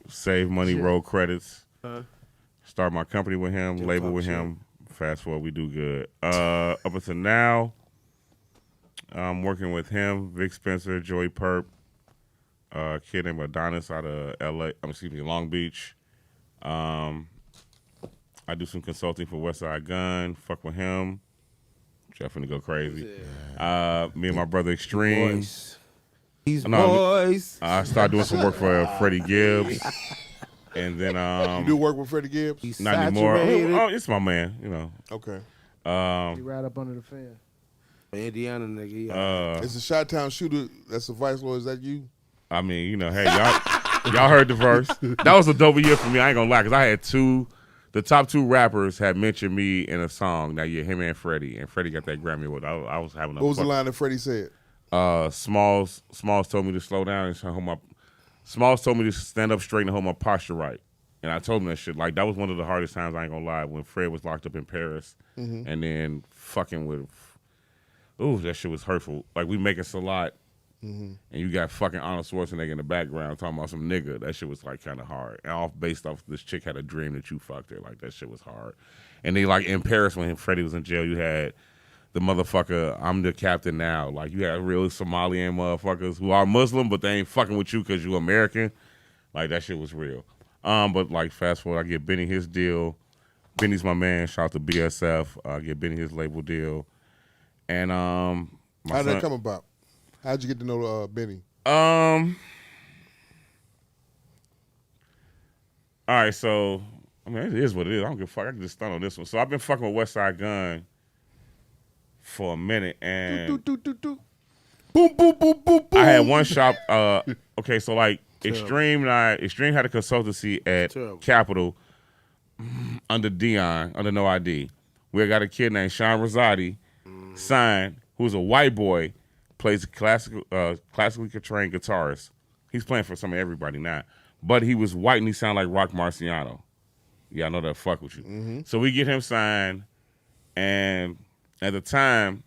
save money, roll credits, start my company with him, label with him. Fast forward, we do good. Up until now, I'm working with him, Vic Spencer, Joey Perp, a kid named Adonis out of Long Beach. I do some consulting for Westside Gun. Fuck with him. Jeff finna go crazy. Me and my brother Extreme. Boys. These No, boys. I started doing some work for Freddie Gibbs, and then You do work with Freddie Gibbs? He's not anymore. saturated. Oh, it's my man, you know. Okay. He right up under the fan. Indiana nigga. Yeah. It's a Chi-Town shooter. That's a vice lord. Is that you? I mean, you know, hey, y'all heard the verse. That was a dope year for me. I ain't gonna lie, because I had the top 2 rappers had mentioned me in a song that year, him and Freddie got that Grammy award. I was having a What was the fuck- line that Freddie said? Smalls told me to slow down and hold my. Smalls told me to stand up straight and hold my posture right, and I told him that shit. Like, that was one of the hardest times. I ain't gonna lie, when Fred was locked up in Paris, and then fucking with. Ooh, that shit was hurtful. Like, we making Salat, and you got fucking Arnold Schwarzenegger in the background talking about some nigga. That shit was like kind of hard. And based off this chick had a dream that you fucked her. Like that shit was hard. And they like in Paris when Freddie was in jail, you had the motherfucker, I'm the captain now. Like you had real Somalian motherfuckers who are Muslim, but they ain't fucking with you because you American. Like that shit was real. But like fast forward, I get Benny his deal. Benny's my man. Shout out to BSF. I get Benny his label deal. And how did that come about? How'd you get to know Benny? All right, so I mean it is what it is. I don't give a fuck. I can just stunt on this one. So I've been fucking with Westside Gun for a minute, and Boom, boom, boom, boom, boom. I had one shop. Okay, so like Extreme had a consultancy at Capitol under Dion, under No ID. We got a kid named Sean Rosati signed, who's a white boy, plays classically trained guitarist. He's playing for some of everybody now, but he was white and he sounded like Rock Marciano. Yeah, I know that fuck with you. So we get him signed, and at the time,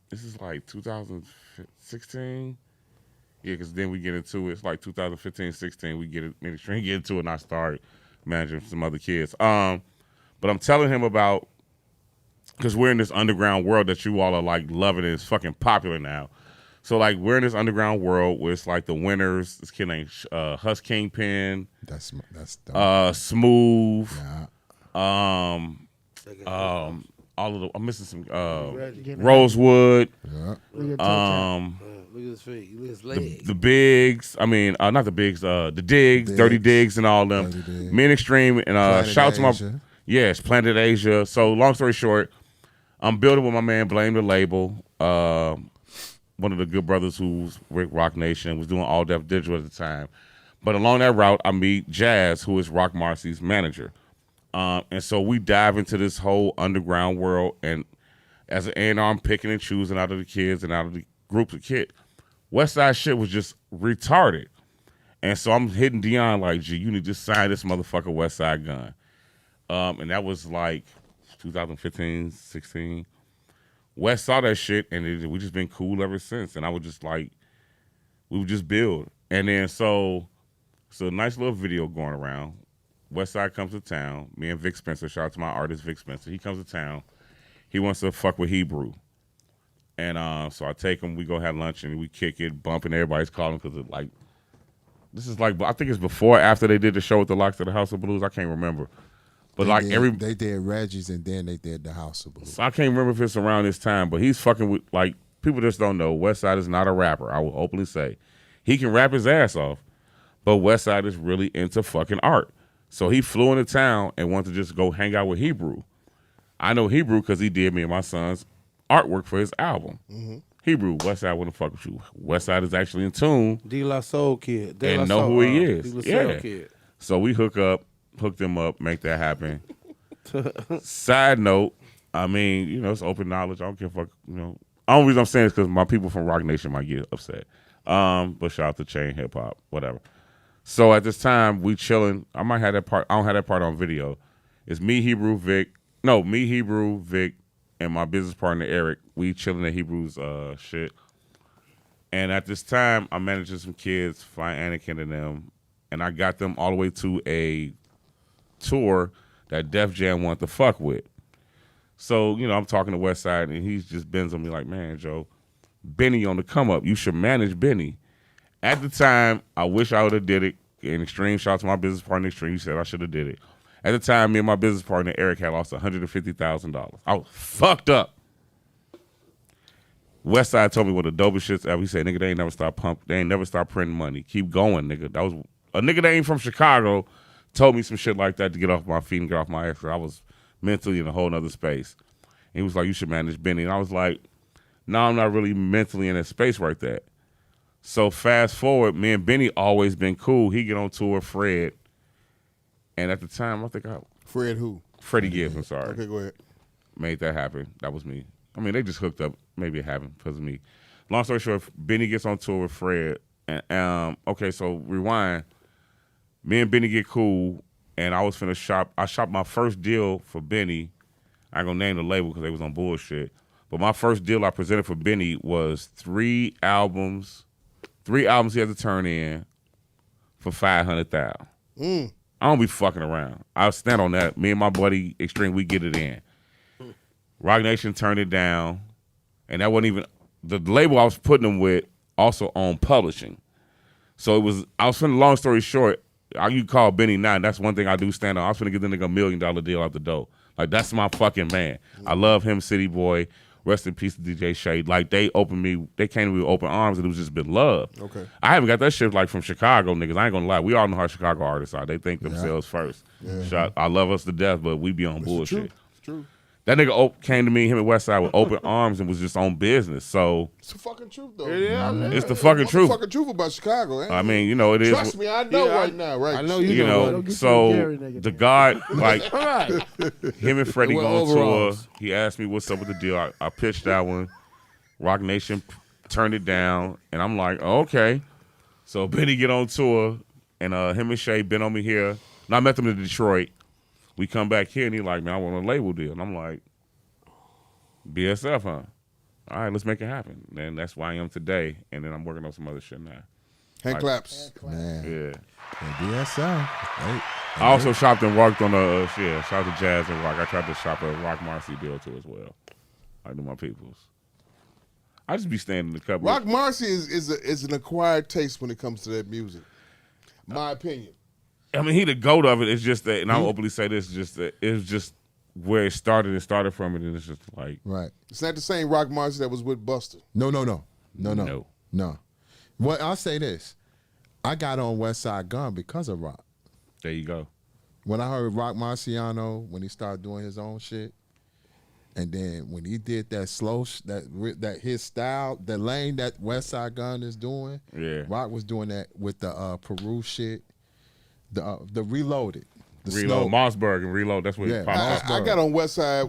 this is like 2016. Yeah, because then we get into it. It's like 2015, 16. We get into it, and I start managing some other kids. But I'm telling him about, because we're in this underground world that you all are like loving and it's fucking popular now. So like we're in this underground world where it's like the winners. This kid named Hus Kingpin. That's dope. Smooth. Yeah. All of the, I'm missing some Rosewood. Yeah. Look at his feet. Look at his legs. The Bigs. I mean, not the Bigs. The Diggs, Dirty Diggs, and all of them. Men Extreme and shout out to my Planet Asia. So long story short, I'm building with my man Blame the Label. One of the good brothers who's with Rock Nation, was doing All Def Digital at the time. But along that route, I meet Jazz, who is Rock Marcy's manager. And so we dive into this whole underground world, and as an A&R, I'm picking and choosing out of the kids and out of the groups of kids. Westside shit was just retarded. And so I'm hitting Dion like, G, you need to sign this motherfucker Westside Gun. And that was like 2015, 16. Wes saw that shit, and we just been cool ever since. And I was just like, we would just build. And then so a nice little video going around. Westside comes to town. Me and Vic Spencer, shout out to my artist Vic Spencer. He comes to town. He wants to fuck with Hebrew. And so I take him, we go have lunch, and we kick it, bumping everybody's calling because it's like, this is like, I think it's before or after they did the show with the Locks of the House of Blues. I can't remember. But they did Reggie's and then they did the House of Blues. So I can't remember if it's around this time, but he's fucking with, like, people just don't know. Westside is not a rapper, I will openly say. He can rap his ass off, but Westside is really into fucking art. So he flew into town and wanted to just go hang out with Hebrew. I know Hebrew because he did me and my son's artwork for his album. Hebrew, Westside wouldn't fuck with you. Westside is actually in tune. De La Soul Kid. And know who he is. De La Soul Kid. So we hooked them up, make that happen. Side note, I mean, you know, it's open knowledge. I don't give a fuck, you know. The only reason I'm saying is because my people from Rock Nation might get upset. But shout out to Chain Hip Hop, whatever. So at this time, we chilling. I might have that part. I don't have that part on video. It's me, Hebrew, Vic, and my business partner, Eric. We chilling at Hebrew's shit. And at this time, I'm managing some kids, flying Anakin and them. And I got them all the way to a tour that Def Jam wanted to fuck with. So, you know, I'm talking to Westside, and he's just bends on me like, man, Joe, Benny on the come up. You should manage Benny. At the time, I wish I would have did it. In Extreme, shout out to my business partner, Extreme. He said I should have did it. At the time, me and my business partner, Eric, had lost $150,000. I was fucked up. Westside told me one of the dopest shits ever. He said, nigga, they ain't never stop printing money. Keep going, nigga. That was a nigga that ain't from Chicago told me some shit like that to get off my feet and get off my ass. I was mentally in a whole nother space. And he was like, you should manage Benny. And I was like, no, I'm not really mentally in that space right there. So fast forward, me and Benny always been cool. He get on tour, Fred. And at the time, I think Fred who? Freddie Gibbs, I'm sorry. Okay, go ahead. Made that happen. That was me. I mean, they just hooked up. Maybe it happened because of me. Long story short, Benny gets on tour with Fred. And okay, so rewind. Me and Benny get cool, and I was finna shop. I shopped my first deal for Benny. I ain't gonna name the label because they was on bullshit. But my first deal I presented for Benny was 3 albums. 3 albums he had to turn in for $500,000. I don't be fucking around. I'll stand on that. Me and my buddy Extreme, we get it in. Rock Nation turned it down, and that wasn't even the label I was putting them with. Also on publishing, so it was. I was finna. Long story short, you call Benny now. That's one thing I do stand on. I was finna get the nigga $1 million deal out the door. Like that's my fucking man. I love him, City Boy. Rest in peace to DJ Shade. Like they came to me with open arms, and it was just been love. Okay. I haven't got that shit like from Chicago niggas. I ain't gonna lie. We all know how Chicago artists are. They think themselves first. Yeah. I love us to death, but we be on bullshit. It's true. That nigga came to me, him and Westside, with open arms and was just on business. So It's the fucking truth, though. it's the fucking truth. It's the fucking truth about Chicago. I mean, you know, it is. Trust me, I know right now, right? I know You know, so the God, like, him and Freddie With go on overalls. tour. He asked me what's up with the deal. I pitched that one. Rock Nation turned it down, and I'm like, oh, okay. So Benny get on tour, and him and Shay been on me here. And I met them in Detroit. We come back here, and he like, man, I want a label deal. And I'm like, BSF, huh? All right, let's make it happen. And that's why I am today. And then I'm working on some other shit now. Hand claps. Man. Yeah. And DSL. Hey. I also shopped and worked on shout out to Jazz and Rock. I tried to shop a Rock Marcy deal too as well. I do my peoples. I just be standing in the couple. Rock Marcy is an acquired taste when it comes to that music. My opinion. I mean, he the GOAT of it. It's just that, and I'll openly say this, just that it's just where it started. It started from it, and it's just like Right. It's not the same Rock Marcy that was with Buster. No. No. Well, I'll say this. I got on West Side Gun because of Rock. there you go. When I heard Rock Marciano, when he started doing his own shit, and then when he did that that his style, the lane that West Side Gun is doing, Rock was doing that with the Peru shit, the Reloaded. Reload, Mossberg and Reload. That's what it popped up. I got on West Side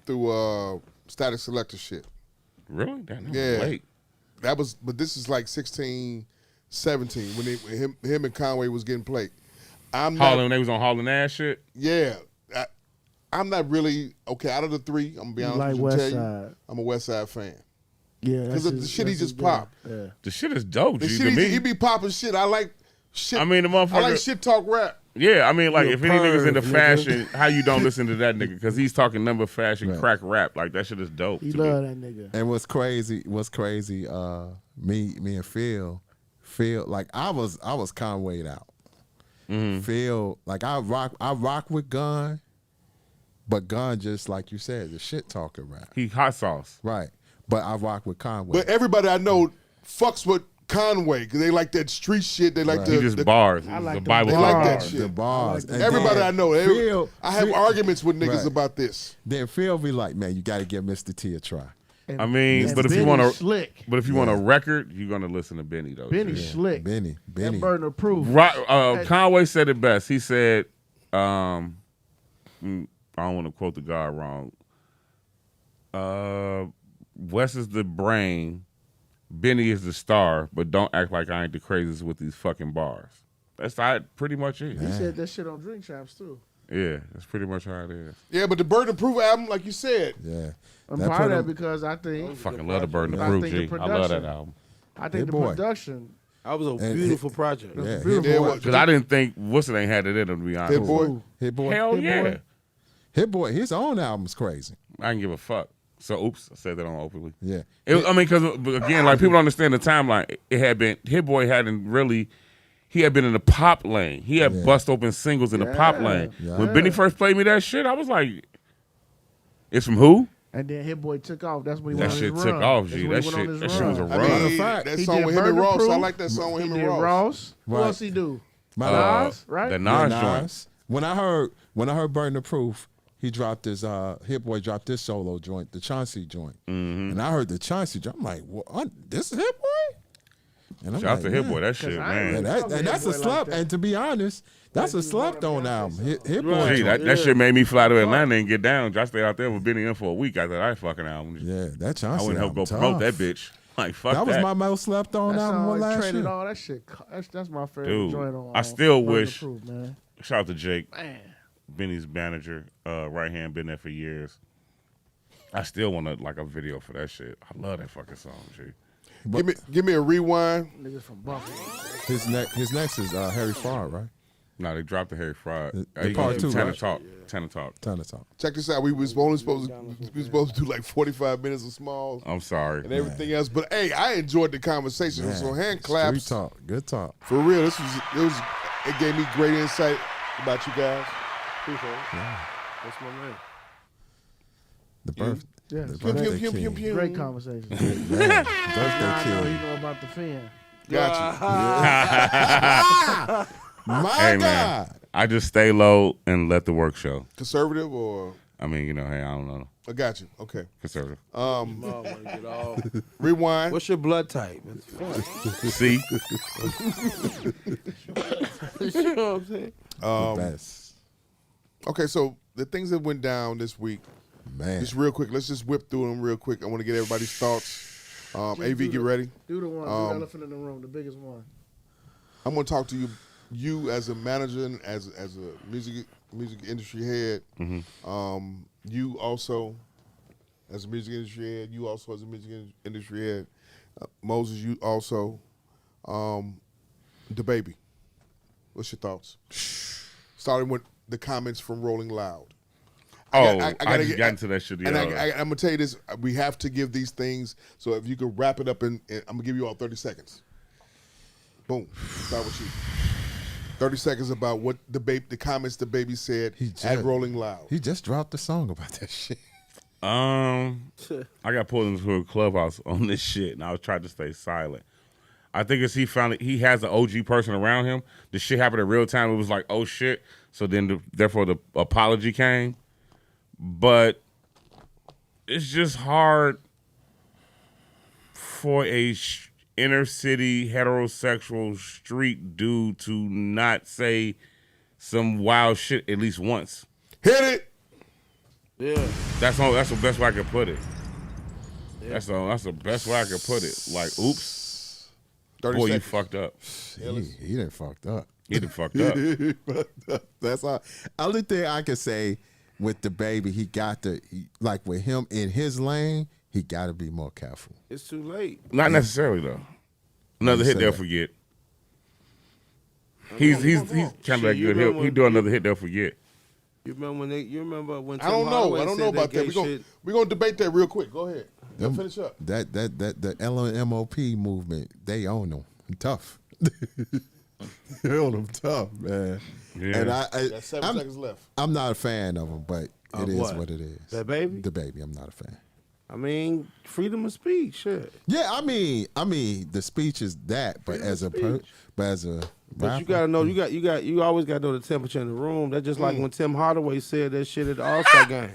through Static Selector shit. Really? That was late. That was, but this is like 16, 17 when him and Conway was getting played. When they was on Hall & Nash shit? Yeah. I'm not really, okay, out of the three, I'm going to be honest like with you, West tell you, Side. I'm a West Side fan. Yeah, Because the shit he just popped. Yeah. The shit is dope, The G, shit to me. he be popping shit. I like shit. I mean, the motherfucker. I like shit talk rap. Yeah, I mean, like, You if any niggas into perv, nigga. fashion, how you don't listen to that nigga? Because he's talking number fashion, crack rap. Like, that shit is dope. He to me. love that nigga. And what's crazy, me and Phil, like I was Conway'd out. Phil, like I rock with Gun, but Gun just like you said, the shit talking rap. He hot sauce. Right. But I rock with Conway. But everybody I know fucks with Conway because they like that street shit. They like He just bars. I like the the Bible They bars. like that shit. The bars. And Everybody then I know. Phil, I have Phil- arguments with niggas Right. about this. Then Phil be like, man, you got to give Mr. T a try. I mean, And but if you Benny want to, slick. but if you want a record, you're gonna listen to Benny though. Benny G. slick. Benny. That burden of proof. Conway said it best. He said, I don't want to quote the guy wrong. Wes is the brain, Benny is the star, but don't act like I ain't the craziest with these fucking bars. That's how it pretty much is. He said that shit on Drink Champs too. Yeah, that's pretty much how it is. Yeah, but the Burden of Proof album, like you said, Yeah. I'm That proud put of that him- because I think I fucking love the Burden of I Proof, think G. the I love that production- album. I think Hey, the boy. production. That was a And beautiful project. Yeah, beautiful. Yeah, what- Because I didn't think Whistle ain't had it in him, to be honest. Hit Boy. Hit Boy. Hell Hit yeah. Boy. Hit Boy, his own album's crazy. I didn't give a fuck. So, oops, I said that on openly. Yeah. I mean, because again, like people don't understand the timeline. It had been Hit Boy hadn't really. He had been in the pop lane. He had bust open singles in the pop lane. Yeah. When Benny first played me that shit, I was like, "It's from who?" And then Hit Boy took off. That's when he That went on shit his took run. off, That's G. when That he went on shit. his That shit run. was a I run. mean, fact, that He song did with him and Burden of Ross, I Proof. like that song with He him did and Ross. Ross. Who Right. else he do? My- Nas, right? The Nas Yeah, joint. Nas. When I heard Burden of Proof, he dropped his Hit Boy dropped this solo joint, the Chauncey joint. And I heard the Chauncey joint. I'm like, what? This is Hit Boy? And I'm Shout out like, to Hit man. Boy. That shit, I Yeah, man. ain't- and that's a Hit Boy slept. like that. And to be honest, that's a slept on album. Hit Boy. Gee, joint. that shit made me fly to Atlanta and get down. I stayed out there with Benny in for a week after that fucking album. Yeah, that I Chauncey wouldn't help album go tough. promote that bitch. Like, fuck That was my most slept on That album song last traded year. all that shit. That's my favorite Dude, joint on. I still Burden of wish- Proof, man. Shout out to Jake, Man. Benny's manager, right hand, been there for years. I still want a video for that shit. I love that fucking song, G. Give me a rewind. Niggas from Buffalo. His next is Harry Fraud, right? No, they dropped the Harry Fraud. The part two, Tana right? Talk. Tana Talk. Tana Talk. Check this out. We was only supposed to do like 45 minutes of Smalls I'm sorry. and everything else. But hey, I enjoyed the conversation. Man, So hand claps. Street talk. Good talk. For real, it gave me great insight about you guys. Appreciate it. That's my man. The birth. Yeah, The Pew, birthday pew, pew, king. pew, pew. great conversation. Man, Now birthday I know king. you know about the fin. Got My Hey, God. man. I just stay low and let the work show. you. Conservative or I mean, hey, I don't know. I got you. Okay. Conservative. Rewind. What's your blood type? See? You know what I'm saying? Best. Okay, so the things that went down this week, Man. just real quick. Let's just whip through them real quick. I want to get everybody's thoughts. AV, get ready. Do the one, do the elephant in the room, the biggest one. I'm going to talk to you as a manager and as a music industry head. You also as a music industry head. You also as a music industry head. Moses, you also. The baby. What's your thoughts? Starting with the comments from Rolling Loud. I just got into that shit. And I'm going to tell you this. We have to give these things. So if you could wrap it up, and I'm going to give you all 30 seconds. Boom. Start with you. 30 seconds about what the comments the baby said at Rolling Loud. He just dropped a song about that shit. I got pulled into a clubhouse on this shit, and I was trying to stay silent. I think as he found it, he has an OG person around him. The shit happened in real time. It was like, oh shit. So then, therefore, the apology came. But it's just hard for a inner city heterosexual street dude to not say some wild shit at least once. Hit it. Yeah. That's the best way I could put it. Yeah. That's the best way I could put it. Like, oops. 30 boy, seconds. you fucked up. He done fucked up. He done fucked up. That's all. Only thing I can say with the baby, he got to, like with him in his lane, he got to be more careful. It's too late. Not necessarily though. Another hit they'll forget. He's kind of that good. He do another hit they'll forget. You remember when I don't know about that. We're gonna debate that real quick. Go ahead. Finish up. That the LMOP movement, they own them. Tough. They own them tough, man. Yeah. And Got 7 seconds left. I'm not a fan of them, but it is what it is. The baby? The baby, I'm not a fan. I mean, freedom of speech, shit. Yeah, I mean, the speech is that, but as a rapper, But you gotta know, you always gotta know the temperature in the room. That's just like when Tim Hardaway said that shit at the All-Star game.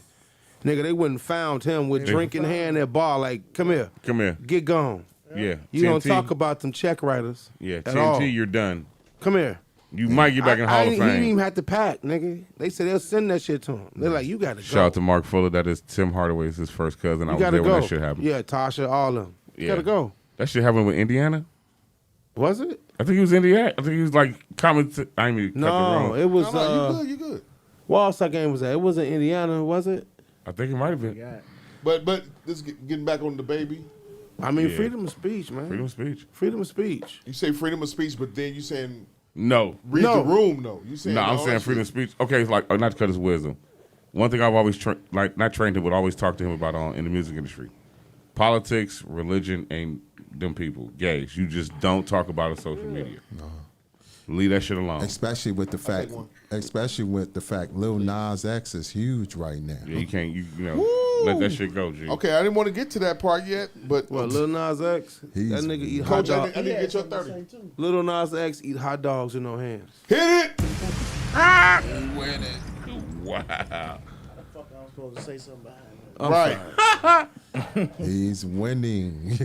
Nigga, they wouldn't found him with drink in hand at bar. Like, come here, get gone. Yeah, You don't talk about them check writers. Yeah, at TNT, all. you're done. Come here. You might get back in Hall of He didn't Fame. even have to pack, nigga. They said they'll send that shit to him. They're like, you gotta go. Shout out to Mark Fuller. That is Tim Hardaway's his first cousin. I You was gotta there go. when that shit happened. Yeah, Tasha, all of them. You gotta go. That shit happened with Indiana. Was it? I think he was Indiana. I think he was like comment. I mean, No, it was. You good. What All-Star game was that? It wasn't Indiana, was it? I think it might have been. But this getting back on the baby. I mean, Yeah. freedom of speech, man. Freedom of speech. Freedom of speech. You say freedom of speech, but then you saying No. read the room. No, you saying No, I'm all saying that freedom of shit. speech. Okay, it's like not to cut his wisdom. One thing I've always not trained him, but always talked to him about in the music industry: politics, religion, and them people, gays. You just don't talk about it on social media. No. Leave that shit alone. especially with the fact, Lil Nas X is huge right now. Yeah, you can't. You know, let that shit go, G. Okay, I didn't want to get to that part yet, but What, Lil Nas X? He's- That nigga eat hot Coach, I dogs. didn't get your 30. Lil Nas X eat hot dogs with no hands. Hit it. Wow. I'm supposed to say something behind that. Right. He's winning.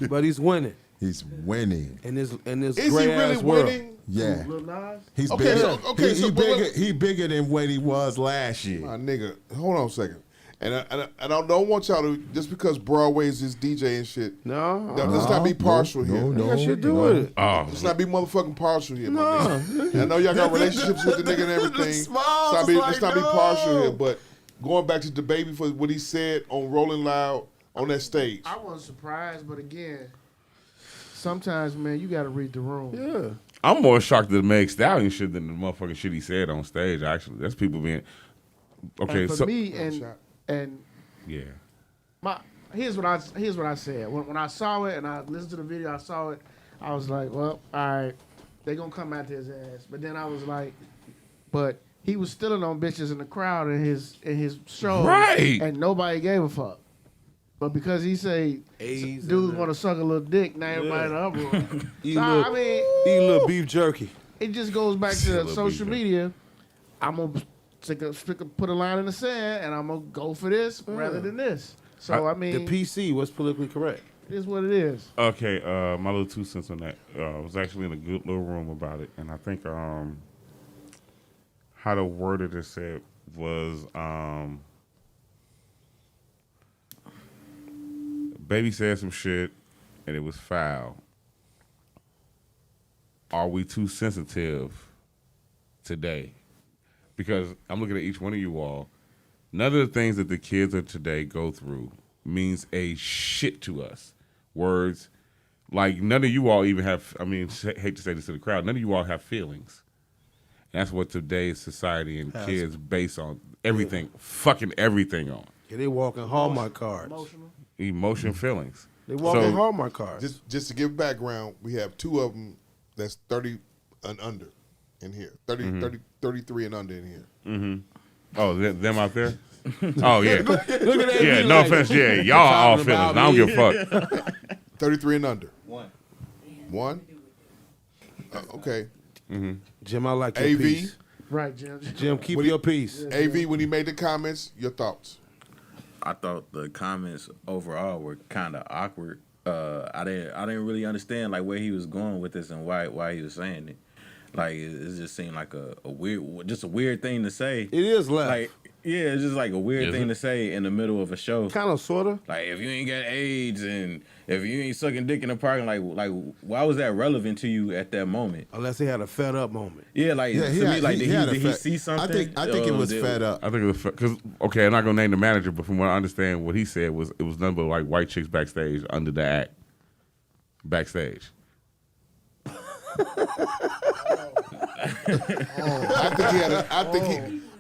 But he's winning He's winning. in this Is he gray really ass world. winning? Yeah. Lil Nas? He's Okay, bigger. so- okay, he so- but he bigger than what he was last year. My nigga, hold on a second. And I don't want y'all to, just because Broadway's his DJ and shit. No. Let's not be partial here. No, Got shit to do with it. Oh, Let's not be motherfucking partial here, my nigga. I know y'all got relationships with the nigga and everything. Smalls Let's not be partial here, but going back to the baby for what he said on Rolling Loud on that stage. I wasn't surprised, but again, sometimes, man, you got to read the room. Yeah. I'm more shocked at the Meg Stallion shit than the motherfucking shit he said on stage. Actually, that's people being okay. And for So me, and yeah, here's what I said when I saw it and I listened to the video. I saw it. I was like, well, all right, they gonna come after his ass. But then I was like, but he was stealing on bitches in the crowd in his show, Right. And nobody gave a fuck. But because he say dudes want to suck a little dick, now everybody in the uproar. So, I mean, eat a little beef jerky. it just goes back A to little social beef media. I'm gonna put a line in the sand, and I'm gonna go for this rather than this. So I mean, The PC was politically correct. it is what it is. okay. My little 2 cents on that. I was actually in a good little room about it, and I think how to word it said was Baby said some shit, and it was foul. Are we too sensitive today? Because I'm looking at each one of you all. None of the things that the kids of today go through means a shit to us. Words, like none of you all even have, I mean, hate to say this to the crowd, none of you all have feelings. That's what today's society and kids base on everything, fucking everything on. Yeah, they walking Hallmark cards. Emotion, feelings. They walking Hallmark cards. Just to give background, we have 2 of them that's 30 and under in here. 33 and under in here. Oh, them out there? Oh, yeah. Look at that. Yeah, no offense. Yeah, y'all are all feelings. I don't give a fuck. 33 and under. One? Okay. Jim, I like your AV? piece. Right, Jim. Jim, keep your peace. AV, when he made the comments, your thoughts? I thought the comments overall were kind of awkward. I didn't really understand like where he was going with this and why he was saying it. Like it just seemed like a weird thing to say. It is left. Like yeah, it's just like a weird thing to say in the middle of a show. Kind of, sort of. Like if you ain't got AIDS and if you ain't sucking dick in the parking, like why was that relevant to you at that moment? Unless he had a fed up moment. Yeah, like to me, like did he see something? I think it was fed up. I think it was because okay, I'm not gonna name the manager, but from what I understand, what he said was it was nothing but like white chicks backstage under the act, backstage.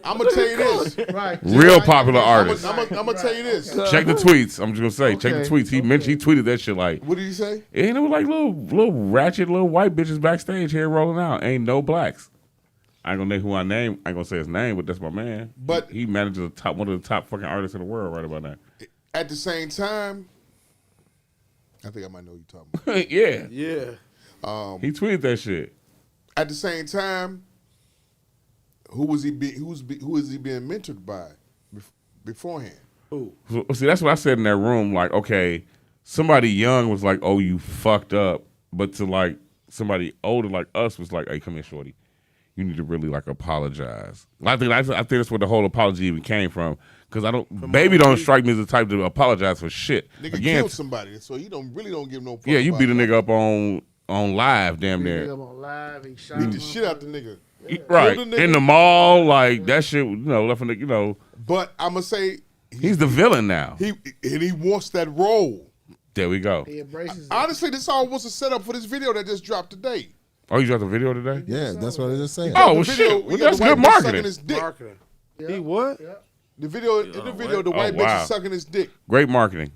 I'm gonna tell you this. Right. Real popular artist. I'm gonna tell you this. Check the tweets. I'm just gonna say, check the tweets. He tweeted that shit like. What did he say? And it was like little ratchet little white bitches backstage here rolling out. Ain't no blacks. I ain't gonna name who I name. I ain't gonna say his name, but that's my man. But he manages one of the top fucking artists in the world right about now. At the same time, I think I might know who you're talking about. Yeah. Yeah. He tweeted that shit. At the same time, who is he being mentored by beforehand? Who? So, see, that's what I said in that room. Like, okay, somebody young was like, "Oh, you fucked up," but to like somebody older like us was like, "Hey, come here, shorty. You need to really like apologize." I think that's where the whole apology even came from. Because Baby don't strike me as the type to apologize for shit. Nigga killed somebody, so he really don't give no fuck. Yeah, you about beat a that. nigga up on live, damn Beat near. him on live. He shot Beat him the shit out the nigga. Right Killed the nigga. in the mall, like that shit. Left a nigga. But I'm gonna say He's the villain now. He wants that role. There we go. He embraces it. Honestly, this all was a setup for this video that just dropped today. Oh, you dropped the video today? Yeah, that's what I just saying. Oh, well, The video, shit. we Well, got that's the white good bitch marketing. sucking his dick. Marketing. He what? The video in the video, the white bitch wow. is sucking his dick. Great marketing.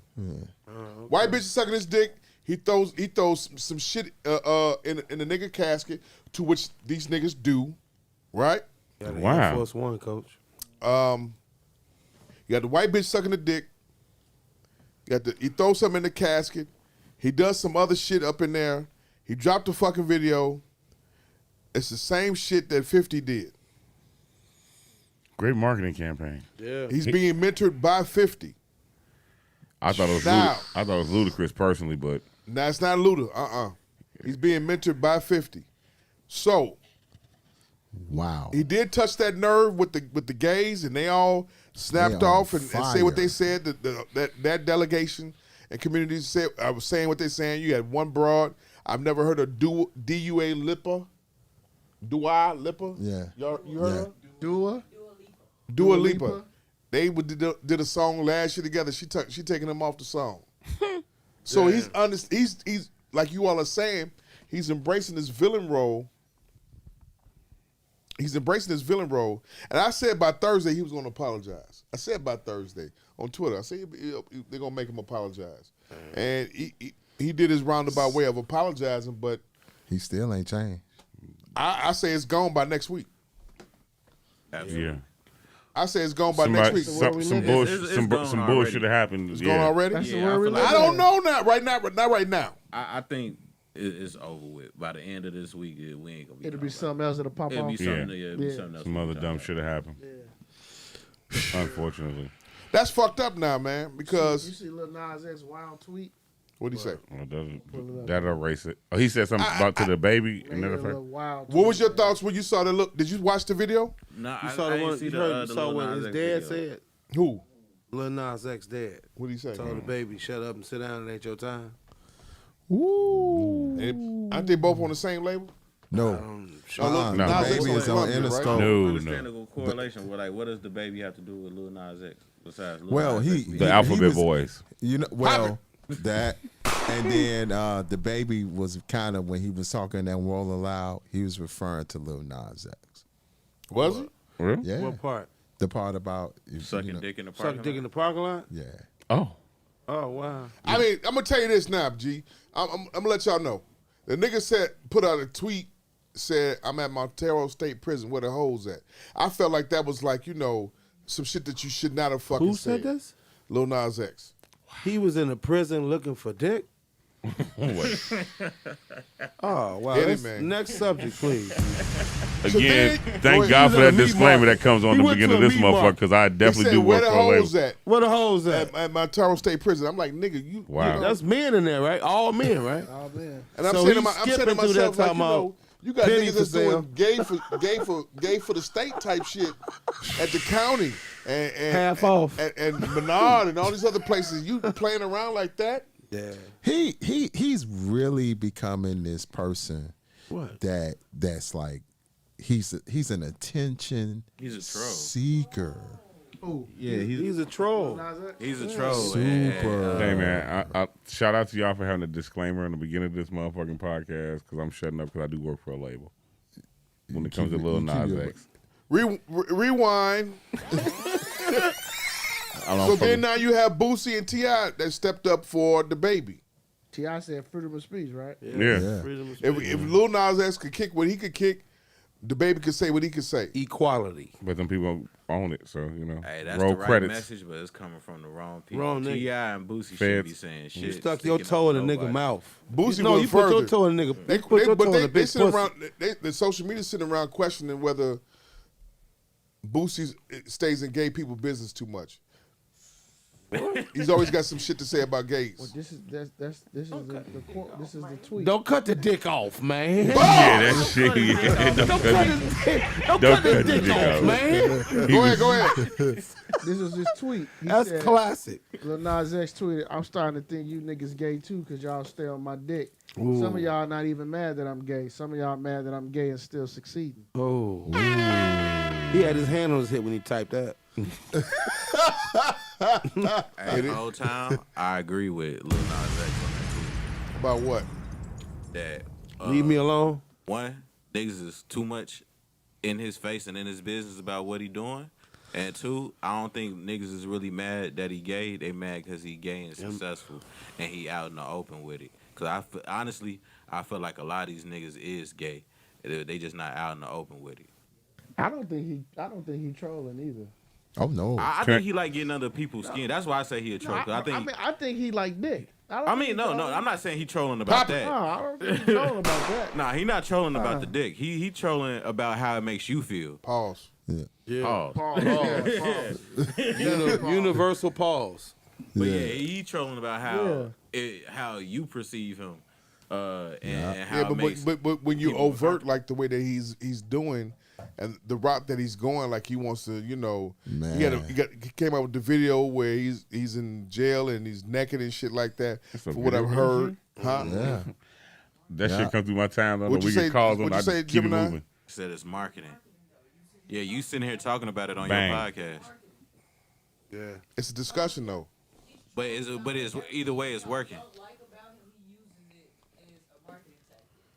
White bitch is sucking his dick. He throws some shit in the nigga casket, to which these niggas do, right? Yeah, the Wow. Air Force One, coach. You got the white bitch sucking the dick. He throws something in the casket. He does some other shit up in there. He dropped the fucking video. It's the same shit that 50 did. Great marketing campaign. Yeah. He's being mentored by 50. I thought it was I thought it was ludicrous personally, but Now it's not Luda. He's being mentored by 50. So Wow. he did touch that nerve with the gays, and they all snapped They on off and say what they fire. said. That delegation and community said, I was saying what they're saying. You had one broad. I've never heard of Dua Lipa. Dua Lipa. Yeah. You heard her? Dua Dua Lipa. did a song last year together. She taking him off the song. So he's like you all are saying, he's embracing this villain role. He's embracing this villain role. And I said by Thursday he was going to apologize. I said by Thursday on Twitter. I said they're going to make him apologize. And he did his roundabout way of apologizing, but he still ain't changed. I say it's gone by next week. Absolutely. Yeah. I say it's gone by next week. Some bullshit have happened. It's gone already? I don't know not right now. I think it's over with. By the end of this week, we ain't gonna be. It'll be something else that'll pop It'll off. be something. It'll be something else. Some other dumb shit have happened. Yeah. Unfortunately. That's fucked up now, man. Because you see Lil Nas X wild tweet. What'd he say? That'll erase it. Oh, he said something about to the baby. And what was your thoughts when you saw that? Look, did you watch the video? No, you saw the one. You saw what his dad said. Who? Lil Nas X dad. What did he say? Told the baby, "Shut up and sit down. It ain't your time." Ooh. Aren't they both on the same label? No. No. The baby is on Interscope. No. Understandable correlation. What does the baby have to do with Lil Nas X besides Lil Nas X? The Alphabet Boys. You know, that, and then the baby was kind of, when he was talking that Roll Aloud, he was referring to Lil Nas X. Was he? Really? Yeah. What part? The part about sucking dick in the parking lot. Sucking dick in the parking lot. Yeah. Oh. Oh wow. I mean, I'm gonna tell you this now, G. I'm gonna let y'all know. The nigga put out a tweet, said, "I'm at Montero State Prison where the hoes at." I felt like that was like, some shit that you should not have fucking said. Who said this? Lil Nas X. He was in a prison looking for dick. Oh wow. Next subject, please. Again, thank God for that disclaimer that comes on the beginning of this motherfucker, because I definitely do work for a label. Where the hoes at? At Montero State Prison. I'm like, nigga, you. Wow. That's men in there, right? All men, right? All men. And I'm saying to myself, like, you got niggas that's doing gay for the state type shit at the county and half off and Menard and all these other places. You playing around like that? Yeah. He's really becoming this person. What? That's like he's an attention seeker. Ooh. Yeah, he's a troll. He's a troll. Super. Hey man, I shout out to y'all for having a disclaimer in the beginning of this motherfucking podcast, because I'm shutting up because I do work for a label. When it comes to Lil Nas X. Rewind. So then now you have Boosie and T.I. that stepped up for the baby. T.I. said freedom of speech, right? Yeah. Freedom of speech. If Lil Nas X could kick what he could kick, the baby could say what he could say. Equality. But them people own it, so Hey, that's roll the right credits. message, but it's coming from the wrong people. Wrong nigga. T.I. and Boosie should be saying shit. You stuck your toe in a nigga mouth. Boosie no, went you further. put your toe in a nigga. They sit around. The social media sitting around questioning whether Boosie stays in gay people business too much. He's always got some shit to say about gays. Well, this is the tweet. Don't cut the dick off, man. Yeah, that shit. Yeah. Don't cut the dick off, man. Go ahead. This is his tweet. That's classic. Lil Nas X tweeted, "I'm starting to think you niggas gay too, cause y'all stay on my dick. Ooh. Some of y'all not even mad that I'm gay. Some of y'all mad that I'm gay and still succeeding." Oh. He had his hand on his hip when he typed that. Hey, the whole time, I agree with Lil Nas X on that tweet. About what? That leave me alone. One, niggas is too much in his face and in his business about what he doing. And two, I don't think niggas is really mad that he gay. They mad because he gay and successful, and he out in the open with it. Because honestly, I feel like a lot of these niggas is gay. They just not out in the open with it. I don't think he trolling either. Oh no! I think he like getting under people's skin. That's why I say he a troll. I think he like dick. No, I'm not saying he trolling about that. No, I don't think he trolling about that. Nah, he not trolling about the dick. He trolling about how it makes you feel. Pause. Yeah. Pause. Universal pause. But yeah, he trolling about how you perceive him, and how it makes. But when you overt like the way that he's doing, and the route that he's going, like he wants to, he came out with the video where he's in jail and he's naked and shit like that. For what I've heard, huh? Yeah. That shit come through my time. What'd you say? What'd you say, keep it Gemini? moving. Said it's marketing. Yeah, you sitting here talking about it on Bang. your podcast. Yeah. It's a discussion though. But it's either way, it's working.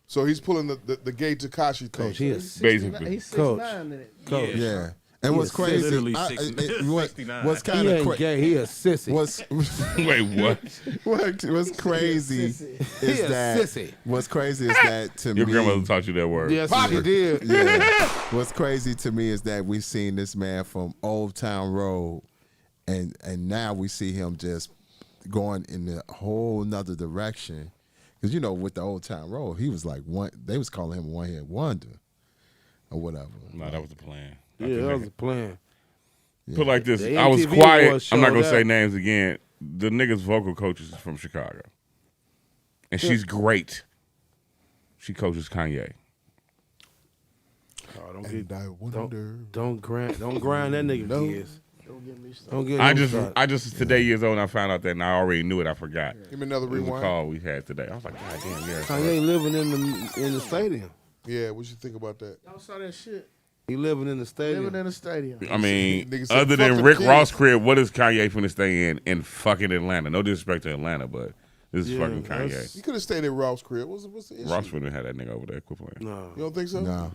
So he's pulling the gay Takashi thing. Coach, he is Basically. He's 6'9" Coach. in it. Coach. Yeah. And what's crazy, literally I- 60 what's 69. kind He of ain't gay. He a sissy. what's Wait, what? what's crazy He is a that sissy. what's crazy is that to Your me. grandmother taught you that word. Yes, he did. Yeah. What's crazy to me is that we've seen this man from Old Town Road, and now we see him just going in a whole nother direction. Because with the Old Town Road, he was like they was calling him a one-hit wonder or whatever. No, that was the plan. Yeah, that was a plan. Put like this, The I was MTV quiet. Awards I'm not showed gonna say up. names again. The nigga's vocal coach is from Chicago, and she's great. She coaches Kanye. Oh, And I wonder. don't grind that nigga kids. Don't get me started. Don't get I him just started. today years old, and I found out that, and I already knew it. I forgot. Give me another It was a rewind. call we had today. I was like, God damn, yeah. Kanye living in the stadium. Yeah, what you think about that? Y'all saw that shit. He living in the stadium. Living in the stadium. I mean, Nigga said, other "Fuck than them Rick kids." Ross' crib, what is Kanye finna stay in fucking Atlanta? No disrespect to Atlanta, but this is Yeah, fucking that's- Kanye. You could have stayed at Ross' crib. What's the issue? Ross wouldn't have had that nigga over there. Quit playing. No. You don't think so? No.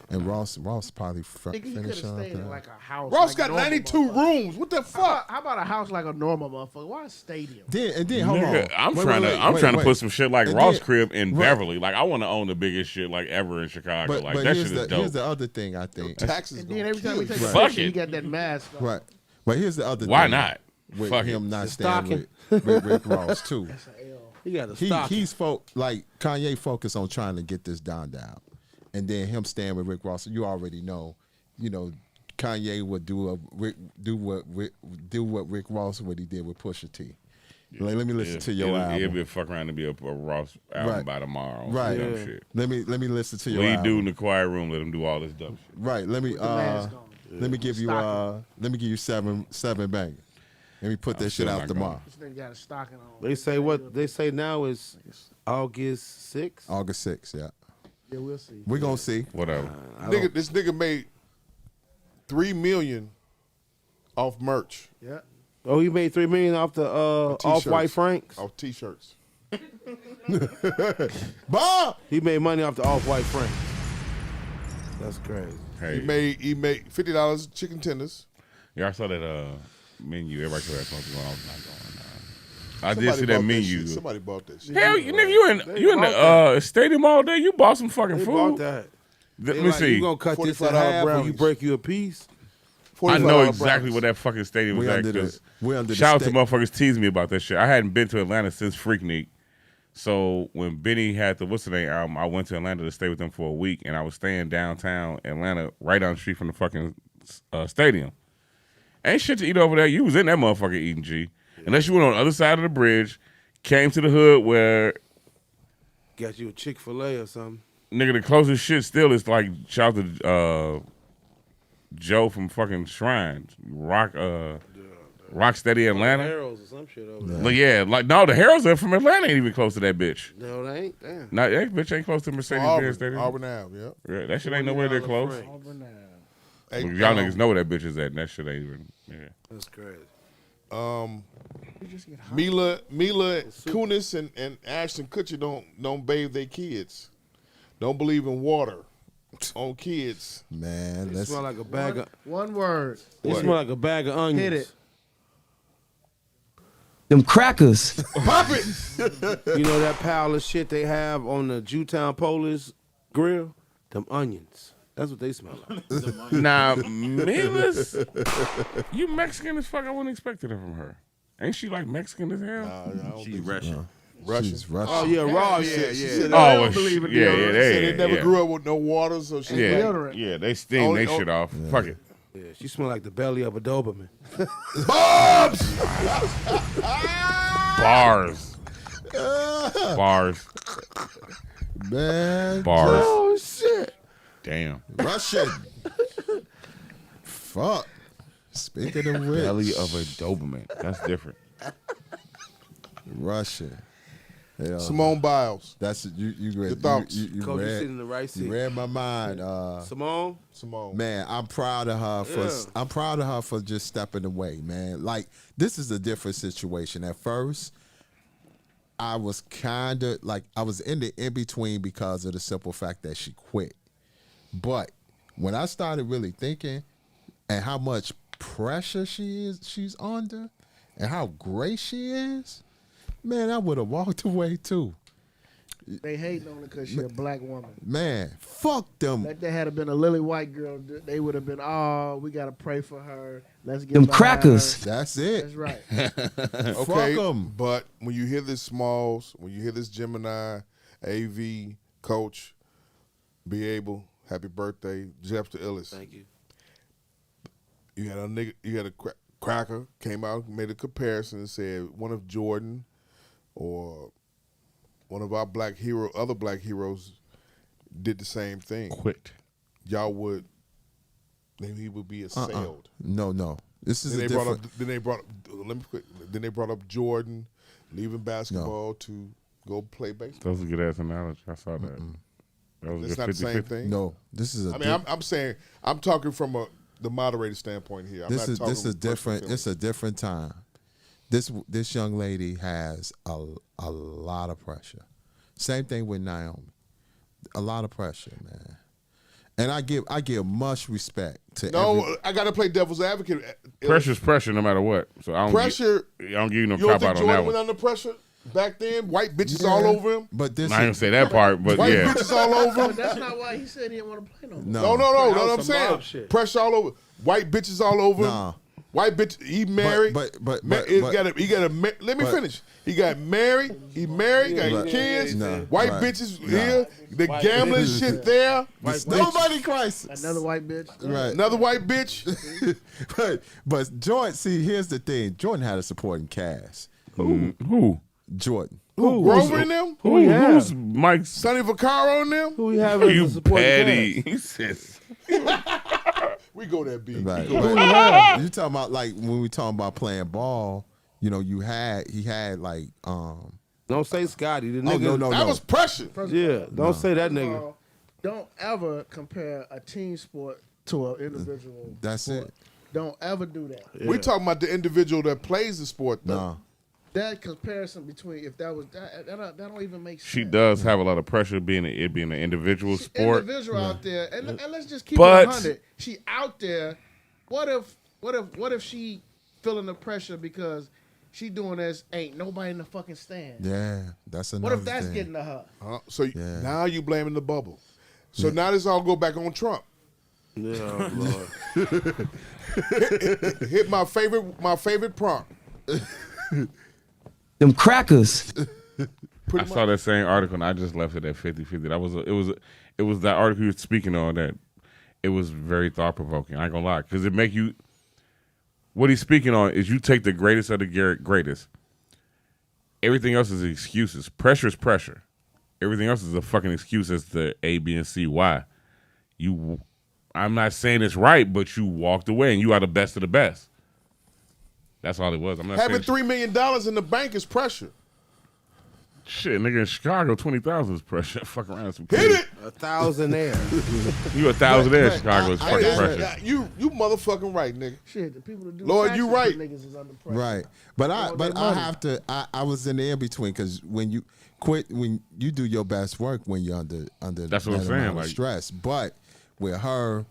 And Ross probably Nigga, you could have finish up stayed in there. like a house. Ross like got normal 92 motherfucker. rooms. What the fuck? How about a house like a normal motherfucker? Why a stadium? Then hold Nigga, on. I'm Wait, trying wait, to wait, I'm wait, trying to wait. put some shit like And Ross then- crib in right. Beverly. Like I want to own the biggest shit like ever in Chicago. But, like but that here's shit is the dope. here's the other thing I think. Taxes And gonna then every time we kill take you. a Fuck picture, it. you got that mask on. Right. But here's the other Why thing. not? With Fuck him it. not The staying with Rick Ross too. He got a stocking. He's like Kanye focused on trying to get this down, and then him staying with Rick Ross. You already know, Kanye would do what Rick Ross what he did with Pusha T. Like, let me listen to your It'll album. be a fuck around to be a Ross album Right. by tomorrow. Right. Dumb Yeah. shit. Let me listen to your What he album. do in the quiet room? Let him do all this dumb shit. Right. Let me mask on. let me give you Stocking. let me give you seven bangers. Let me put that shit still out not tomorrow. This nigga got a stocking on. They say what they say now is August 6th. August 6th, yeah. Yeah, we'll see. We're gonna see. Whatever. This nigga made $3 million off merch, Yeah. Oh, he made $3 million off the Off-White T-shirts. Franks. off T-shirts. Bob! He made money off the Off-White Franks. That's crazy. Hey, He made $50 chicken tenders. yeah, I saw that menu. Everybody said that's what's going on. Not going on. I did Somebody see that bought menu. shit. Somebody bought that shit. Hell, you nigga, you in the stadium all day? You bought some fucking They food. bought that. Let They me like, see. You gonna cut this in $45 half or you brownies. break you a piece? I know $45 exactly brownies. what that fucking stadium We was at. under the- 'Cause we under the shout out to state- motherfuckers teasing me about that shit. I hadn't been to Atlanta since Freaknik. So when Benny had the what's the name album, I went to Atlanta to stay with them for a week, and I was staying downtown Atlanta, right down the street from the fucking stadium. Ain't shit to eat over there. You was in that motherfucker eating, G. Unless you went on the other side of the bridge, came to the hood where Got you a Chick-fil-A or something. nigga the closest shit still is like shout out to Joe from fucking Shrine, Rocksteady Atlanta. Arrows or some shit over there. But yeah, like no, the Heralds are from Atlanta ain't even close to that bitch. No, they ain't. Damn. Nah, that bitch ain't close to Mercedes-Benz Stadium. Auburn Ave, yeah. Yeah, that shit ain't nowhere near close. Auburn Ave. Hey, Look, y'all niggas know where that bitch is at, and that shit ain't even. Yeah. That's crazy. Mila Kunis and Ashton Kutcher don't bathe their kids. Don't believe in water on kids. Man, It let's smell like a bag of. One word. It smell like a bag of onions. Hit it. Them crackers. Pop it. You know that pile of shit they have on the Jewtown Polish grill? Them onions. That's what they smell like. Nah, Mila's, you Mexican as fuck. I wouldn't expect it from her. Ain't she like Mexican as hell? She's Russian. She's Russian. Oh yeah, raw. She Yeah, said- she yeah. said Oh, they well, believe in yeah, deodorant. yeah, She said yeah, they never yeah. grew up with no water, so she Yeah, Deodorant. yeah, they steam Only- they shit off. Fuck it. Yeah, she smell like the belly of a Doberman. Bars. Bars. Man, Bars. Oh shit. Damn. Russian. Fuck. Speaking of which, Belly of a Doberman. That's different. Russian. Yeah. Simone Biles. That's you read. Your thoughts. You Coach, you read, sitting in the right seat. you read my mind. Simone. Man, I'm proud of her for. Yeah. I'm proud of her for just stepping away, man. Like this is a different situation. At first, I was kind of like I was in the in between because of the simple fact that she quit. But when I started really thinking, and how much pressure she's under, and how great she is, man, I would have walked away too. They hating on her because she's a black woman. Man, fuck them. Like there had been a lily white girl, they would have been, oh, we got to pray for her. Let's get Them behind crackers. her. That's it. That's right. Okay, Fuck 'em. but when you hear this Smalls, when you hear this Gemini, AV, Coach, Be Able, happy birthday, Jeff the Illis. Thank you. You had a nigga, you had a cracker came out, made a comparison and said one of Jordan or one of our other black heroes did the same thing. Quit. Y'all would, then he would be assailed. No. This is Then a they brought different. up. Then they brought up. Let me quit. Then they brought up Jordan leaving basketball to go play baseball. That was a good ass analogy. I saw that. That was It's a not good the same 50-50. thing. No, this is a. I mean, I'm saying I'm talking from the moderator standpoint here. This is different. It's a different time. This young lady has a lot of pressure. Same thing with Naomi. A lot of pressure, man. And I give much respect to. I got to play devil's advocate. Pressure's pressure no matter what. So I don't Pressure. I don't give you no You don't cop think out on that Jordan went one. under pressure back then? White bitches all over him. But this I ain't gonna say that part, but White yeah. bitches all over But him. that's not why he said he didn't want to play no more. No. That What was I'm some saying, mob shit. pressure all over. White bitches all over Nah. him. White bitch. He married. He got a. Let me finish. He got married. He married. Got kids. Nah. White Right. bitches here. The gambling shit there. Nobody crisis. Another white bitch. Right. Another white bitch. but Jordan. See, here's the thing. Jordan had a supporting cast. Who? Jordan. Who? Grover and them. Who's Mike's? Sonny Vaccaro and them. Who we have as You a supporting petty. cast? He says. We go there, B. Right. We go But there. you talking about like when we talking about playing ball? You know, he had like Don't say Scotty. The Oh, nigga. no. That was pressure. Yeah. Don't say that First of nigga. all, don't ever compare a team sport to an individual. That's sport. it. Don't ever do that. We talking about the individual that plays the sport, though. No. That comparison between if that was that don't even make sense. She does have a lot of pressure being an individual sport. Individual out there, and let's just keep But- it 100. She out there. What if she feeling the pressure because she doing this? Ain't nobody in the fucking stand. Yeah, that's another What if that's thing. getting to her? So now you blaming the bubble. So now this all go back on Trump. Yeah, Lord. Hit my favorite prompt. Them crackers. I saw that same article and I just left it at 50-50. It was that article you were speaking on that it was very thought provoking. I ain't gonna lie, because it make you. What he's speaking on is you take the greatest of the greatest. Everything else is excuses. Pressure is pressure. Everything else is a fucking excuse as to A, B, and C. Why? I'm not saying it's right, but you walked away and you are the best of the best. That's all it was. I'm not Having saying $3 million in the bank is pressure. shit, nigga. In Chicago, 20,000 is pressure. Fuck around with some Hit kids. it. 1,000 there. You 1,000 there in Chicago is fucking pressure. You motherfucking right, nigga. Shit, the people that do Lord, taxes you right. for niggas is under pressure. Right. But I want their I money. have to I was in the in between because when you quit when you do your best work when you're under That's what I'm that saying, amount of like- stress. But with her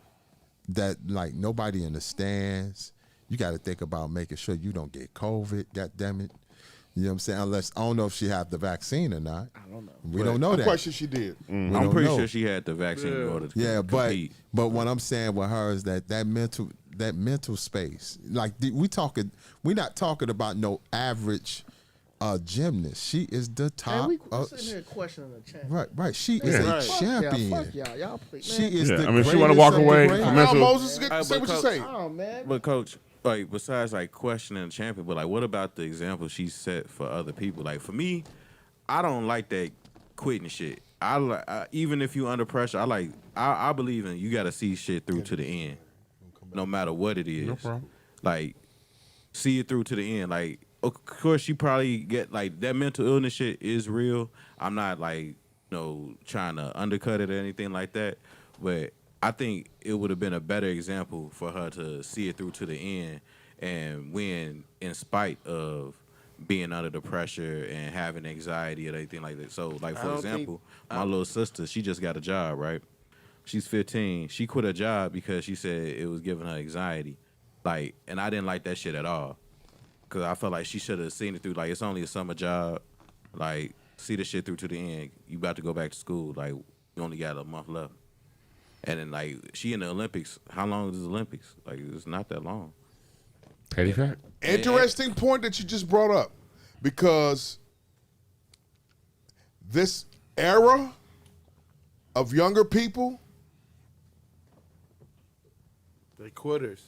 that like nobody understands, you gotta think about making sure you don't get COVID, god damn it. You know what I'm saying? Unless I don't know if she have the vaccine or not. I don't know. We don't know I'm that. quite sure she did. We I'm don't pretty know. sure she had the vaccine in order to Yeah, compete. but what I'm saying with her is that mental space. Like we're not talking about no average gymnast. She is the Man, top. we sitting here questioning the champion. Right. She is a Right. champion. Fuck y'all. Y'all please. She Man. is Yeah, the I mean, if she wanna greatest walk of the away, great. I Now, mental- Moses, say but what you Coach- say. Oh man. But coach, like besides like questioning the champion, but like what about the example she set for other people? Like for me, I don't like that quitting shit. Even if you under pressure, I believe in you got to see shit through to the end, no matter what it is. No problem. Like see it through to the end. Like of course, she probably get like that mental illness shit is real. I'm not like trying to undercut it or anything like that, but I think it would have been a better example for her to see it through to the end and win in spite of being under the pressure and having anxiety or anything like that. So, like for example, my little sister, she just got a job, right? She's 15. She quit her job because she said it was giving her anxiety. Like, and I didn't like that shit at all. Cause I felt like she should have seen it through. Like, it's only a summer job. Like, see the shit through to the end. You about to go back to school. Like, you only got a month left. And then, like, she in the Olympics. How long is the Olympics? Like, it's not that long. Petty fact. Interesting point that you just brought up, because this era of younger people, they quitters.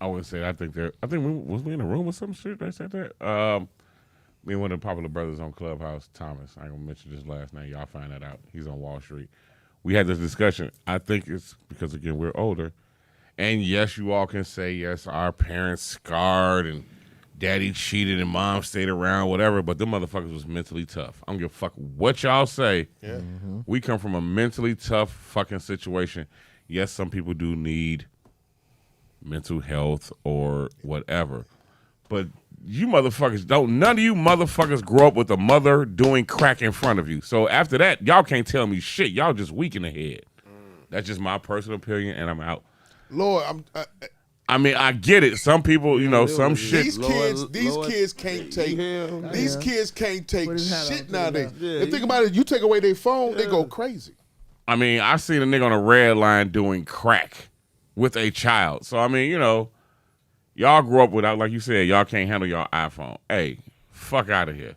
I wouldn't say that. I think we in a room or some shit that said that. Me and one of the popular brothers on Clubhouse, Thomas. I ain't gonna mention his last name. Y'all find that out. He's on Wall Street. We had this discussion. I think it's because again we're older, and yes, you all can say yes. Our parents scarred and daddy cheated and mom stayed around, whatever. But them motherfuckers was mentally tough. I don't give a fuck what y'all say. Yeah. Mm-hmm. We come from a mentally tough fucking situation. Yes, some people do need mental health or whatever. But you motherfuckers don't, none of you motherfuckers grow up with a mother doing crack in front of you. So after that, y'all can't tell me shit. Y'all just weak in the head. That's just my personal opinion, and I'm out. Lord, I mean, I get it. Some people, some shit. These kids can't take shit nowadays. And think about it, you take away their phone, they go crazy. I mean, I seen a nigga on a red line doing crack with a child. So, I mean, y'all grew up without, like you said, y'all can't handle your iPhone. Hey, fuck out of here.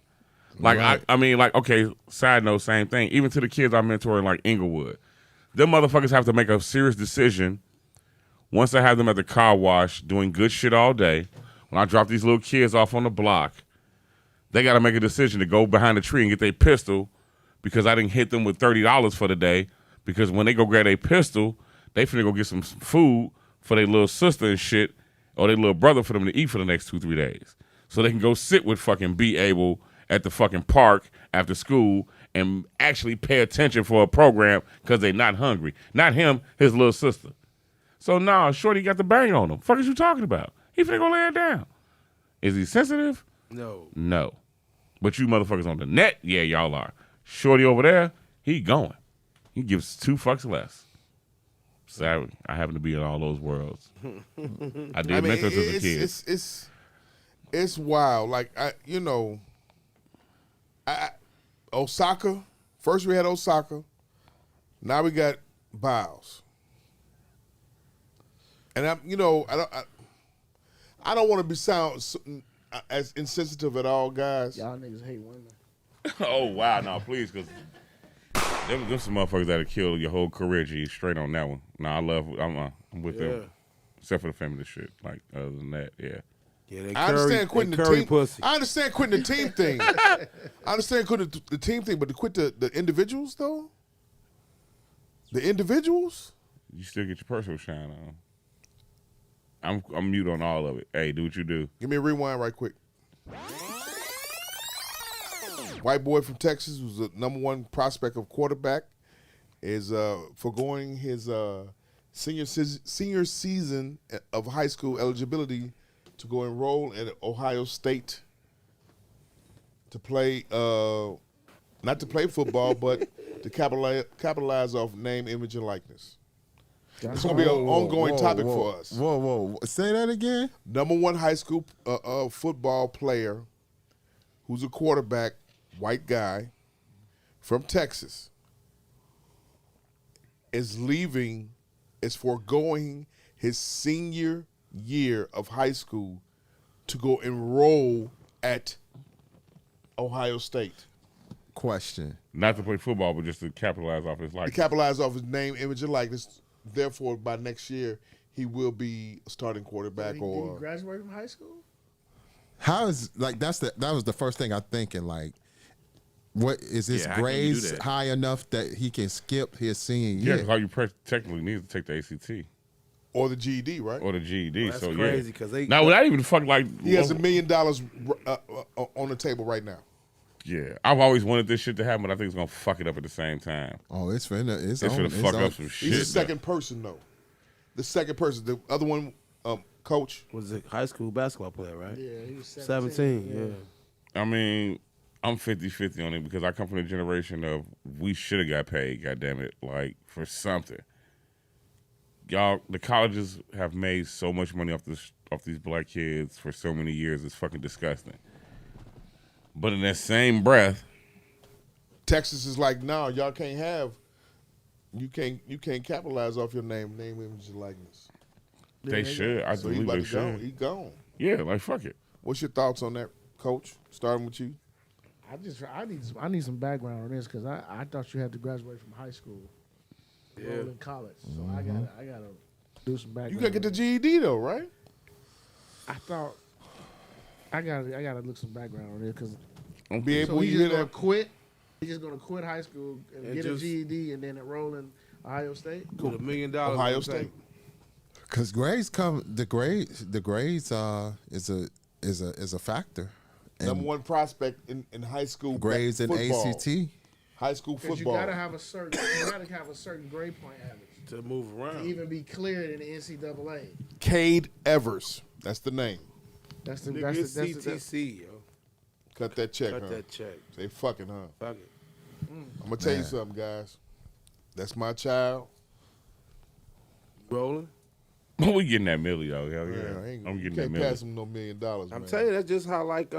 Like, right. I mean, like, okay, side note, same thing. Even to the kids I mentor in, like, Inglewood. Them motherfuckers have to make a serious decision once I have them at the car wash doing good shit all day. When I drop these little kids off on the block, they got to make a decision to go behind the tree and get their pistol because I didn't hit them with $30 for the day, because when they go grab their pistol, they finna go get some food for their little sister and shit, or their little brother for them to eat for the next 2-3 days. So they can go sit with fucking Be Able at the fucking park after school and actually pay attention for a program because they not hungry. Not him, his little sister. So now, Shorty got the bang on him. Fuck is you talking about? He finna go lay it down. Is he sensitive? No. No. But you motherfuckers on the net, yeah, y'all are. Shorty over there, he going. He gives 2 fucks less. Sorry, I happen to be in all those worlds. I did mentors as a kid. It's wild. Like Osaka. First we had Osaka. Now we got Biles. And I don't want to be sound as insensitive at all, guys. Y'all niggas hate women. Oh wow, no, please, because them some motherfuckers that'll kill your whole career. G, straight on that one. No, I'm with them, except for the feminist shit. Like other than that, yeah. Yeah, I understand quitting the team. Pussy. I understand quitting the team thing. I understand quitting the team thing, but to quit the individuals though, the individuals, you still get your personal shine on. I'm mute on all of it. Hey, do what you do. Give me a rewind right quick. White boy from Texas, who's the #1 prospect of quarterback, is foregoing his senior season of high school eligibility to go enroll at Ohio State to play, not to play football, but to capitalize off name, image, and likeness. It's going to be an ongoing topic for us. Whoa. Say that again? #1 high school football player who's a quarterback, white guy from Texas, is foregoing his senior year of high school to go enroll at Ohio State. Question. Not to play football, but just to capitalize off his likeness. To capitalize off his name, image, and likeness. Therefore, by next year, he will be a starting quarterback. Did he graduate from high school? How is that was the first thing I'm thinking. Like, what is his grades high enough that he can skip his senior year? Yeah, because all you technically need to take the ACT. Or the GED, right? Or the GED. That's so crazy, yeah. 'cause they- now without even fuck like He has $1 million on the table right now. Yeah, I've always wanted this shit to happen, but I think it's gonna fuck it up at the same time. Oh, it's finna. It's gonna fuck up some shit. He's the second person though. The second person. The other one, coach, was a high school basketball player, right? Yeah, he was 17. Yeah. I mean, I'm 50-50 on it because I come from the generation of we should have got paid, goddammit, like for something. Y'all, the colleges have made so much money off these black kids for so many years. It's fucking disgusting. But in that same breath, Texas is like, no, y'all can't have. You can't capitalize off your name, image, and likeness. they should. I So he believe about they to should. go. He gone. Yeah, like fuck it. What's your thoughts on that, Coach? Starting with you. I need some background on this because I thought you had to graduate from high school, enroll in college. So I gotta do some background. You gotta get the GED though, right? I thought I gotta look some background on it because Be able so to he's hear just gonna that. quit. He's just gonna quit high school and And get just- a GED and then enroll in Ohio State. With $1 million. Ohio on the State. table. Because grades come. The grades is a factor. And Number one prospect in high school. grades in football. ACT. High school Because you football. gotta have a certain grade point average To move to around. even be cleared in the NCAA. Cade Evers. That's the name. That's the Nigga, it's that's the CTC, yo. Cut that check, Cut huh? that check. Say fucking, huh? Fuck it. I'm gonna tell you something, guys. That's my child. Rolling. We getting that milli though. Hell Man, yeah. I ain't- I'm you getting that can't milli. pass him no $1 million, I'm man. telling you, that's just how like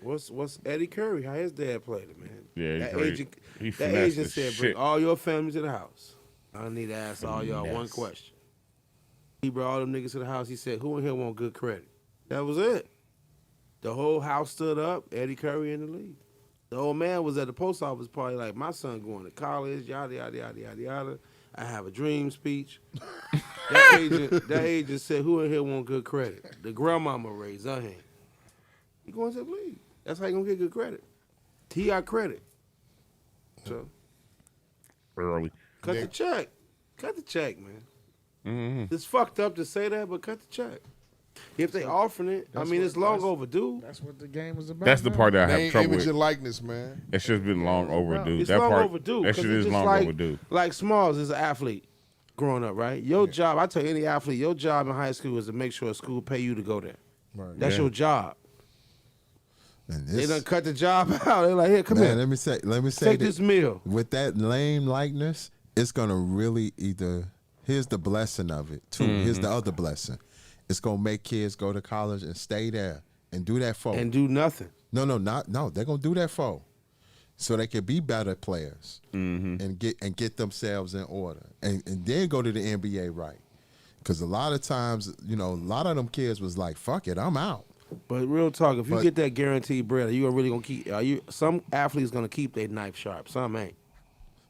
what's Eddie Curry, how his dad played it, man. Yeah, that great. agent, He that finessed agent the said, shit. bring all your family to the house. I need to ask all y'all one Finesse. question. He brought all them niggas to the house. He said, who in here want good credit? That was it. The whole house stood up, Eddie Curry in the league. The old man was at the post office party like, my son going to college, yada, yada, yada, yada, yada. I have a dream speech. that agent said, who in here want good credit? The grandmama raised her hand. He going to the league. That's how you going to get good credit. He got credit. So, Early. cut the check. Cut the check, man. Mm-hmm. It's fucked up to say that, but cut the check. If they offering it, I mean, it's long overdue. That's what the game was about. That's the part that I have Name, trouble image, with. and likeness, man. That shit's been long overdue. It's That long part, overdue. That 'cause shit it's is just long like, overdue. Like Smalls is an athlete growing up, right? Your job, I tell any athlete, your job in high school is to make sure a school pay you to go there. Right. That's Yeah. your job. And They this, done cut the job out. They're like, here, come man, here. let me say Take this meal. with that lame likeness, it's gonna really either. Here's the blessing of it. Too. Here's the other blessing. It's gonna make kids go to college and stay there and do that for. And do nothing. No. They're gonna do that for, so they can be better players and get themselves in order and then go to the NBA right. Because a lot of times, a lot of them kids was like, "Fuck it, I'm out." But real talk, if you But- get that guaranteed bread, are you really gonna keep? Some athletes gonna keep their knife sharp. Some ain't.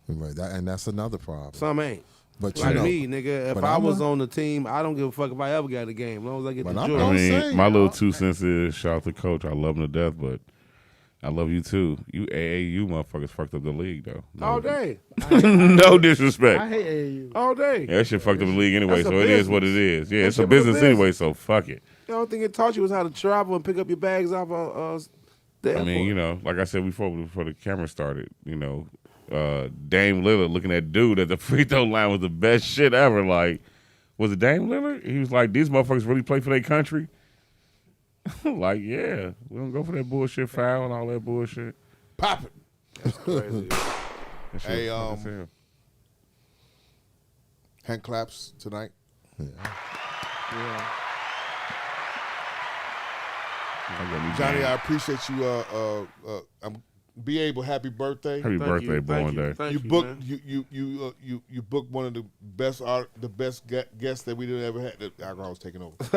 Right, and that's another problem. Some ain't. But Like me, nigga. If but I I'm was a- on the team, I don't give a fuck if I ever got a game. As long as I get But the I'm joy. not- I mean, saying, my little y'all. 2 cents is shout out to Coach. I love him to death, but I love you too. You AAU motherfuckers fucked up the league though. No, All day. no I disrespect. hate AAU. All day. Yeah, that shit fucked up the league anyway, That's a so it is what it business. is. Yeah, That it's a shit was a business anyway, so fuck it. The only thing it taught you was how to travel and pick up your bags off the I mean, airport. like I said before the camera started, Dame Lillard looking at dude at the free throw line was the best shit ever. Like, was it Dame Lillard? He was like, these motherfuckers really play for their country? Like, yeah, we don't go for that bullshit foul and all that bullshit. Pop it. That's crazy. That shit Hey, was fucking hell. Hand claps tonight. I got me Johnny, jammed. I appreciate you. I'm be able. Happy birthday. Happy Thank birthday, you, born thank you, day. thank You you, booked man. you booked one of the best guests that we done ever had. The alcohol was taking over. You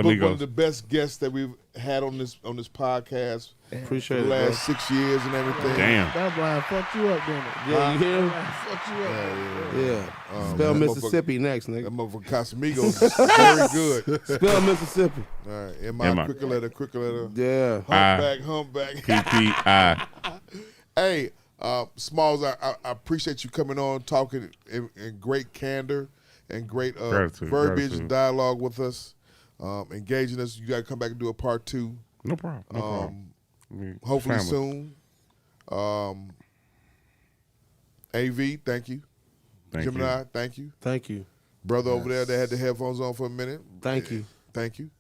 booked one of the best guests that we've had on this podcast for Appreciate the it, last bro. 6 years and everything. Damn. That blind fucked you up, didn't it? Yeah, you hear him? Fucked you up. Yeah. Spell that Mississippi next, That nigga. motherfucker Casamigos is very good. Spell Mississippi. All right, Am I? quick letter. Yeah. Humpback. PPI. Hey, Smalls, I appreciate you coming on, talking in great candor. and great Gratitude, verbiage gratitude. and dialogue with us, engaging us. You got to come back and do a part 2. No problem. No problem. I mean, Hopefully family. soon. AV, thank you. Thank Gemini, you. thank you. Thank you. Brother over there that had the headphones on for a minute. Thank you. Thank you.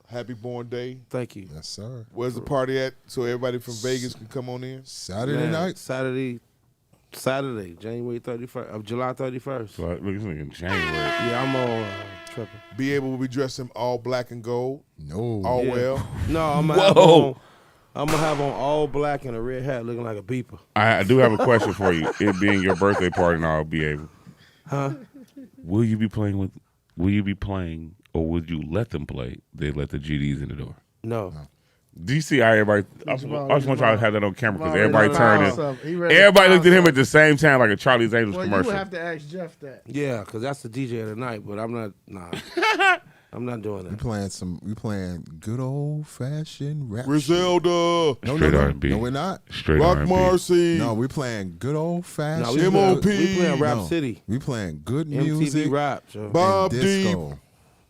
Happy born day. Thank you. Yes, sir. Where's the party at so everybody from Vegas can come on in? Saturday Man, night. Saturday, January 31st, of July 31st. So, look, this nigga in January. Yeah, I'm on tripping. Be able to be dressed in all black and gold. No. All Yeah. well. No, I'm gonna have on all black and a red hat looking like a beeper. I do have a question for you. It being your birthday party, and I'll be able. Huh? Will you be playing, or would you let them play? They let the GDs in the door. No. Do you see how everybody? I just want y'all to have that on camera because everybody turned it. Everybody Everybody looked at him at the same time like a Charlie's Angels Well, you commercial. would have to ask Jeff that. Yeah, because that's the DJ of the night, but I'm not. Nah, I'm not doing We that. playing good old fashioned rap. Griselda. No, Straight no, R&B. no, we're not. Straight Rock R&B. Marcy. No, we playing good old No, fashioned. we MOP. playing Rap No, City, We playing good MTV music. Rap. So. and Bob disco.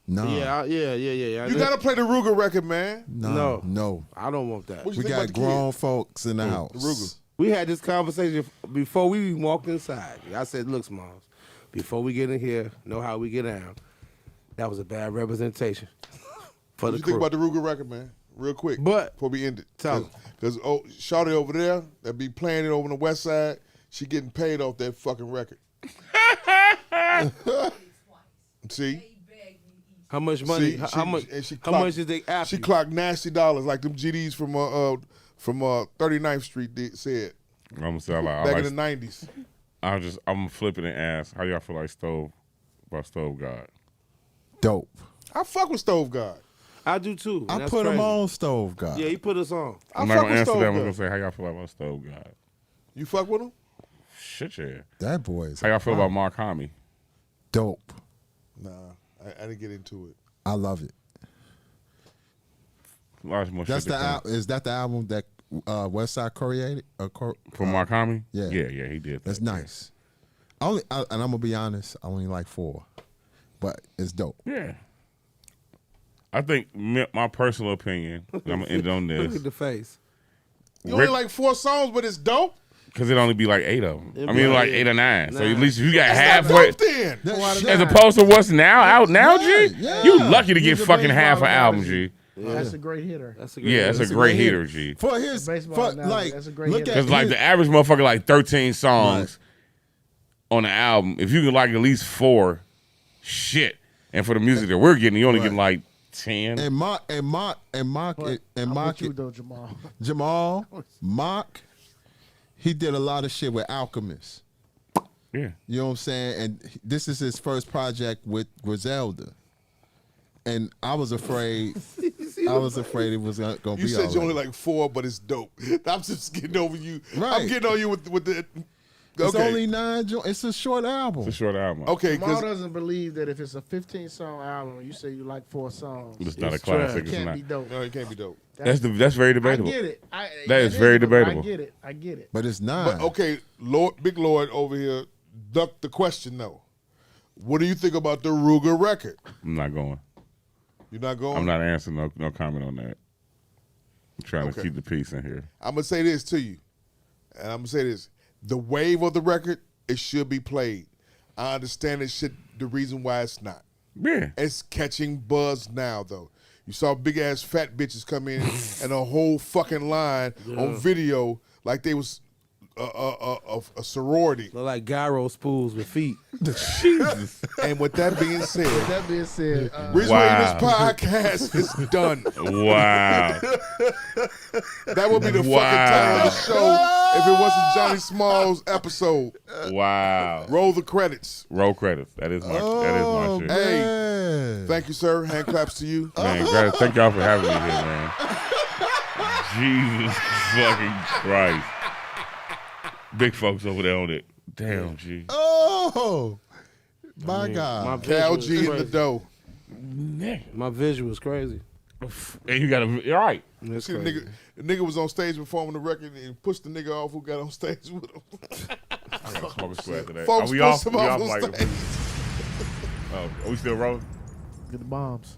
No, Yeah. You got to play the Ruger record, man. no. I don't want that. What you We think got about the grown kid? folks in the house. The Ruger. We had this conversation before we even walked inside. I said, "Look, Smalls, before we get in here, know how we get down." That was a bad representation for What the you crew. think about the Ruger record, man? Real quick. But- before we end it. Tell 'em. Because Shawty over there that be playing it over on the west side, she getting paid off that fucking record. See? How much money? See? How much? and she How clocked- much did they after? She clocked nasty dollars like them GDs from 39th Street said I'm gonna say back in the 90s. I'm gonna flip it and ask, how y'all feel like Stove God? Dope. I fuck with Stove God. I do too. and I that's put him crazy. on Stove God. Yeah, he put us on. I'm I not fuck gonna with answer Stove that. I'm God. gonna say how y'all feel about Stove God. You fuck with him? Shit, yeah. That boy is How y'all feel about Mark Hamill? dope. Nah, I didn't get into it. I love it. Large more That's shit the to come. is that the album that Westside created? From Mark Hamill? Yeah. yeah, he did. That's that, nice. And I'm gonna be honest. I only like 4, but it's dope. Yeah. I think my personal opinion, and I'm gonna end on Look this, at the face. You only like 4 songs, but it's dope. because it only be like 8 of them. It'd I be mean, like like 8 or 9. So 9. at least if you got That's halfway, not dope then. That shit- as opposed to what's now out now, G. Yeah. You lucky to get He's a fucking half an baseball album, analogy. G. That's a great hitter. That's a great. Yeah, that's a great hitter, G. For his Baseball for, analogy, like that's a great look hitter. at Because like his- the average motherfucker like 13 songs on the album. If you can like at least 4, shit. And for the music that we're getting, you only getting like 10. and Mock I'm with you though, Jamal Mock, he did a lot of shit with Alchemist. Yeah. You know what I'm saying? And this is his first project with Griselda. And I was afraid it was gonna be You said all you only right. like 4, but it's dope. I'm just getting over you. Right. I'm getting on you with the. It's Okay. only 9 It's a short album. It's a short album. Okay, Jamal because doesn't believe that if it's a 15-song album, you say you like 4 songs. It's not a It's classic. It It's can't not. be dope. no, it can't be dope. That's very debatable. I get it. That is very debatable. I get it. But it's 9. But okay, Big Lord over here ducked the question though. What do you think about the Ruger record? I'm not going. You're not going? I'm not answering no comment on that. I'm trying to Okay. keep the peace in here. I'm gonna say this to you, and I'm gonna say this: the wave of the record, it should be played. I understand it should. The reason why it's not, Yeah. it's catching buzz now though. You saw big ass fat bitches come in and a whole fucking line on video like they was a sorority. Look like gyro spools with feet. Jesus. And with that being said, That being said, Rich Wow. Ravens podcast is done. Wow. That would be the Wow. fucking title of the show if it wasn't Johnny Smalls episode. Wow. Roll the credits. Roll credits. That is my shit. Hey, Man. thank you, sir. Hand claps to you. Man, thank y'all for having me here, man. Jesus fucking Christ. Big folks over there on it. Damn, G. Oh, my God. My Cal visual is G in the crazy. dough. My visual is crarazy. And you got to, you're right. It's See, the crazy. nigga was on stage performing the record and pushed the nigga off who got on stage with him. I got to smoke a square after that. Folks Are we off? pushed him We off off on like stage. Oh, are we still rolling? Get the bombs.